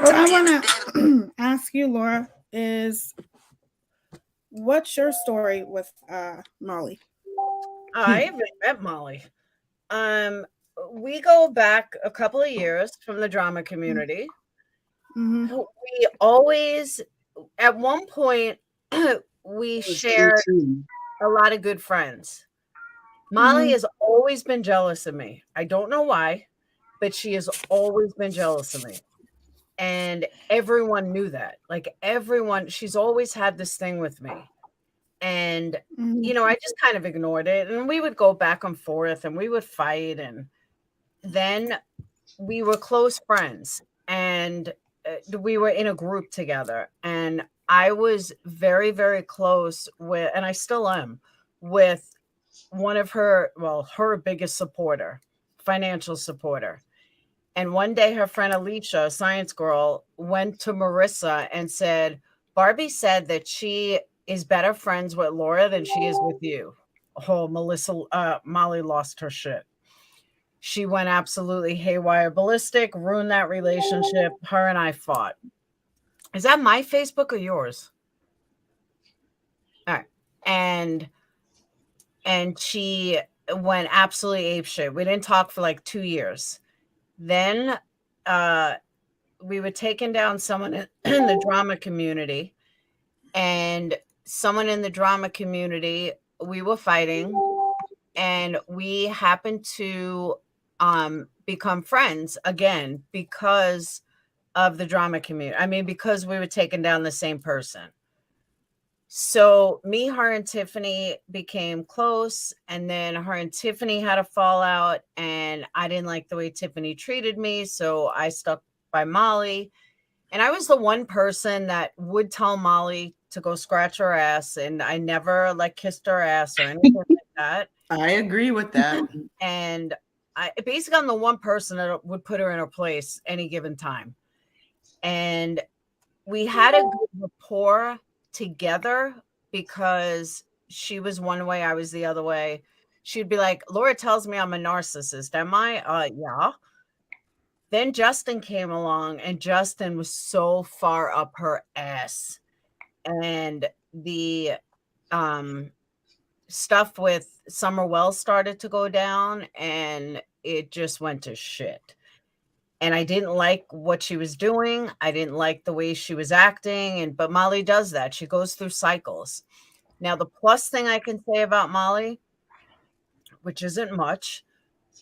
B: What I want to ask you, Laura, is what's your story with Molly?
F: I haven't met Molly. We go back a couple of years from the drama community.
B: Mm-hmm.
F: We always, at one point, we shared a lot of good friends. Molly has always been jealous of me. I don't know why, but she has always been jealous of me. And everyone knew that. Like everyone, she's always had this thing with me. And, you know, I just kind of ignored it. And we would go back and forth and we would fight. And then we were close friends and we were in a group together. And I was very, very close with, and I still am, with one of her, well, her biggest supporter, financial supporter. And one day her friend Alicia, a science girl, went to Marissa and said, Barbie said that she is better friends with Laura than she is with you. Oh, Molly lost her shit. She went absolutely haywire, ballistic, ruined that relationship. Her and I fought. Is that my Facebook or yours? All right. And she went absolutely apeshit. We didn't talk for like 2 years. Then we were taking down someone in the drama community, and someone in the drama community, we were fighting, and we happened to become friends again because of the drama community. I mean, because we were taking down the same person. So me, her, and Tiffany became close, and then her and Tiffany had a fallout, and I didn't like the way Tiffany treated me, so I stuck by Molly. And I was the one person that would tell Molly to go scratch her ass, and I never like kissed her ass or anything like that.
D: I agree with that.
F: And basically I'm the one person that would put her in her place any given time. And we had a good rapport together because she was one way, I was the other way. She'd be like, Laura tells me I'm a narcissist. Am I? Yeah. Then Justin came along, and Justin was so far up her ass. And the stuff with Summer Wells started to go down, and it just went to shit. And I didn't like what she was doing. I didn't like the way she was acting. But Molly does that. She goes through cycles. Now, the plus thing I can say about Molly, which isn't much,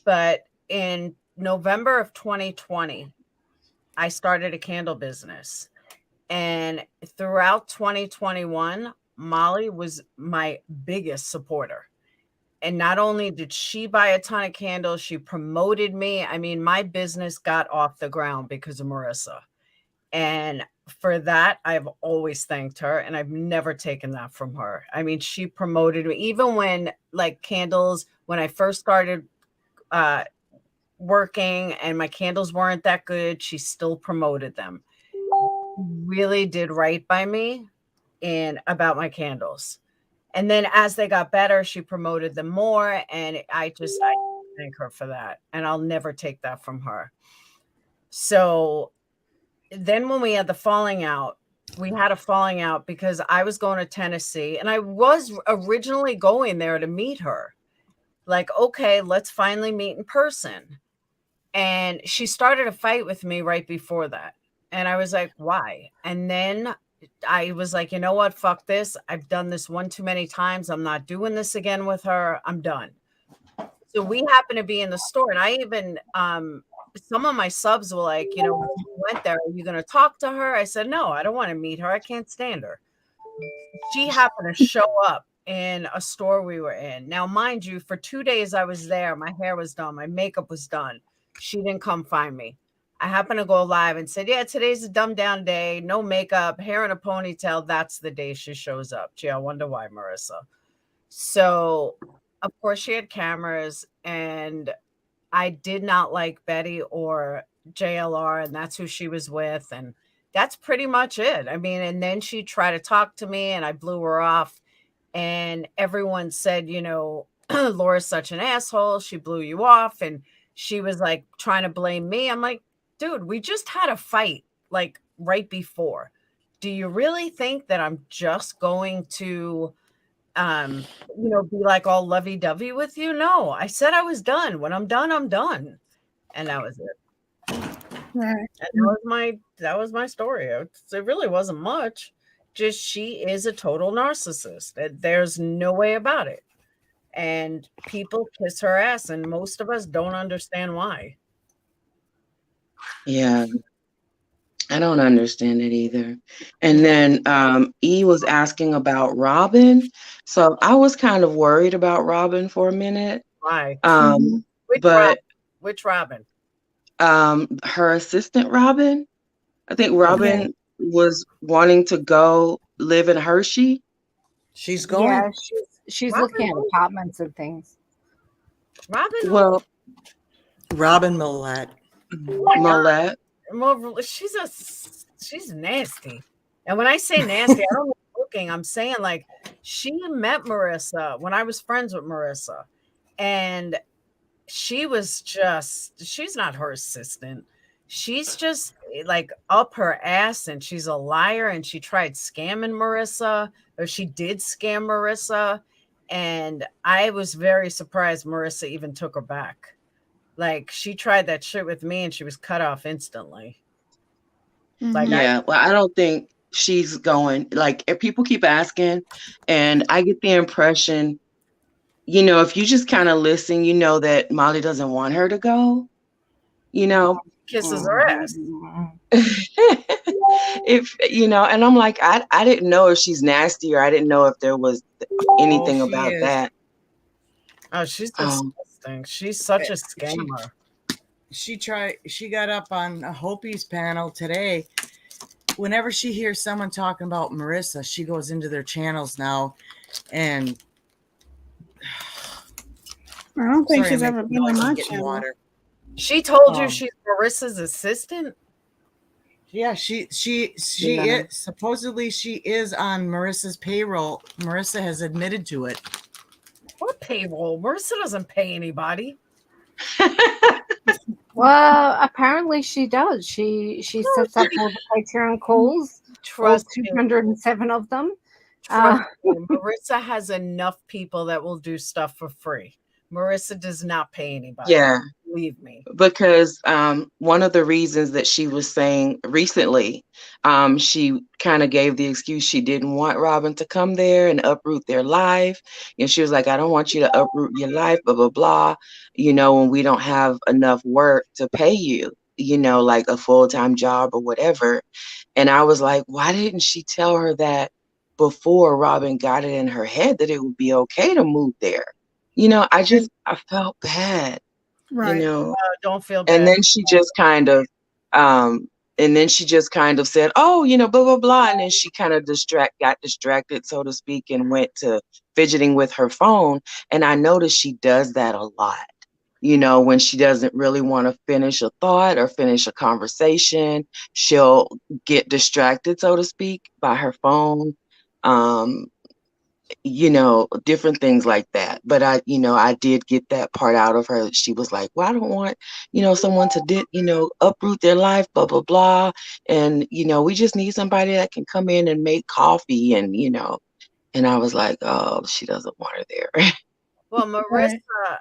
F: but in November of 2020, I started a candle business. And throughout 2021, Molly was my biggest supporter. And not only did she buy a ton of candles, she promoted me. I mean, my business got off the ground because of Marissa. And for that, I've always thanked her, and I've never taken that from her. I mean, she promoted me. Even when, like, candles, when I first started working and my candles weren't that good, she still promoted them. Really did right by me about my candles. And then as they got better, she promoted them more. And I thank her for that. And I'll never take that from her. So then when we had the falling out, we had a falling out because I was going to Tennessee, and I was originally going there to meet her. Like, okay, let's finally meet in person. And she started a fight with me right before that. And I was like, why? And then I was like, you know what? Fuck this. I've done this one too many times. I'm not doing this again with her. I'm done. So we happened to be in the store, and I even, some of my subs were like, you know, when you went there, are you going to talk to her? I said, no, I don't want to meet her. I can't stand her. She happened to show up in a store we were in. Now, mind you, for 2 days I was there. My hair was done. My makeup was done. She didn't come find me. I happened to go live and said, yeah, today's a dumbed down day, no makeup, hair in a ponytail. That's the day she shows up. Gee, I wonder why, Marissa. So, of course, she had cameras, and I did not like Betty or JLR, and that's who she was with. And that's pretty much it. I mean, and then she tried to talk to me, and I blew her off. And everyone said, you know, Laura's such an asshole. She blew you off. And she was like trying to blame me. I'm like, dude, we just had a fight like right before. Do you really think that I'm just going to, you know, be like all lovey-dovey with you? No, I said I was done. When I'm done, I'm done. And that was it.
B: Right.
F: And that was my story. It really wasn't much. Just she is a total narcissist. There's no way about it. And people kiss her ass, and most of us don't understand why.
E: Yeah, I don't understand it either. And then E was asking about Robin. So I was kind of worried about Robin for a minute.
F: Why?
E: Which
F: Robin?
E: Her assistant Robin. I think Robin was wanting to go live in Hershey.
D: She's going.
C: Yeah, she's looking at apartments and things.
D: Robin Millette.
E: Millette.
F: Well, she's nasty. And when I say nasty, I don't mean looking. I'm saying like she met Marissa when I was friends with Marissa, and she's not her assistant. She's just like up her ass, and she's a liar, and she tried scamming Marissa, or she did scam Marissa. And I was very surprised Marissa even took her back. Like, she tried that shit with me, and she was cut off instantly.
E: Like, well, I don't think she's going. Like, if people keep asking, and I get the impression, you know, if you just kind of listen, you know that Molly doesn't want her to go. You know,
F: kisses her ass.
E: If you know, and I'm like, I didn't know if she's nasty, or I didn't know if there was anything about that.
F: Oh, she's disgusting. She's such a scammer.
D: She got up on Hopi's panel today. Whenever she hears someone talking about Marissa, she goes into their channels now, and
B: I don't think she's ever been on my channel.
F: She told you she's Marissa's assistant?
D: Yeah, she is. Supposedly she is on Marissa's payroll. Marissa has admitted to it.
F: What payroll? Marissa doesn't pay anybody.
C: Well, apparently she does. She sets up all the Patreon calls.
F: Trust
C: 207 of them.
F: Trust me, Marissa has enough people that will do stuff for free. Marissa does not pay anybody.
E: Yeah.
F: Believe me.
E: Because one of the reasons that she was saying recently, she kind of gave the excuse she didn't want Robin to come there and uproot their life. And she was like, I don't want you to uproot your life, blah, blah, blah. You know, when we don't have enough work to pay you, you know, like a full-time job or whatever. And I was like, why didn't she tell her that before Robin got it in her head that it would be okay to move there? You know, I felt bad.
B: Right.
E: You know,
F: don't feel bad.
E: And then she just kind of said, oh, you know, blah, blah, blah. And then she kind of got distracted, so to speak, and went to fidgeting with her phone. And I noticed she does that a lot. You know, when she doesn't really want to finish a thought or finish a conversation, she'll get distracted, so to speak, by her phone. You know, different things like that. But I did get that part out of her. She was like, well, I don't want, you know, someone to, uproot their life, blah, blah, blah. And, you know, we just need somebody that can come in and make coffee and, you know, and I was like, oh, she doesn't want her there.
F: Well, Marissa,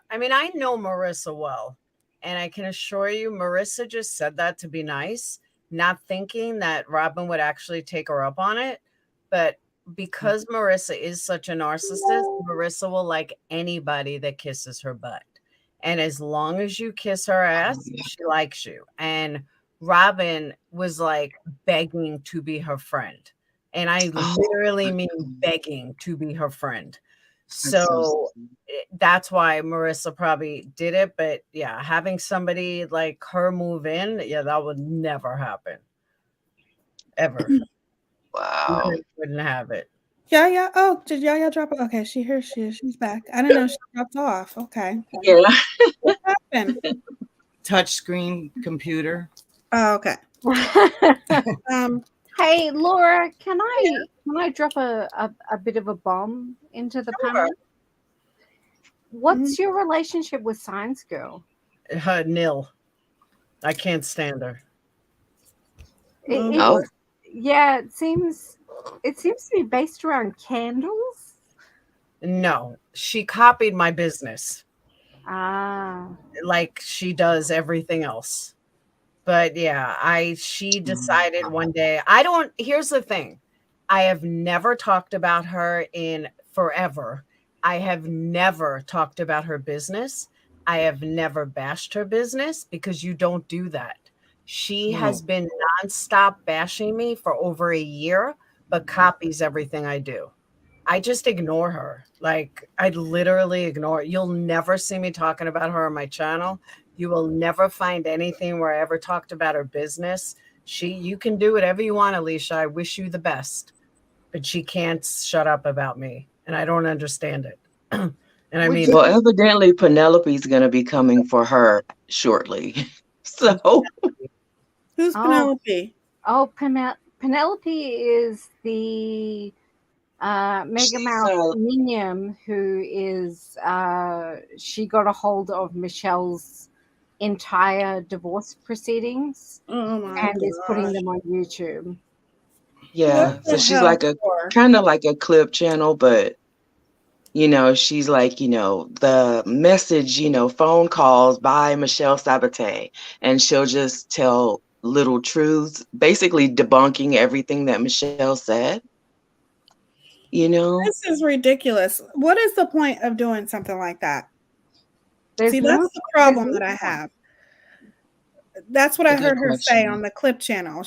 F: I mean, I know Marissa well, and I can assure you, Marissa just said that to be nice, not thinking that Robin would actually take her up on it. But because Marissa is such a narcissist, Marissa will like anybody that kisses her butt. And as long as you kiss her ass, she likes you. And Robin was like begging to be her friend. And I literally mean begging to be her friend. So that's why Marissa probably did it. But yeah, having somebody like her move in, yeah, that would never happen. Ever.
E: Wow.
F: Wouldn't have it.
B: Yeah. Oh, did Yaya drop it? Okay, here she is. She's back. I didn't know she dropped off. Okay.
E: Yeah.
B: What happened?
D: Touch screen computer.
B: Oh, okay.
C: Hey, Laura, can I drop a bit of a bomb into the panel? What's your relationship with Science Girl?
F: Nil. I can't stand her.
C: Yeah, it seems to be based around candles.
F: No, she copied my business. Like she does everything else. But yeah, she decided one day, here's the thing. I have never talked about her in forever. I have never talked about her business. I have never bashed her business because you don't do that. She has been nonstop bashing me for over a year, but copies everything I do. I just ignore her. Like, I literally ignore. You'll never see me talking about her on my channel. You will never find anything where I ever talked about her business. You can do whatever you want, Alicia. I wish you the best. But she can't shut up about me. And I don't understand it. And I mean,
E: well, evidently Penelope's going to be coming for her shortly. So
B: who's Penelope?
C: Oh, Penelope is the Megamouth minion who is she got a hold of Michelle's entire divorce proceedings and is putting them on YouTube.
E: Yeah, so she's like kind of like a clip channel, but she's like, the message, phone calls by Michelle Sabaté, and she'll just tell little truths, basically debunking everything that Michelle said.
B: This is ridiculous. What is the point of doing something like that? See, that's the problem that I have. That's what I heard her say on the clip channel.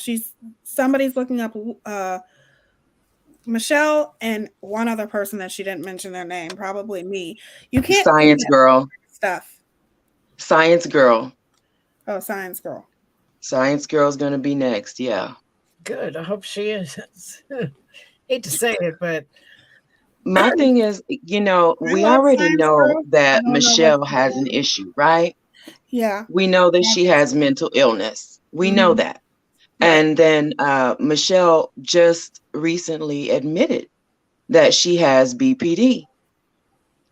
B: Somebody's looking up Michelle and one other person that she didn't mention their name, probably me. You can't
E: Science Girl
B: stuff.
E: Science Girl.
B: Oh, Science Girl.
E: Science Girl's gonna be next. Yeah.
F: Good. I hope she is. Hate to say it, but
E: my thing is, we already know that Michelle has an issue, right?
B: Yeah.
E: We know that she has mental illness. We know that. Right. And then Michelle just recently admitted that she has BPD.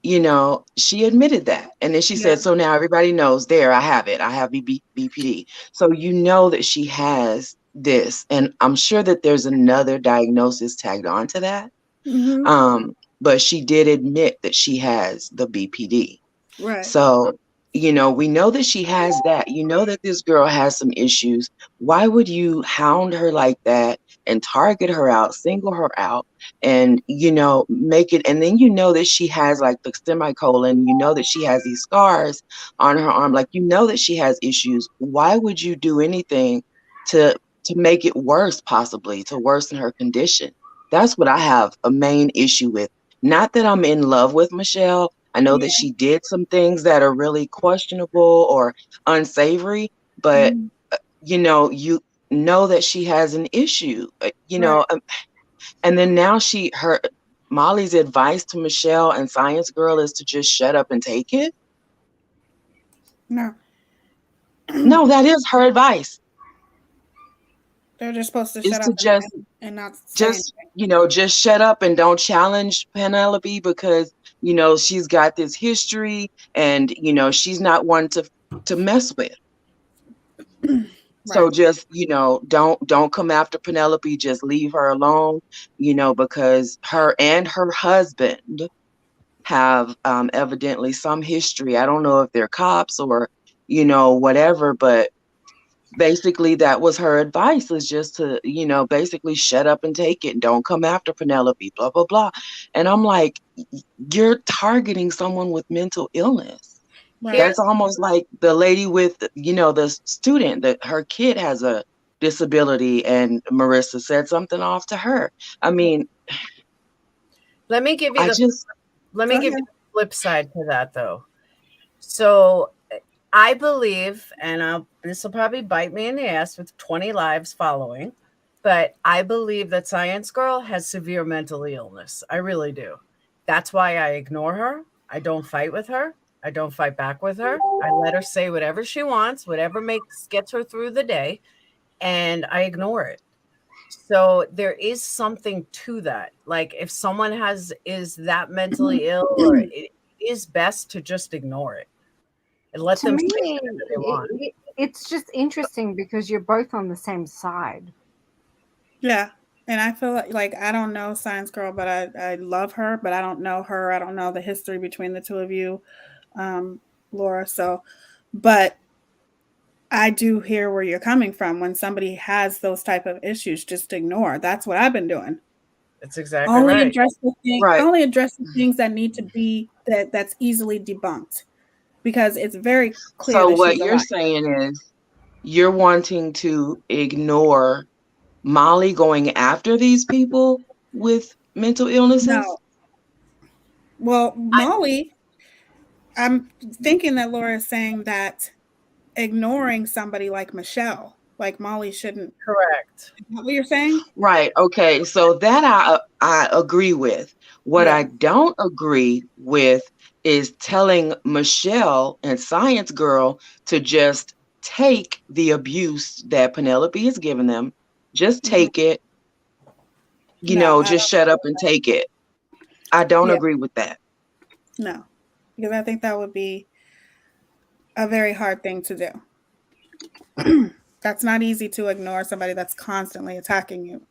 E: She admitted that. And then she said, so now everybody knows I have it. I have BPD. So that she has this. And I'm sure that there's another diagnosis tagged on to that. But she did admit that she has the BPD.
B: Right.
E: So, we know that she has that. That this girl has some issues. Why would you hound her like that and target her out, single her out, and, make it? And then that she has like the semicolon, that she has these scars on her arm, like, that she has issues. Why would you do anything to make it worse, possibly to worsen her condition? That's what I have a main issue with. Not that I'm in love with Michelle. I know that she did some things that are really questionable or unsavory, but you know that she has an issue, and then now Molly's advice to Michelle and Science Girl is to just shut up and take it.
B: No,
E: that is her advice.
B: They're just supposed to shut up and not
E: just shut up and don't challenge Penelope because she's got this history and she's not one to mess with. Right. So just don't come after Penelope. Just leave her alone. Because her and her husband have evidently some history. I don't know if they're cops or whatever, but basically that was her advice, is just to basically shut up and take it, don't come after Penelope, blah blah blah. And I'm like, you're targeting someone with mental illness. Right. That's almost like the lady with the student that her kid has a disability and Marissa said something off to her. I mean,
F: let me give you Let me give you the flip side to that, though. So I believe, and this will probably bite me in the ass with 20 lives following, but I believe that Science Girl has severe mental illness. I really do. That's why I ignore her. I don't fight with her. I don't fight back with her. I let her say whatever she wants, whatever gets her through the day, and I ignore it. So there is something to that. Like if someone is that mentally ill, or it is best to just ignore it and let them say whatever they want.
C: It's just interesting because you're both on the same side.
B: Yeah. And I feel like I don't know Science Girl, but I love her, but I don't know her. I don't know the history between the two of you, Laura. So, but I do hear where you're coming from. When somebody has those type of issues, just ignore. That's what I've been doing.
F: That's exactly right.
B: Only address the things that need to be that's easily debunked, because it's very clear.
E: So what you're saying is you're wanting to ignore Molly going after these people with mental illnesses?
B: No. Well, Molly, I'm thinking that Laura is saying that ignoring somebody like Michelle, like Molly, shouldn't.
F: Correct.
B: Is that what you're saying?
E: Right. Okay. So that I agree with. What I don't agree with is telling Michelle and Science Girl to just take the abuse that Penelope has given them. Just take it. Just shut up and take it. I don't agree with that.
B: No, because I think that would be a very hard thing to do. That's not easy to ignore somebody that's constantly attacking you.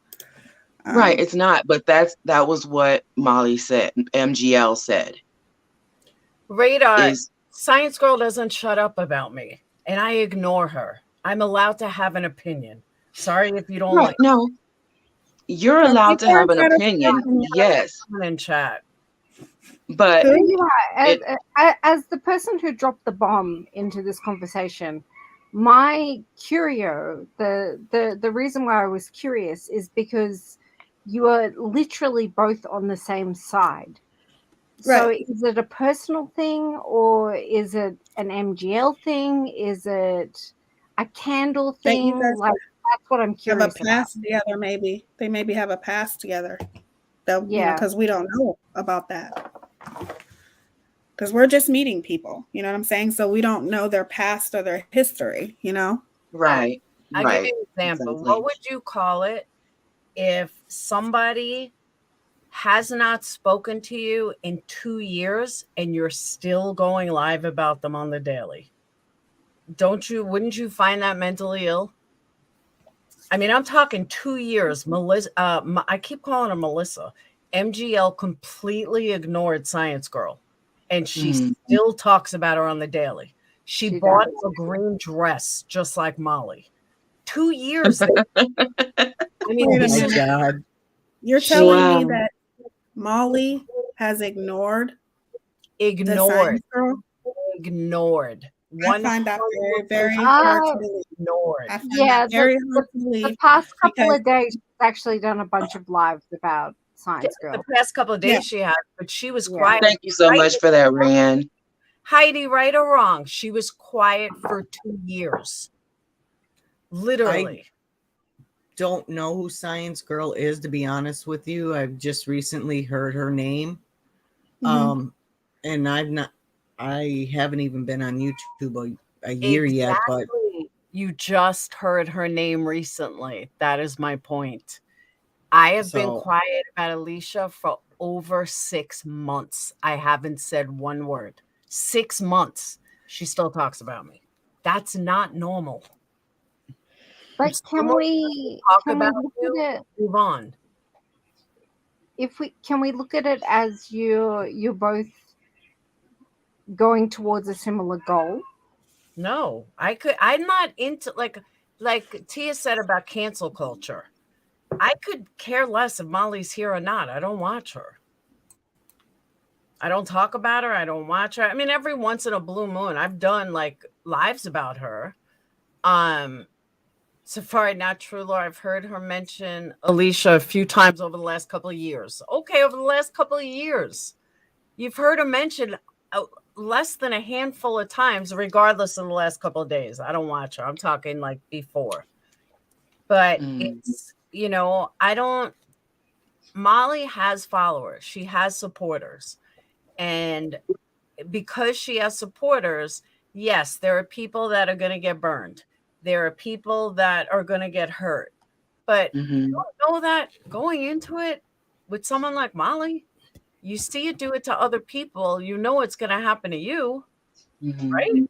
E: Right, it's not, but that was what Molly said, MGL said.
F: Radar, Science Girl doesn't shut up about me, and I ignore her. I'm allowed to have an opinion. Sorry if you don't like.
E: No, you're allowed to have an opinion. Yes,
F: in chat.
E: But
C: as the person who dropped the bomb into this conversation, my the reason why I was curious is because you are literally both on the same side. Right. So is it a personal thing, or is it an MGL thing? Is it a candle thing? Like, that's what I'm curious
B: about. Have a past together, maybe. They maybe have a past together. Because we don't know about that. Because we're just meeting people, you know what I'm saying? So we don't know their past or their history,
E: Right.
F: I'll give you an example. Exactly. What would you call it if somebody has not spoken to you in 2 years and you're still going live about them on the daily? Wouldn't you find that mentally ill? I mean, I'm talking 2 years. Melissa, I keep calling her Melissa. MGL completely ignored Science Girl, and she still talks about her on the daily. She bought a green dress just like Molly. 2 years. I mean,
D: oh my God.
B: You're telling me that Molly has ignored
F: the Science Girl? Ignored.
B: I find that very, very hard to believe.
C: The past couple of days, she's actually done a bunch of lives about Science Girl.
F: The past couple of days she had, but she was quiet.
E: Thank you so much for that, Rand.
F: Heidi, right or wrong, she was quiet for 2 years. Literally.
D: I don't know who Science Girl is, to be honest with you. I've just recently heard her name. And I haven't even been on YouTube a year yet, but
F: you just heard her name recently. That is my point. I have been quiet about Alicia for over 6 months. I haven't said one word. 6 months. She still talks about me. That's not normal.
C: But can we look at it?
F: Move on.
C: Can we look at it as you're both going towards a similar goal?
F: No, I'm not into like Teaya said about cancel culture. I could care less if Molly's here or not. I don't watch her. I don't talk about her. I don't watch her. I mean, every once in a blue moon, I've done like lives about her. Safari, not true, Laura. I've heard her mention Alicia a few times over the last couple of years. Okay, over the last couple of years. you've heard her mention less than a handful of times, regardless of the last couple of days. I don't watch her. I'm talking like before. But it's, you know, Molly has followers. She has supporters. And because she has supporters, yes, there are people that are going to get burned. There are people that are going to get hurt. But you don't know that going into it with someone like Molly. You see it do it to other people, you know it's going to happen to you, right?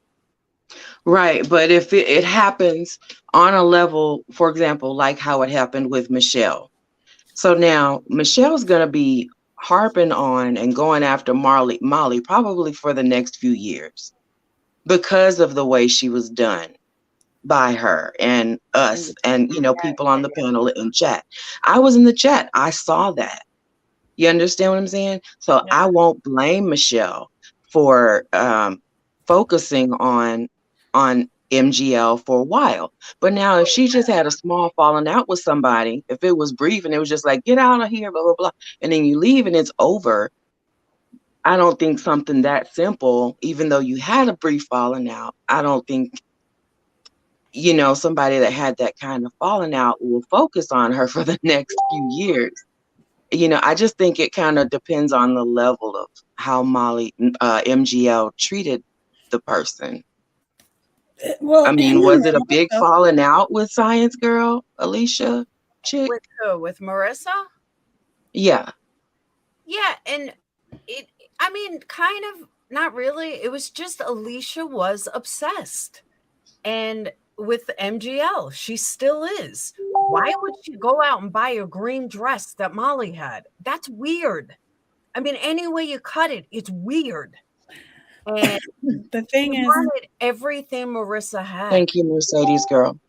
E: Right. But if it happens on a level, for example, like how it happened with Michelle. So now Michelle's going to be harping on and going after Molly probably for the next few years because of the way she was done by her and us and, you know, people on the panel and chat. I was in the chat. I saw that. You understand what I'm saying? So I won't blame Michelle for focusing on MGL for a while. But now if she just had a small falling out with somebody, if it was brief and it was just like, get out of here, blah, blah, blah, and then you leave and it's over, I don't think something that simple, even though you had a brief falling out, I don't think, you know, somebody that had that kind of falling out will focus on her for the next few years. You know, I just think it kind of depends on the level of how Molly MGL treated the person.
B: Well,
E: I mean, was it a big falling out with Science Girl, Alicia? Chick?
F: With who? With Marissa?
E: Yeah.
F: Yeah, and I mean, kind of, not really. It was just Alicia was obsessed. And with MGL, she still is. Why would she go out and buy a green dress that Molly had? That's weird. I mean, any way you cut it, it's weird. And
B: the thing is,
F: wanted everything Marissa had.
E: Thank you, Mercedes girl.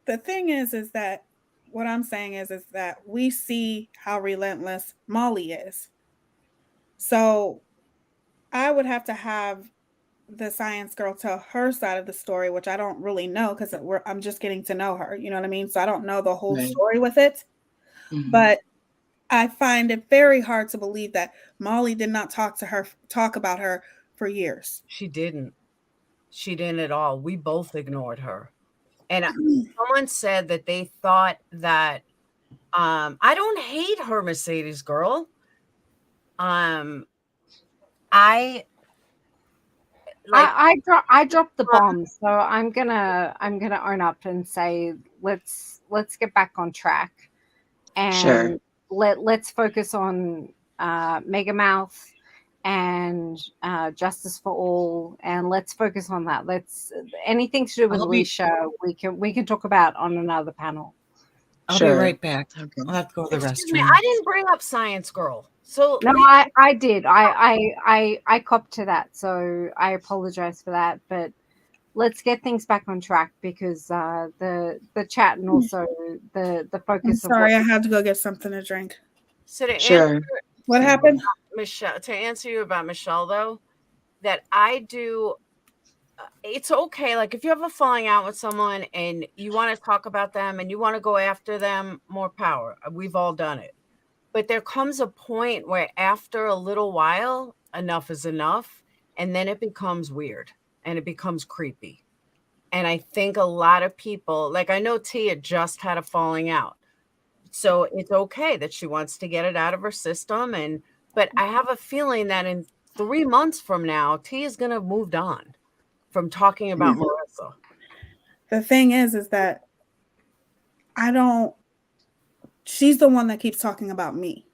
B: The thing is that what I'm saying is that we see how relentless Molly is. So I would have to have the Science Girl tell her side of the story, which I don't really know because I'm just getting to know her. You know what I mean? So I don't know the whole story with it. But I find it very hard to believe that Molly did not talk about her for years.
F: She didn't. She didn't at all. We both ignored her. And someone said that they thought that I don't hate her, Mercedes girl. I
C: dropped the bomb, so I'm gonna own up and say let's get back on track, and let's focus on Megamouth and Justice for All, and let's focus on that. Anything to do with Alicia, we can talk about on another panel.
D: I'll be right back. I'll have to go to the restroom.
F: I didn't bring up Science Girl. So
C: no, I did. I copped to that. So I apologize for that. But let's get things back on track because the chat and also the focus.
B: I'm sorry, I had to go get something to drink.
F: So to
B: what happened,
F: Michelle? To answer you about Michelle, though, that I do. It's okay. Like if you have a falling out with someone and you want to talk about them and you want to go after them, more power. We've all done it. But there comes a point where after a little while, enough is enough. And then it becomes weird and it becomes creepy. And I think a lot of people, like I know Teaya just had a falling out. So it's okay that she wants to get it out of her system. But I have a feeling that in 3 months from now, Teaya's going to have moved on from talking about Marissa.
B: The thing is that she's the one that keeps talking about me.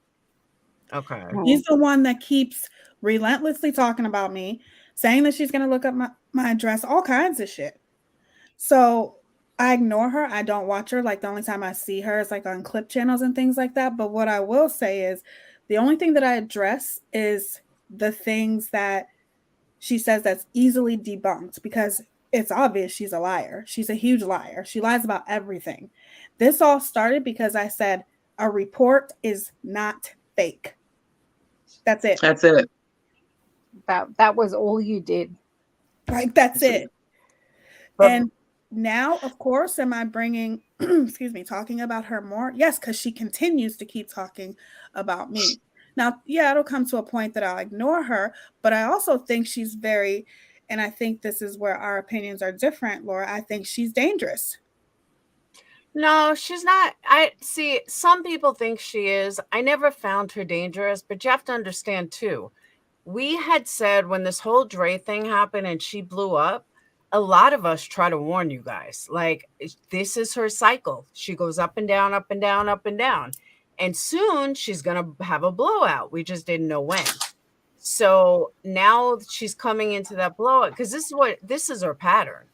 F: Okay.
B: She's the one that keeps relentlessly talking about me, saying that she's going to look up my address, all kinds of shit. So I ignore her. I don't watch her. Like the only time I see her is like on clip channels and things like that. But what I will say is the only thing that I address is the things that she says that's easily debunked because it's obvious she's a liar. She's a huge liar. She lies about everything. This all started because I said a report is not fake. That's it.
E: That's it.
C: That was all you did.
B: Like, that's it. And now, of course, am I bringing, talking about her more? Yes, because she continues to keep talking about me. Now, yeah, it'll come to a point that I'll ignore her, but I also think she's very, and I think this is where our opinions are different, Laura. I think she's dangerous.
F: No, she's not. I see some people think she is. I never found her dangerous, but you have to understand too. We had said when this whole Dre thing happened and she blew up, a lot of us try to warn you guys. Like, this is her cycle. She goes up and down, up and down, up and down. And soon she's going to have a blowout. We just didn't know when. So now she's coming into that blowout because this is her pattern.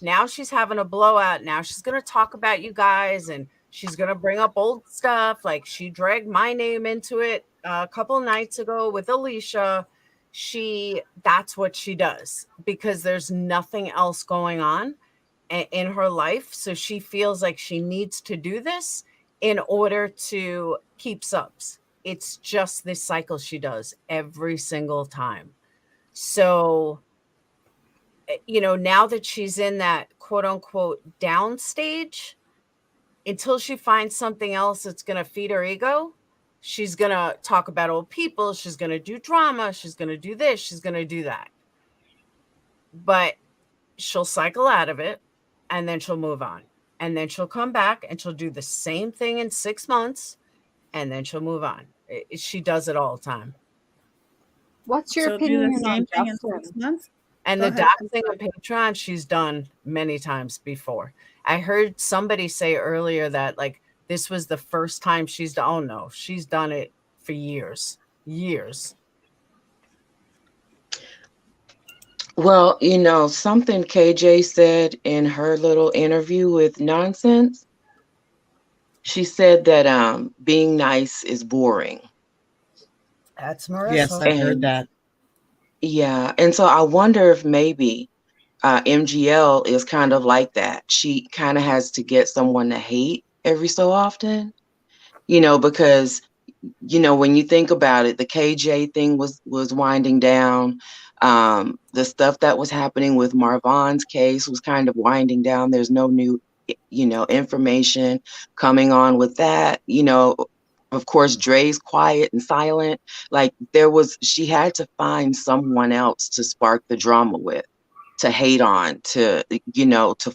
F: Now she's having a blowout. Now she's going to talk about you guys and she's going to bring up old stuff. Like, she dragged my name into it a couple nights ago with Alicia. That's what she does because there's nothing else going on in her life. So she feels like she needs to do this in order to keep subs. It's just this cycle she does every single time. So, now that she's in that quote unquote down stage, until she finds something else that's going to feed her ego, she's going to talk about old people. She's going to do drama. She's going to do this. She's going to do that. But she'll cycle out of it and then she'll move on. And then she'll come back and she'll do the same thing in 6 months and then she'll move on. She does it all the time.
C: What's your
B: She'll do
C: opinion
B: the same
C: on
B: thing in
C: Justin?
B: 6 months.
F: And
B: Go
F: the
B: ahead.
F: doxing on Patreon, she's done many times before. I heard somebody say earlier that like this was the first time she's done. Oh no, she's done it for years.
E: Well, something KJ said in her little interview with Nonsense. She said that being nice is boring.
F: That's Marissa.
D: Yes, I heard that.
E: Yeah, and so I wonder if maybe MGL is kind of like that. She kind of has to get someone to hate every so often, because when you think about it, the KJ thing was winding down. The stuff that was happening with Marvon's case was kind of winding down. There's no new, information coming on with that. Of course, Dre's quiet and silent. Like she had to find someone else to spark the drama with, to hate on, to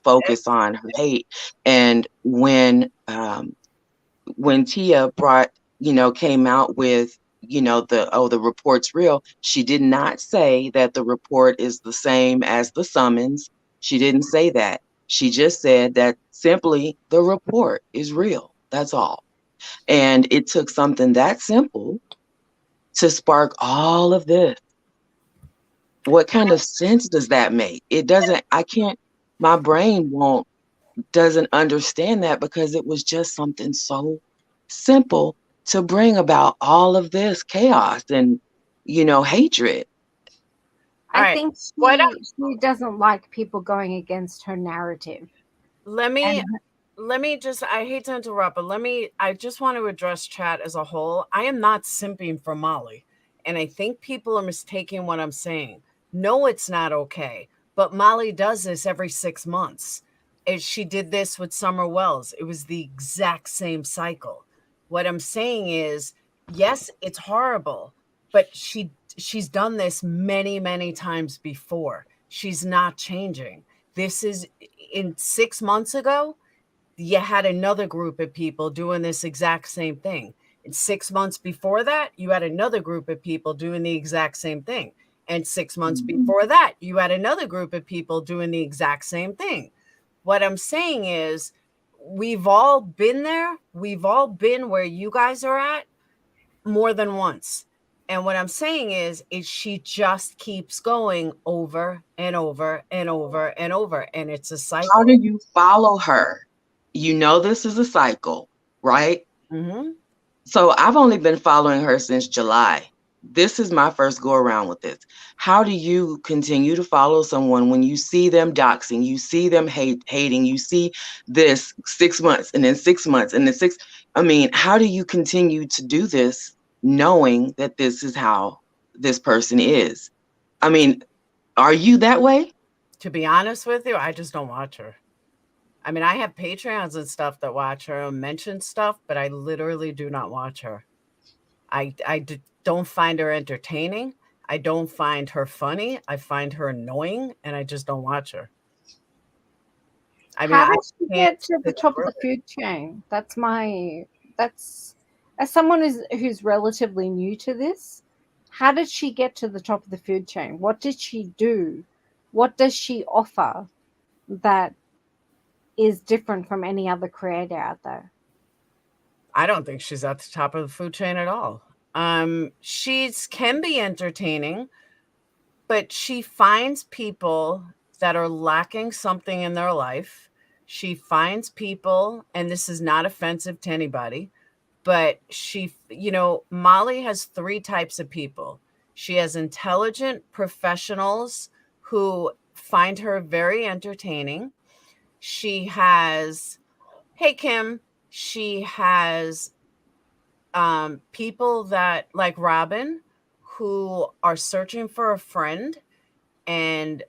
E: focus on her hate. And when Teaya came out with, the report's real, she did not say that the report is the same as the summons. She didn't say that. She just said that simply the report is real. That's all. And it took something that simple to spark all of this. What kind of sense does that make? It doesn't, my brain doesn't understand that because it was just something so simple to bring about all of this chaos and, hatred.
C: I think she doesn't like people going against her narrative.
F: Let me just, I hate to interrupt, but I just want to address chat as a whole. I am not simping for Molly. And I think people are mistaking what I'm saying. No, it's not okay. But Molly does this every 6 months. She did this with Summer Wells. It was the exact same cycle. What I'm saying is, yes, it's horrible, but she's done this many, many times before. She's not changing. This is in 6 months ago, you had another group of people doing this exact same thing. And 6 months before that, you had another group of people doing the exact same thing. And 6 months before that, you had another group of people doing the exact same thing. What I'm saying is, we've all been there. We've all been where you guys are at more than once. And what I'm saying is she just keeps going over and over and over and over. And it's a cycle.
E: How do you follow her? This is a cycle, right?
F: Mm-hmm.
E: So I've only been following her since July. This is my first go around with this. How do you continue to follow someone when you see them doxing, you see them hating, you see this 6 months and then 6 months and then how do you continue to do this knowing that this is how this person is? Are you that way?
F: To be honest with you, I just don't watch her. I have Patreons and stuff that watch her and mention stuff, but I literally do not watch her. I don't find her entertaining. I don't find her funny. I find her annoying, and I just don't watch her. I mean,
C: how does she get to the top of the food chain? That's as someone who's relatively new to this, how did she get to the top of the food chain? What did she do? What does she offer that is different from any other creator out there?
F: I don't think she's at the top of the food chain at all. She can be entertaining, but she finds people that are lacking something in their life. She finds people, and this is not offensive to anybody, but Molly has 3 types of people. She has intelligent professionals who find her very entertaining. She has, hey, Kim, she has people that like Robin who are searching for a friend, and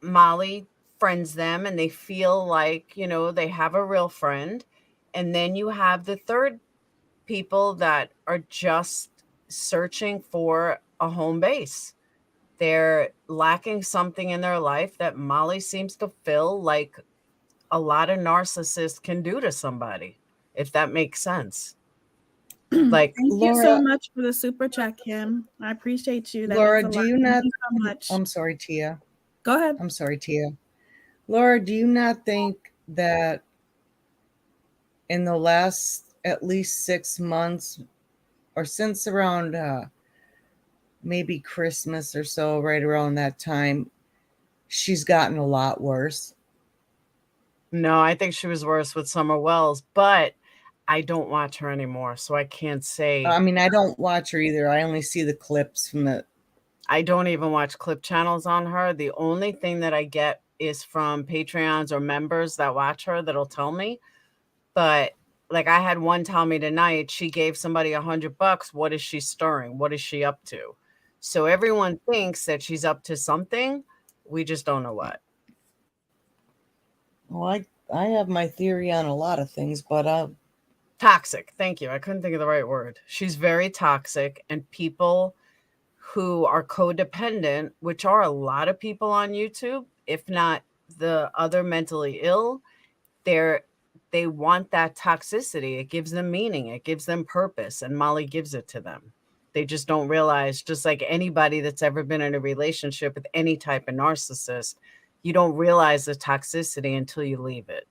F: Molly friends them and they feel like, they have a real friend. And then you have the third people that are just searching for a home base. They're lacking something in their life that Molly seems to fill, like a lot of narcissists can do to somebody, if that makes sense. Like,
B: thank you so much for the super chat, Kim. I appreciate you.
D: Laura, do you not?
B: So much.
D: I'm sorry, Teaya.
B: Go ahead.
D: I'm sorry, Teaya. Laura, do you not think that in the last at least 6 months, or since around maybe Christmas or so, right around that time, she's gotten a lot worse?
F: No, I think she was worse with Summer Wells, but I don't watch her anymore, so I can't say.
D: I mean, I don't watch her either. I only see the clips from the...
F: I don't even watch clip channels on her. The only thing that I get is from Patreons or members that watch her that'll tell me. But like, I had one tell me tonight, she gave somebody $100. What is she stirring? What is she up to? So everyone thinks that she's up to something. We just don't know what.
D: Well, I have my theory on a lot of things, but
F: toxic. Thank you. I couldn't think of the right word. She's very toxic, and people who are codependent, which are a lot of people on YouTube, if not the other mentally ill, they want that toxicity. It gives them meaning. It gives them purpose, and Molly gives it to them. They just don't realize, just like anybody that's ever been in a relationship with any type of narcissist, you don't realize the toxicity until you leave it.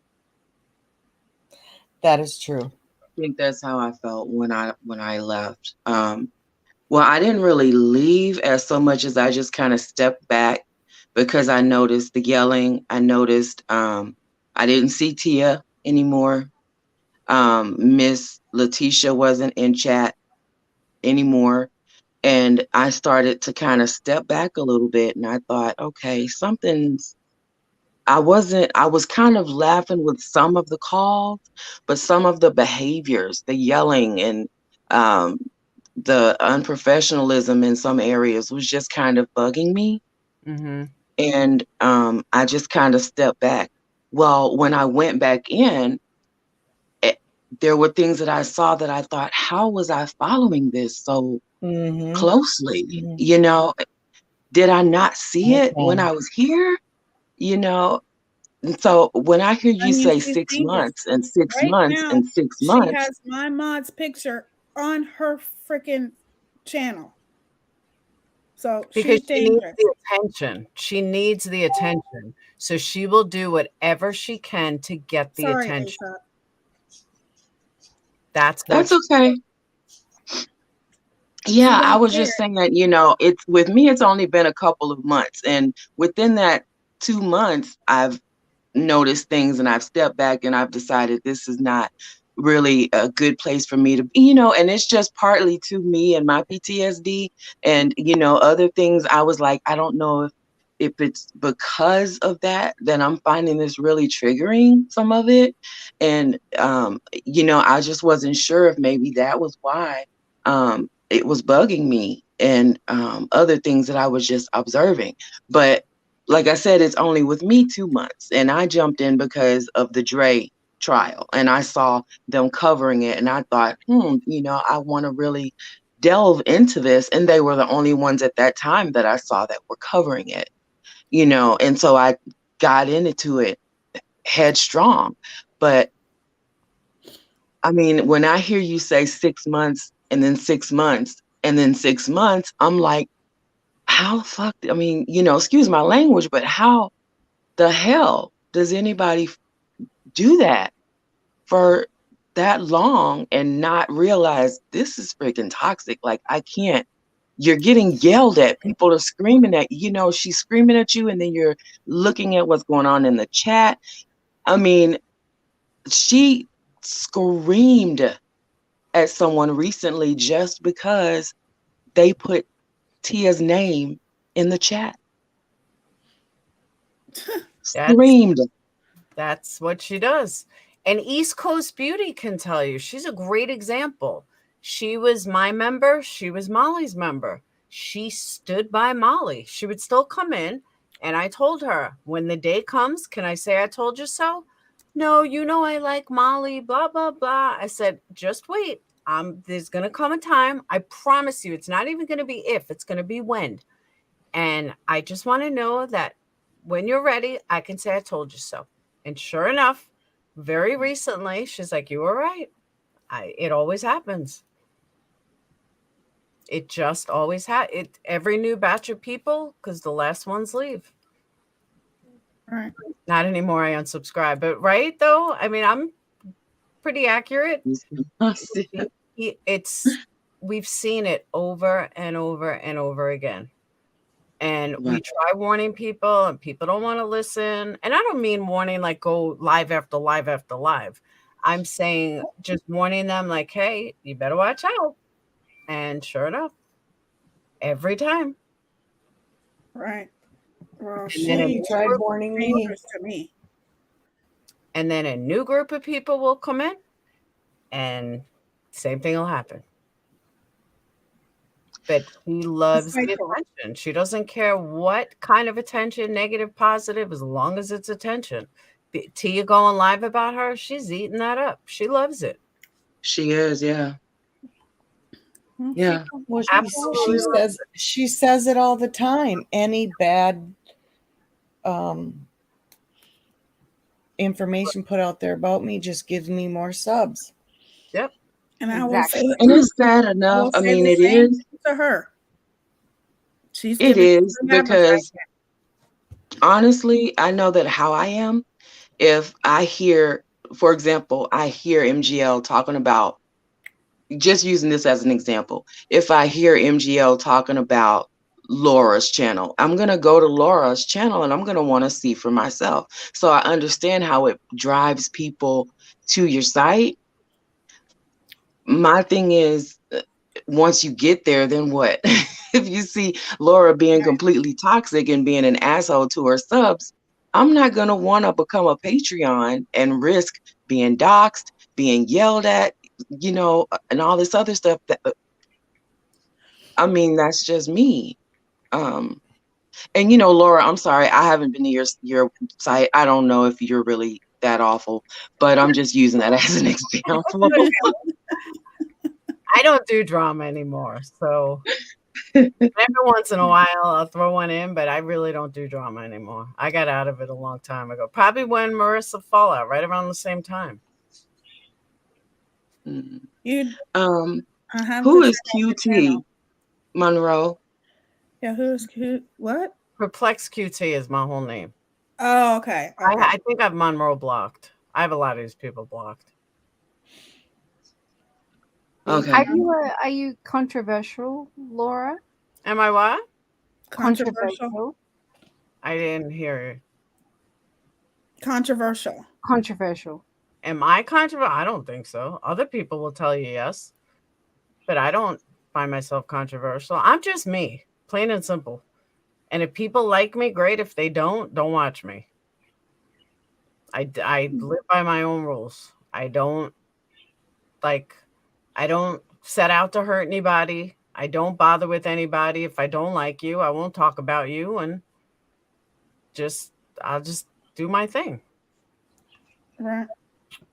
D: That is true.
E: I think that's how I felt when I left. Well, I didn't really leave as so much as I just kind of stepped back, because I noticed the yelling. I noticed I didn't see Teaya anymore. Miss Letitia wasn't in chat anymore. And I started to kind of step back a little bit, and I thought, okay, I was kind of laughing with some of the calls, but some of the behaviors, the yelling and the unprofessionalism in some areas was just kind of bugging me.
F: Mm-hmm.
E: And I just kind of stepped back. Well, when I went back in, there were things that I saw that I thought, how was I following this so closely?
D: Mm-hmm.
E: Did I not see it when I was here? And so when I hear you say 6 months and 6 months and 6 months,
B: she has my mod's picture on her freaking channel. So
F: because she needs the attention. She needs the attention. So she will do whatever she can to get the attention.
B: Asa.
E: That's okay. Yeah, I was just saying that, it's with me, it's only been a couple of months. And within that 2 months, I've noticed things and I've stepped back and I've decided this is not really a good place for me to be, and it's just partly to me and my PTSD and, other things. I was like, I don't know if it's because of that I'm finding this really triggering, some of it. And, I just wasn't sure if maybe that was why it was bugging me and other things that I was just observing. But like I said, it's only with me 2 months, and I jumped in because of the Dre trial, and I saw them covering it, and I thought, I want to really delve into this, and they were the only ones at that time that I saw that were covering it, you know, and so I got into it headstrong. But I mean, when I hear you say 6 months and then 6 months and then 6 months, I'm like, how the fuck, I mean, you know, excuse my language, but how the hell does anybody do that for that long and not realize this is freaking toxic? Like, I can't, you're getting yelled at. People are screaming at you. You know, she's screaming at you, and then you're looking at what's going on in the chat. I mean, she screamed at someone recently just because they put Tia's name in the chat. Screamed.
F: That's what she does. And East Coast Beauty can tell you, she's a great example. She was my member. She was Molly's member. She stood by Molly. She would still come in. And I told her, when the day comes, can I say I told you so? No, you know I like Molly, blah, blah, blah. I said, just wait. There's going to come a time. I promise you, it's not even going to be if, it's going to be when. And I just want to know that when you're ready, I can say I told you so. And sure enough, very recently, she's like, you were right. It always happens. It just always every new batch of people, because the last ones leave.
B: Right.
F: Not anymore. I unsubscribe. But right, though, I mean, I'm pretty accurate. We've seen it over and over and over again. And we try warning people, and people don't want to listen. And I don't mean warning like go live after live after live. I'm saying just warning them like, hey, you better watch out. And sure enough, every time.
B: Right. Well,
D: she tried warning me.
B: To me.
F: And then a new group of people will come in, and same thing will happen. But she loves the attention. She doesn't care what kind of attention, negative, positive, as long as it's attention. Teaya going live about her, she's eating that up. She loves it.
E: She is, yeah. Yeah.
D: Well, she says it all the time. Any bad information put out there about me just gives me more subs.
F: Yep.
B: And I will say,
E: and it's sad enough. I mean, it is
B: to her.
E: It is because honestly, I know that how I am. If I hear, for example, I hear MGL talking about, just using this as an example, if I hear MGL talking about Laura's channel, I'm going to go to Laura's channel and I'm going to want to see for myself. So I understand how it drives people to your site. My thing is, once you get there, then what? If you see Laura being completely toxic and being an asshole to her subs, I'm not going to want to become a Patreon and risk being doxxed, being yelled at, you know, and all this other stuff. I mean, that's just me. And, you know, Laura, I'm sorry, I haven't been to your site. I don't know if you're really that awful, but I'm just using that as an example.
F: I don't do drama anymore. So every once in a while I'll throw one in, but I really don't do drama anymore. I got out of it a long time ago. Probably when Marissa Fallout, right around the same time.
E: Who is QT? Monroe?
B: Yeah, who's Q? What?
F: Perplex QT is my whole name.
B: Oh, okay.
F: I think I've Monroe blocked. I have a lot of these people blocked.
E: Okay.
C: Are you controversial, Laura?
F: Am I what?
B: Controversial.
F: I didn't hear you.
B: Controversial.
F: Am I controversial? I don't think so. Other people will tell you yes, but I don't find myself controversial. I'm just me, plain and simple. And if people like me, great. If they don't watch me. I live by my own rules. I don't set out to hurt anybody. I don't bother with anybody. If I don't like you, I won't talk about you, and I'll just do my thing.
B: Right.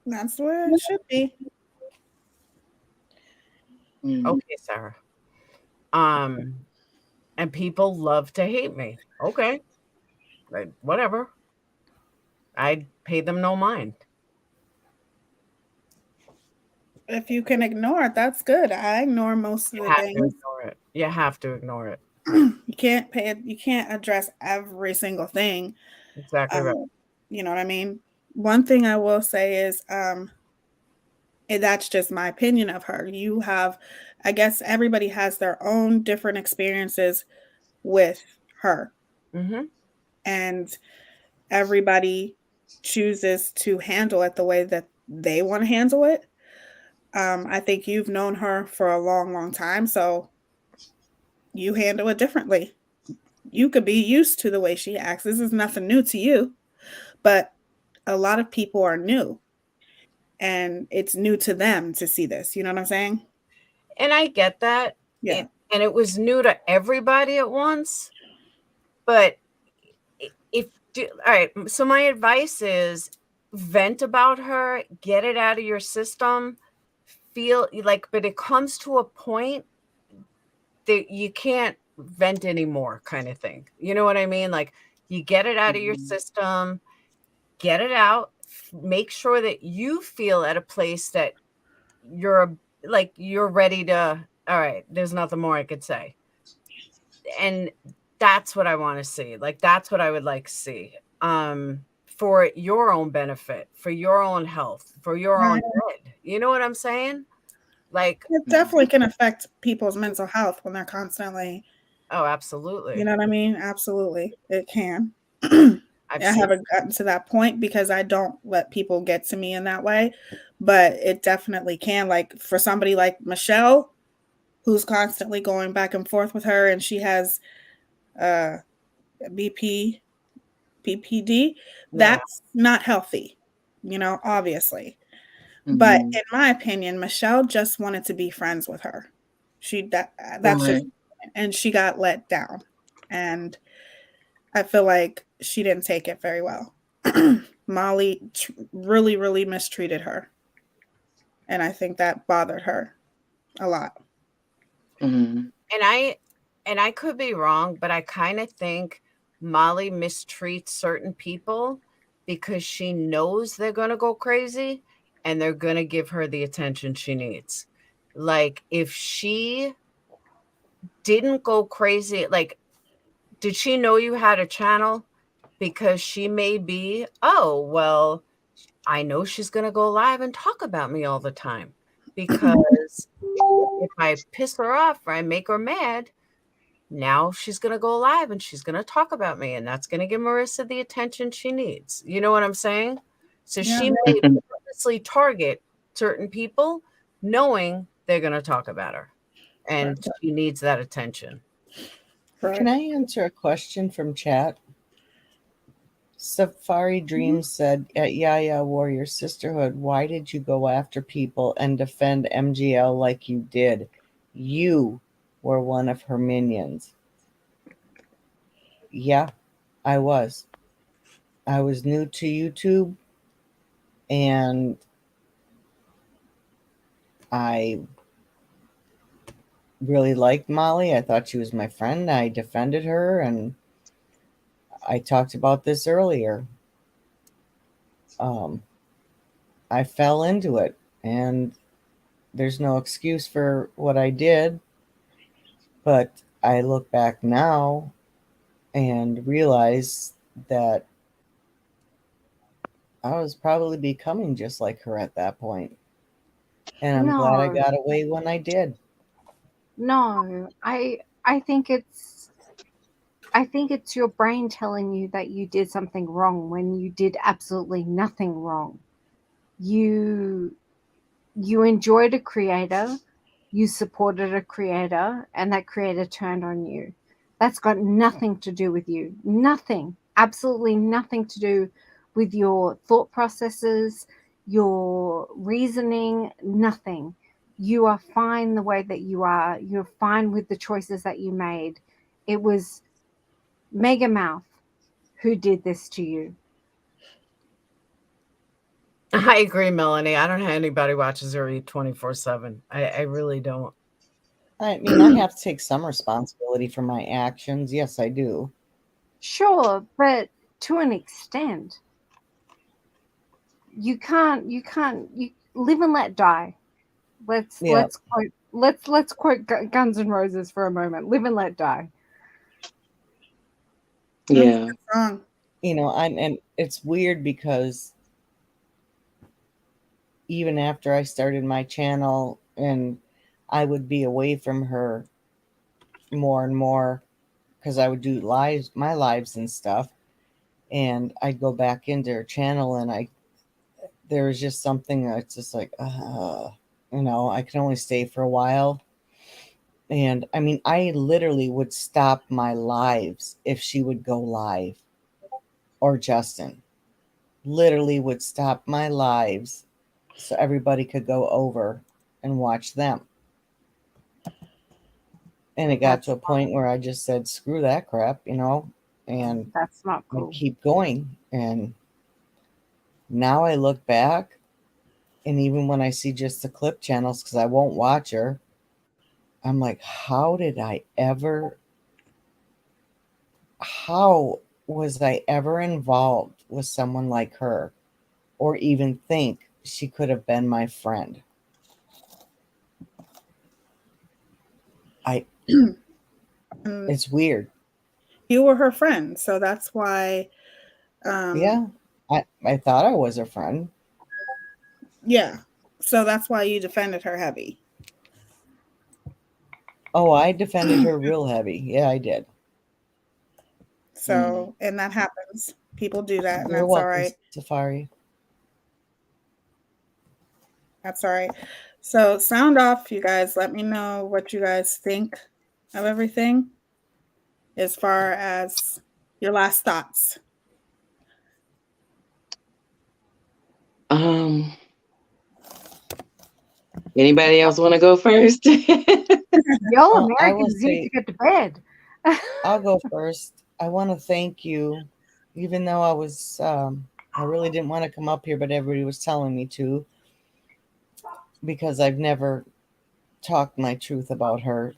B: That's the way it should be.
F: Okay, Sarah. And people love to hate me. Okay. Like, whatever. I pay them no mind.
B: If you can ignore it, that's good. I ignore most of the things.
F: You have to ignore it.
B: You can't pay it. You can't address every single thing.
F: Exactly right.
B: You know what I mean? One thing I will say is, and that's just my opinion of her. You have, I guess everybody has their own different experiences with her.
F: Mm-hmm.
B: And everybody chooses to handle it the way that they want to handle it. I think you've known her for a long, long time, so you handle it differently. You could be used to the way she acts. This is nothing new to you, but a lot of people are new, and it's new to them to see this. You know what I'm saying?
F: And I get that.
B: Yeah.
F: And it was new to everybody at once. But all right, so my advice is vent about her, get it out of your system, feel like, but it comes to a point that you can't vent anymore, kind of thing. You know what I mean? Like, you get it out of your system, get it out, make sure that you feel at a place that you're ready to, all right, there's nothing more I could say. And that's what I want to see. Like, that's what I would like to see. For your own benefit, for your own health, for your own good. You know what I'm saying? Like,
B: it definitely can affect people's mental health when they're constantly.
F: Oh, absolutely.
B: You know what I mean? Absolutely. It can. I haven't gotten to that point because I don't let people get to me in that way, but it definitely can. Like, for somebody like Michelle, who's constantly going back and forth with her, and she has BPD, that's not healthy, obviously. Mm-hmm. But in my opinion, Michelle just wanted to be friends with her. That's just, and she got let down. And I feel like she didn't take it very well. Molly really, really mistreated her. And I think that bothered her a lot.
F: Mm-hmm. And I could be wrong, but I kind of think Molly mistreats certain people because she knows they're going to go crazy and they're going to give her the attention she needs. Like, if she didn't go crazy, like, did she know you had a channel? Because she may be, oh, well, I know she's going to go live and talk about me all the time. Because if I piss her off or I make her mad, now she's going to go live and she's going to talk about me. And that's going to give Marissa the attention she needs. You know what I'm saying? So she may purposely target certain people knowing they're going to talk about her. And she needs that attention.
D: Can I answer a question from chat? Safari Dreams said, at Yaya Warrior Sisterhood, why did you go after people and defend MGL like you did? You were one of her minions. Yeah, I was. I was new to YouTube, and I really liked Molly. I thought she was my friend. I defended her, and I talked about this earlier. I fell into it, and there's no excuse for what I did, but I look back now and realize that I was probably becoming just like her at that point. And I'm glad I got away when I did.
C: No, I think it's your brain telling you that you did something wrong when you did absolutely nothing wrong. You enjoyed a creator, you supported a creator, and that creator turned on you. That's got nothing to do with you. Nothing. Absolutely nothing to do with your thought processes, your reasoning, nothing. You are fine the way that you are. You're fine with the choices that you made. It was Megamouth who did this to you.
F: I agree, Melanie. I don't have anybody watches her eat 24/7. I really don't.
D: I mean, I have to take some responsibility for my actions. Yes, I do.
C: Sure, but to an extent. You can't you live and let die. Let's
D: Yeah.
C: let's quote Guns N' Roses for a moment. Live and let die.
E: Yeah.
D: You know, and it's weird because even after I started my channel and I would be away from her more and more because I would do my lives and stuff, and I'd go back into her channel and there was just something that's just like, you know, I can only stay for a while. And I mean, I literally would stop my lives if she would go live, or Justin literally would stop my lives so everybody could go over and watch them. And it got to a point where I just said, screw that crap, you know, and
C: that's not cool.
D: I keep going. And now I look back, and even when I see just the clip channels, because I won't watch her, I'm like, how was I ever involved with someone like her, or even think she could have been my friend? It's weird.
B: You were her friend, so that's why.
D: Yeah, I thought I was her friend.
B: Yeah, so that's why you defended her heavy.
D: Oh, I defended her real heavy. Yeah, I did.
B: So, and that happens. People do that, and
D: You're
B: that's
D: welcome,
B: all right.
D: Safari.
B: That's all right. So, sound off, you guys. Let me know what you guys think of everything as far as your last thoughts.
E: Anybody else want to go first?
C: Y'all Americans need to get to bed.
D: I'll go first. I want to thank you, even though I really didn't want to come up here, but everybody was telling me to, because I've never talked my truth about her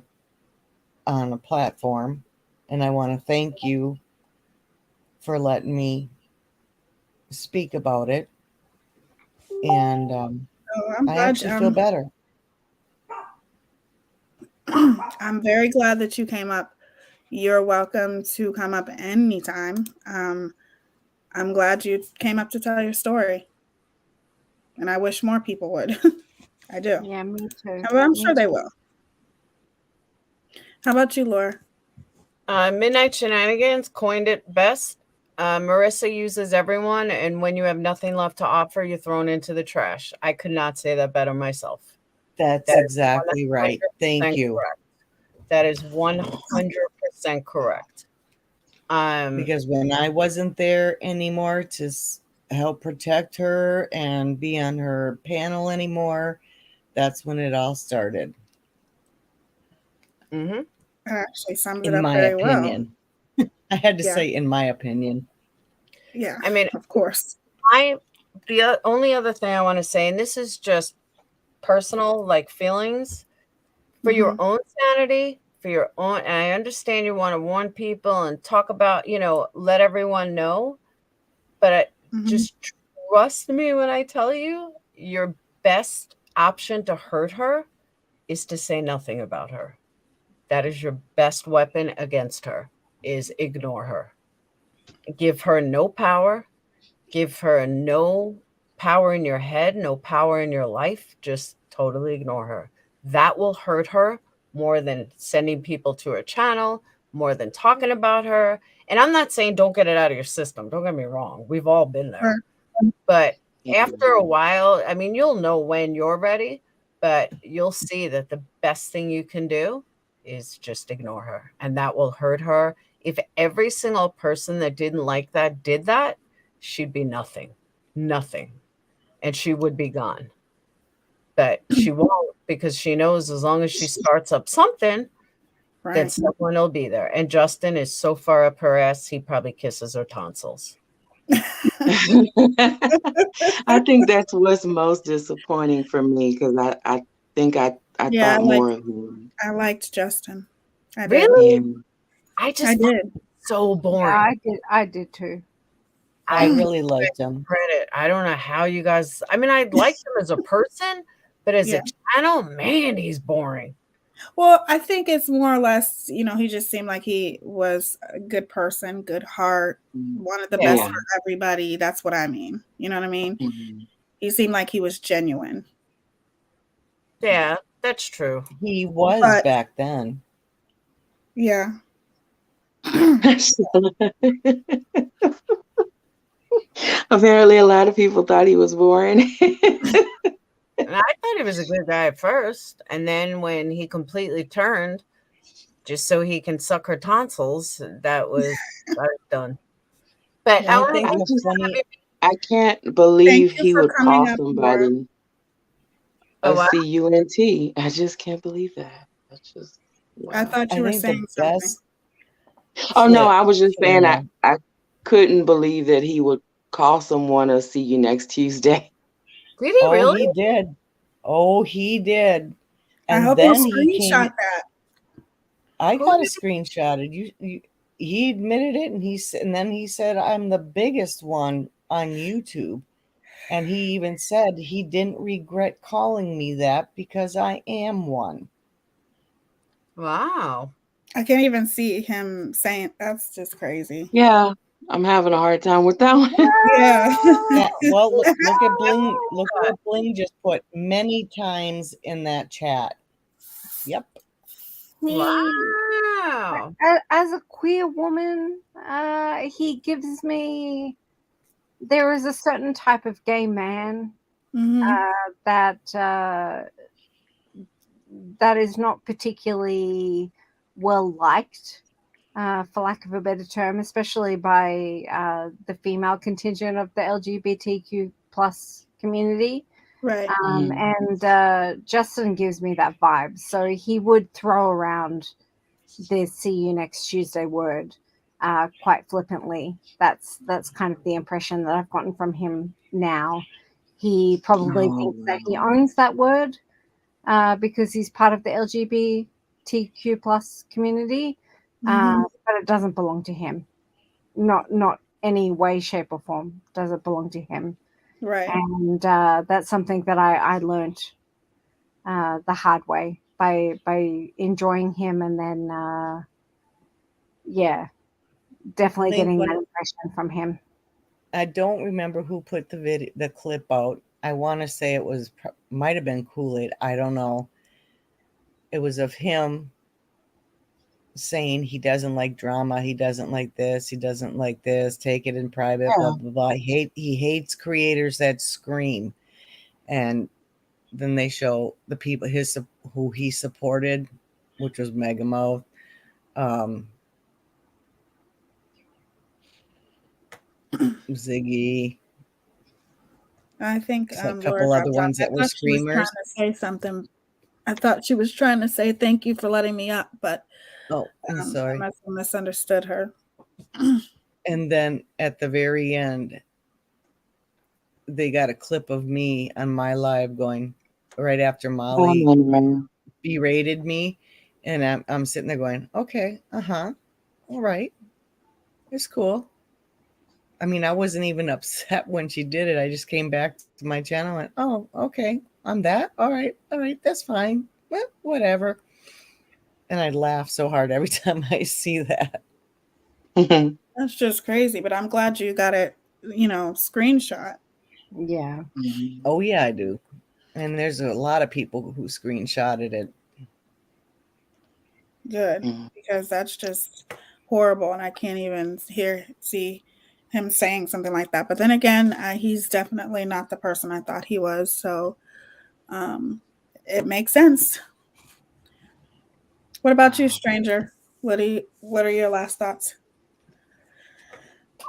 D: on a platform. And I want to thank you for letting me speak about it. And I actually feel better.
B: I'm very glad that you came up. You're welcome to come up anytime. I'm glad you came up to tell your story. And I wish more people would. I do.
C: Yeah, me too.
B: I'm sure they will. How about you, Laura?
F: Midnight Shenanigans coined it best. Marissa uses everyone, and when you have nothing left to offer, you're thrown into the trash. I could not say that better myself.
D: That's exactly right. Thank you.
F: Correct. That is 100% correct.
D: Because when I wasn't there anymore to help protect her and be on her panel anymore, that's when it all started.
F: Mm-hmm.
B: Actually summed it up very well.
D: I had to say, in my opinion.
B: Yeah,
F: I mean,
B: of course.
F: The only other thing I want to say, and this is just personal, like feelings, for your own sanity, for your own, and I understand you want to warn people and talk about, you know, let everyone know, but just trust me when I tell you, your best option to hurt her is to say nothing about her. That is your best weapon against her, is ignore her. Give her no power. Give her no power in your head, no power in your life. Just totally ignore her. That will hurt her more than sending people to her channel, more than talking about her. And I'm not saying don't get it out of your system. Don't get me wrong. We've all been there. But after a while, I mean, you'll know when you're ready, but you'll see that the best thing you can do is just ignore her. And that will hurt her. If every single person that didn't like that did that, she'd be nothing. And she would be gone. But she won't, because she knows as long as she starts up something, then someone will be there. And Justin is so far up her ass, he probably kisses her tonsils.
E: I think that's what's most disappointing for me, because I think I I
B: Yeah,
E: thought more of him.
B: I liked Justin. I did.
F: Really?
E: Yeah.
F: I
B: I
F: just
B: did.
F: so boring.
C: I did too.
D: I really liked him.
F: Credit. I don't know how you guys. I mean, I liked him as a person, but as
B: Yeah.
F: a channel, man, he's boring.
B: Well, I think it's more or less, he just seemed like he was a good person, good heart, wanted the best
E: Yeah.
B: for everybody. That's what I mean. You know what I mean?
E: Mhm.
B: He seemed like he was genuine.
F: Yeah, that's true.
D: He was
B: But-
D: back then.
B: Yeah.
E: Apparently, a lot of people thought he was boring.
F: And I thought he was a good guy at first, and then when he completely turned, just so he can suck her tonsils, that was done. But
D: Yeah, I think the funny.
E: I can't believe
B: Thank you
E: he
B: for
E: would
B: coming
E: call
B: up,
E: somebody
F: A
E: a
F: what?
E: CUNT. I just can't believe that. That's just
B: I
E: wow.
B: thought
D: I
B: you were
D: think
B: saying
D: the
B: something.
D: best.
E: Oh no,
D: flip
E: I was just saying
D: camera.
E: I couldn't believe that he would call someone a see you next Tuesday.
F: Did he
D: Oh,
F: really?
D: he did. Oh, he did.
B: I
D: And
B: hope
D: then
B: you
D: he came.
B: screenshot that.
D: I
F: Who
D: got a
F: did-
D: screenshotted. He admitted it, and then he said, "I'm the biggest one on YouTube." And he even said he didn't regret calling me that because I am one.
F: Wow.
B: I can't even see him saying that's just crazy.
E: Yeah, I'm having a hard time with that one.
B: Yeah.
D: Yeah, well, look at Bling. Look at what Bling just put many times in that chat. Yep.
F: Wow.
C: As a queer woman, he gives me. There is a certain type of gay man that is not particularly well liked, for lack of a better term, especially by the female contingent of the LGBTQ plus community.
B: Right.
C: And Justin gives me that vibe. So he would throw around the "see you next Tuesday" word quite flippantly. That's kind of the impression that I've gotten from him now. He probably thinks that he owns that word because he's part of the LGBTQ plus community, but it doesn't belong to him. Not any way, shape, or form does it belong to him.
B: Right.
C: And that's something that I learned the hard way by enjoying him, and then definitely getting that impression from him.
D: I don't remember who put the clip out. I want to say it might have been Kool-Aid. I don't know. It was of him saying he doesn't like drama. He doesn't like this. He doesn't like this. Take it in private. Blah blah blah. He hates creators that scream. And then they show the people who he supported, which was Megamouth. Ziggy.
B: I think
D: a
B: Laura
D: couple other
B: dropped out.
D: ones that were
B: She was
D: screamers.
B: trying to say something. I thought she was trying to say thank you for letting me up, but
D: I'm sorry.
B: I must have misunderstood her.
D: And then at the very end, they got a clip of me on my live going right after Molly berated me, and I'm sitting there going, okay, all right, it's cool. I mean, I wasn't even upset when she did it. I just came back to my channel and went, oh, okay, I'm that. All right, that's fine. Well, whatever. And I laugh so hard every time I see that.
B: That's just crazy, but I'm glad you got it, screenshot.
C: Yeah.
D: Oh, yeah, I do. And there's a lot of people who screenshotted it.
B: Good, because that's just horrible, and I can't even see him saying something like that. But then again, he's definitely not the person I thought he was, so it makes sense. What about you, stranger? What are your last thoughts?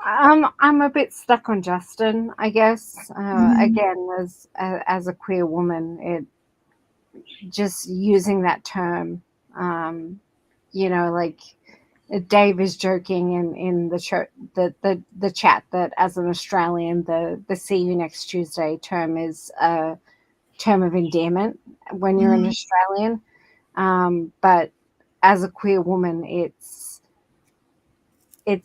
C: I'm a bit stuck on Justin, I guess. Again, as a queer woman, it just using that term, like Dave is joking in the chat that as an Australian, the "see you next Tuesday" term is term of endearment when you're an Australian. But as a queer woman, it's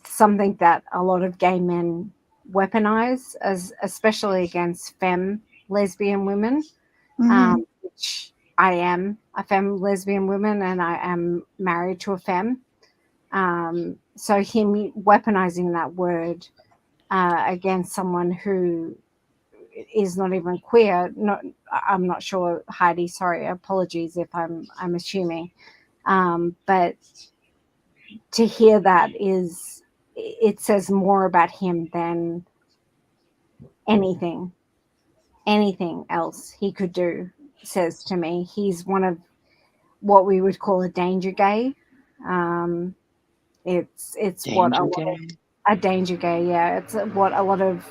C: something that a lot of gay men weaponize, especially against femme lesbian women, which I am a femme lesbian woman, and I am married to a femme. So him weaponizing that word against someone who is not even queer, I'm not sure, Heidi, sorry, apologies if I'm assuming, but to hear that it says more about him than anything else he could do says to me. He's one of what we would call a danger gay. It's
E: Danger
C: what a lot
E: gay.
C: of a danger gay, yeah. It's what a lot of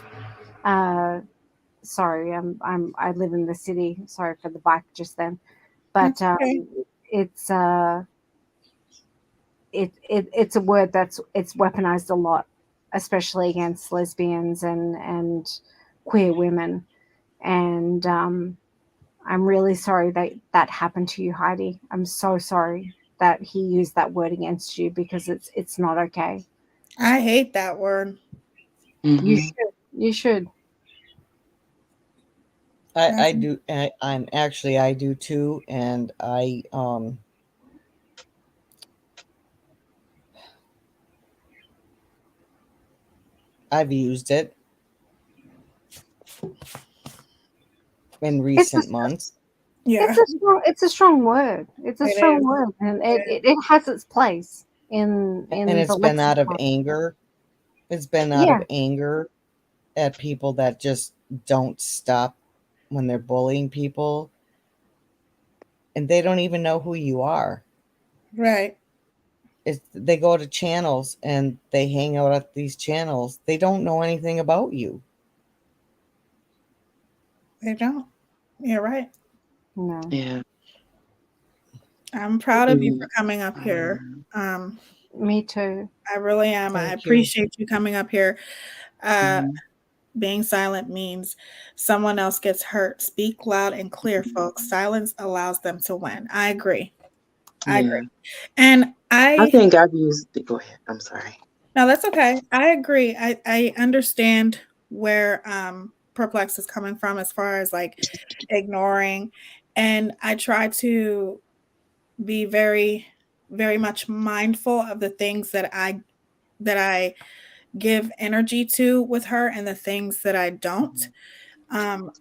C: sorry, I live in the city. Sorry for the bike just then, but
B: okay.
C: it's it's a word it's weaponized a lot, especially against lesbians and queer women. And I'm really sorry that happened to you, Heidi. I'm so sorry that he used that word against you, because it's not okay.
B: I hate that word.
C: You should. You should.
D: I do. I do too, and I've used it in recent months.
B: Yeah,
C: It's a strong word. It's a
B: it
C: strong
B: is.
C: word, and it has its place in
D: And it's
C: the
D: been out of
C: lexicon.
D: anger. It's been out
C: Yeah,
D: of anger at people that just don't stop when they're bullying people, and they don't even know who you are.
B: Right.
D: They go to channels and they hang out at these channels. They don't know anything about you.
B: They don't. You're right.
C: no.
E: Yeah.
B: I'm proud of you for coming up here.
C: Me too.
B: I really am. I
D: Thank you.
B: appreciate you coming up here.
E: Mhm.
B: Being silent means someone else gets hurt. Speak loud and clear, folks. Silence allows them to win. I agree. I
E: Yeah.
B: agree. And
E: I think I've used it. Go ahead. I'm sorry.
B: no, that's okay. I agree. I understand where Perplex is coming from as far as like ignoring. And I try to be very, very much mindful of the things that I give energy to with her and the things that I don't.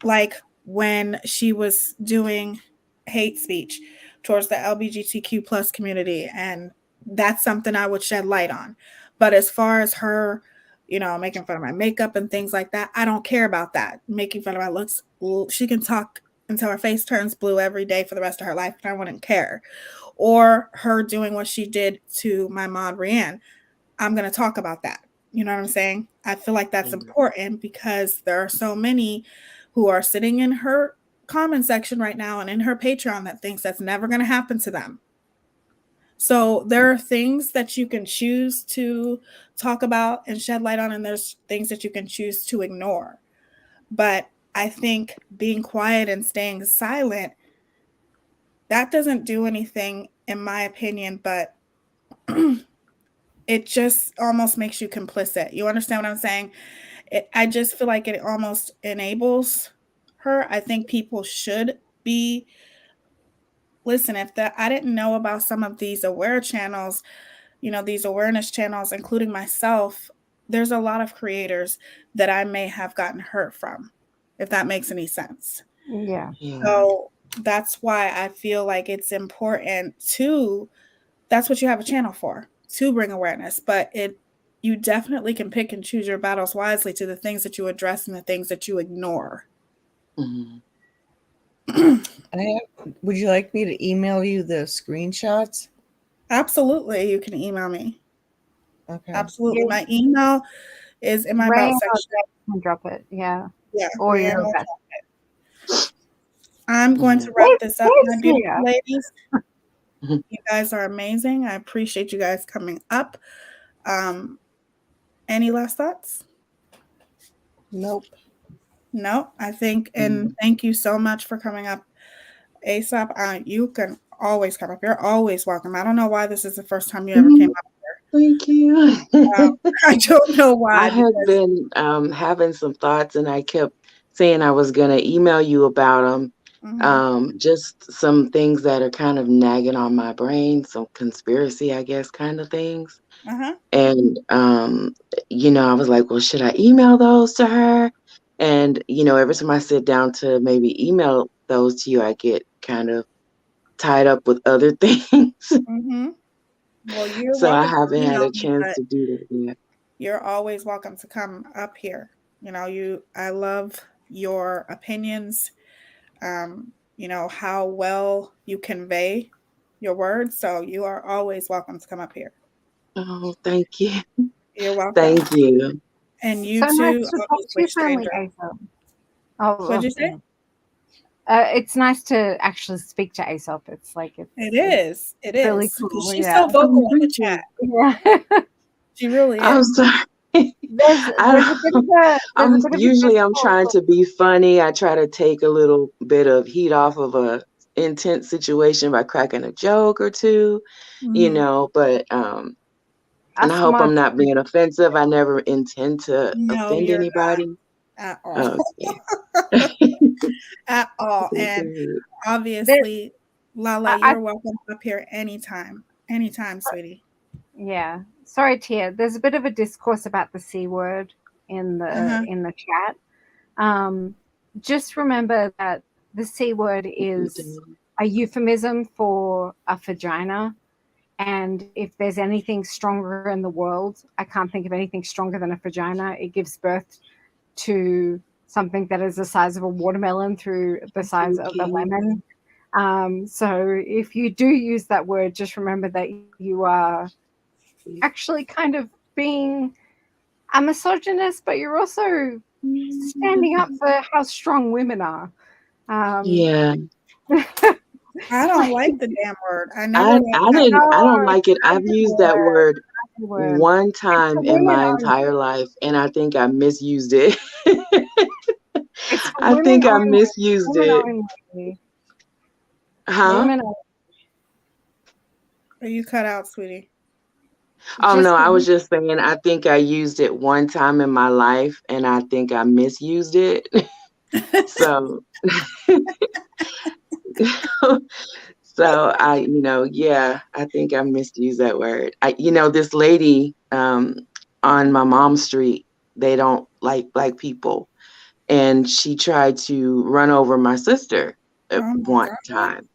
B: Like when she was doing hate speech towards the LGBTQ plus community, and that's something I would shed light on. But as far as her, making fun of my makeup and things like that, I don't care about that. Making fun of my looks, she can talk until her face turns blue every day for the rest of her life, and I wouldn't care. Or her doing what she did to my mod Rianne, I'm going to talk about that. You know what I'm saying? I feel like that's important because there are so many who are sitting in her comment section right now and in her Patreon that thinks that's never going to happen to them. So there are things that you can choose to talk about and shed light on, and there's things that you can choose to ignore. But I think being quiet and staying silent, that doesn't do anything, in my opinion, but it just almost makes you complicit. You understand what I'm saying? I just feel like it almost enables her. I think people should be listen. I didn't know about some of these aware channels, these awareness channels, including myself, there's a lot of creators that I may have gotten hurt from, if that makes any sense.
C: Yeah.
B: So that's why I feel like it's important that's what you have a channel for, to bring awareness. But you definitely can pick and choose your battles wisely to the things that you address and the things that you ignore.
D: Would you like me to email you the screenshots?
B: Absolutely. You can email me.
D: Okay.
B: Absolutely. My email is in my about section.
C: Can drop it. Yeah.
B: Yeah.
C: Or you're
B: I'm going to wrap this up, my beautiful ladies. You guys are amazing. I appreciate you guys coming up. Any last thoughts?
D: Nope.
B: No, I think, and thank you so much for coming up, Aesop. You can always come up. You're always welcome. I don't know why this is the first time you ever came up here.
E: Thank you.
B: I don't know why.
E: I had been having some thoughts, and I kept saying I was going to email you about them. Just some things that are kind of nagging on my brain, some conspiracy, I guess, kind of things. And, I was like, well, should I email those to her? And, every time I sit down to maybe email those to you, I get kind of tied up with other things.
B: Well, you're
E: so I
B: welcome
E: haven't
B: to
E: had a chance to do that yet.
B: You're always welcome to come up here. I love your opinions, how well you convey your words. So you are always welcome to come up here.
E: Oh, thank you.
B: You're welcome.
E: Thank you.
B: And you too, obviously, stranger.
C: Oh,
B: what'd you say?
C: It's nice to actually speak to Aesop. It's like
B: it is.
C: Really cool.
B: She's so vocal in the chat.
C: Yeah,
B: she really is.
E: I'm sorry. I'm trying to be funny. I try to take a little bit of heat off of a intense situation by cracking a joke or two, but and I hope I'm not being offensive. I never intend to offend anybody.
B: At all. At all. And obviously, Lala, you're welcome up here anytime. Anytime, sweetie.
C: Yeah. Sorry, Teaya. There's a bit of a discourse about the C word in the chat. Just remember that the C word is a euphemism for a vagina. And if there's anything stronger in the world, I can't think of anything stronger than a vagina. It gives birth to something that is the size of a watermelon through the size of a lemon. So if you do use that word, just remember that you are actually kind of being a misogynist, but you're also standing up for how strong women are.
E: Yeah.
B: I don't like the damn word. I
E: don't like it. I've used that word one time in my entire life, and I think I misused it. I think I misused it. Huh?
B: Are you cut out, sweetie?
E: Oh, no, I was just saying, I think I used it one time in my life, and I think I misused it. So, I think I misused that word. This lady on my mom's street, they don't like black people. And she tried to run over my sister one time.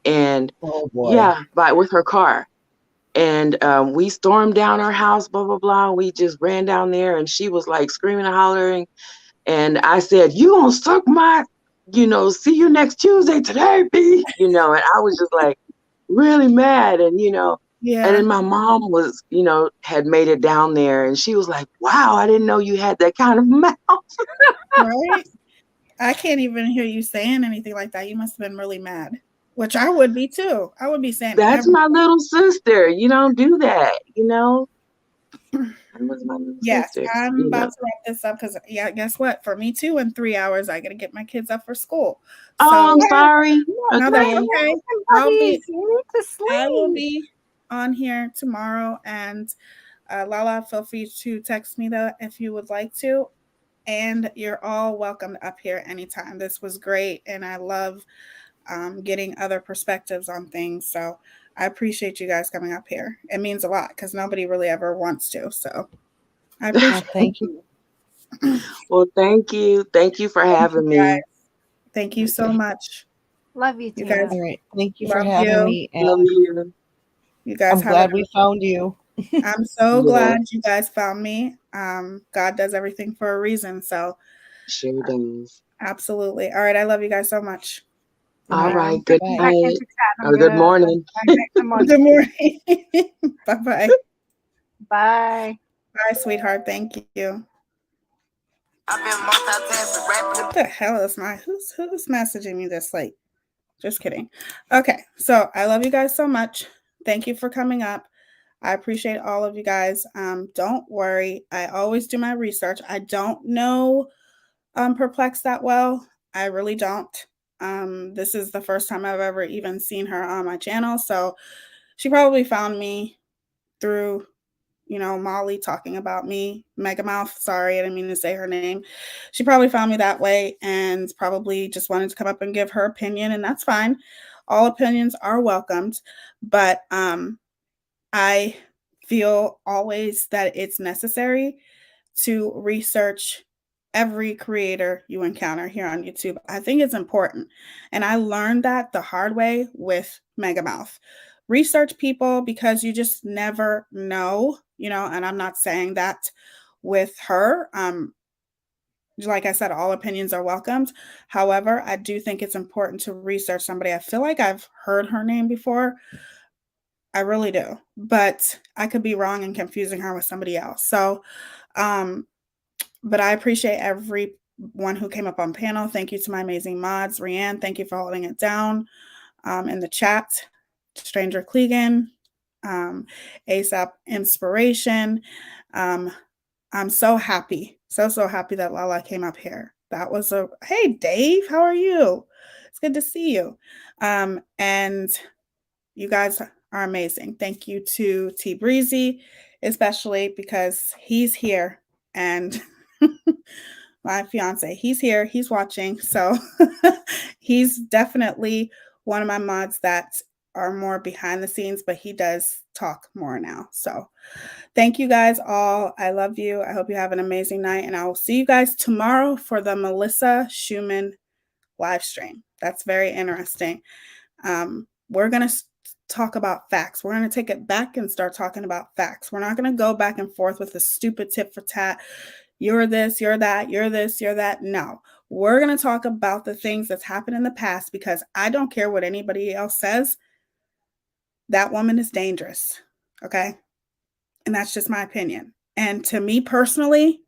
E: And with her car. And we stormed down her house, blah, blah, blah. We just ran down there, and she was like screaming and hollering. And I said, you gonna suck my, see you next Tuesday today, B. And I was just like really mad. And, and then my mom was, had made it down there, and she was like, wow, I didn't know you had that kind of mouth.
B: Right? I can't even hear you saying anything like that. You must have been really mad. Which I would be too. I would be saying
E: that's my little sister. You don't do that,
B: Yes, I'm about to wrap this up because guess what? For me too, in 3 hours, I gotta get my kids up for school.
E: I'm sorry.
B: No, that's okay. I will be on here tomorrow, and Lala, feel free to text me though if you would like to. And you're all welcome up here anytime. This was great, and I love getting other perspectives on things. So I appreciate you guys coming up here. It means a lot because nobody really ever wants to. So I appreciate
D: thank you.
E: Well, thank you. Thank you for having me.
B: Thank you so much.
C: Love you,
B: you guys.
D: All right. Thank you for having me. And
E: love you.
B: You guys,
D: I'm glad we found you.
B: I'm so glad you guys found me. God does everything for a reason. So
E: sure does.
B: Absolutely. All right. I love you guys so much.
E: All right. Good night. Or good morning.
B: Good morning. Bye-bye.
C: Bye.
B: Bye, sweetheart. Thank you. What the hell is who's messaging me this late? Just kidding. Okay. So I love you guys so much. Thank you for coming up. I appreciate all of you guys. Don't worry. I always do my research. I don't know perplexed that well. I really don't. This is the first time I've ever even seen her on my channel. So she probably found me through, Molly talking about me. Megamouth, sorry, I didn't mean to say her name. She probably found me that way and probably just wanted to come up and give her opinion, and that's fine. All opinions are welcomed, but I feel always that it's necessary to research every creator you encounter here on YouTube. I think it's important. And I learned that the hard way with Megamouth. Research people because you just never know, and I'm not saying that with her. Like I said, all opinions are welcomed. However, I do think it's important to research somebody. I feel like I've heard her name before. I really do. But I could be wrong and confusing her with somebody else. So, but I appreciate everyone who came up on panel. Thank you to my amazing mods. Rianne, thank you for holding it down in the chat. Stranger Clegan, ASAP Inspiration. I'm so happy, so happy that Lala came up here. That was hey, Dave, how are you? It's good to see you. And you guys are amazing. Thank you to T Breezy, especially because he's here and my fiance, he's here, he's watching. So he's definitely one of my mods that are more behind the scenes, but he does talk more now. So thank you guys all. I love you. I hope you have an amazing night, and I will see you guys tomorrow for the Melissa Schumann live stream. That's very interesting. We're going to talk about facts. We're going to take it back and start talking about facts. We're not going to go back and forth with the stupid tit for tat. You're this, you're that, you're this, you're that. No, we're going to talk about the things that's happened in the past, because I don't care what anybody else says. That woman is dangerous. Okay. And that's just my opinion. And to me personally,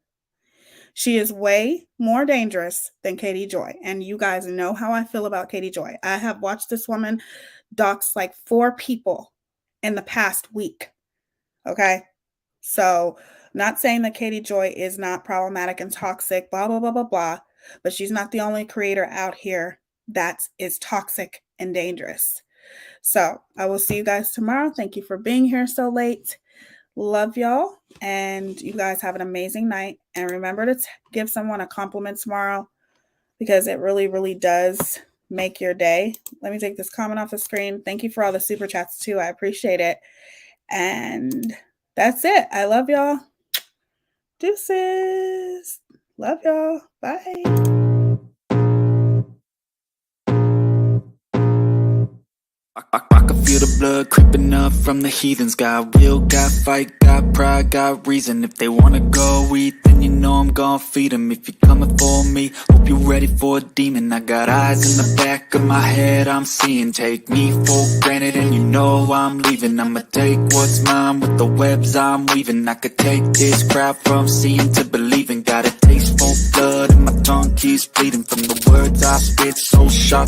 B: she is way more dangerous than Katie Joy. And you guys know how I feel about Katie Joy. I have watched this woman dox like 4 people in the past week. Okay. So not saying that Katie Joy is not problematic and toxic, blah, blah, blah, blah, blah. But she's not the only creator out here that is toxic and dangerous. So I will see you guys tomorrow. Thank you for being here so late. Love y'all. And you guys have an amazing night. And remember to give someone a compliment tomorrow, because it really, really does make your day. Let me take this comment off the screen. Thank you for all the super chats too. I appreciate it. And that's it. I love y'all. Deuces. Love y'all. Bye.
A: I can feel the blood creeping up from the heathens. Got will, got fight, got pride, got reason. If they wanna go eat, then you know I'm gon' feed them. If you're coming for me, hope you're ready for a demon. I got eyes in the back of my head, I'm seeing. Take me for granted and you know I'm leaving. I'ma take what's mine with the webs I'm weaving. I could take this crowd from seeing to believing. Got a taste for blood and my tongue keeps bleeding from the words I spit, so sharp.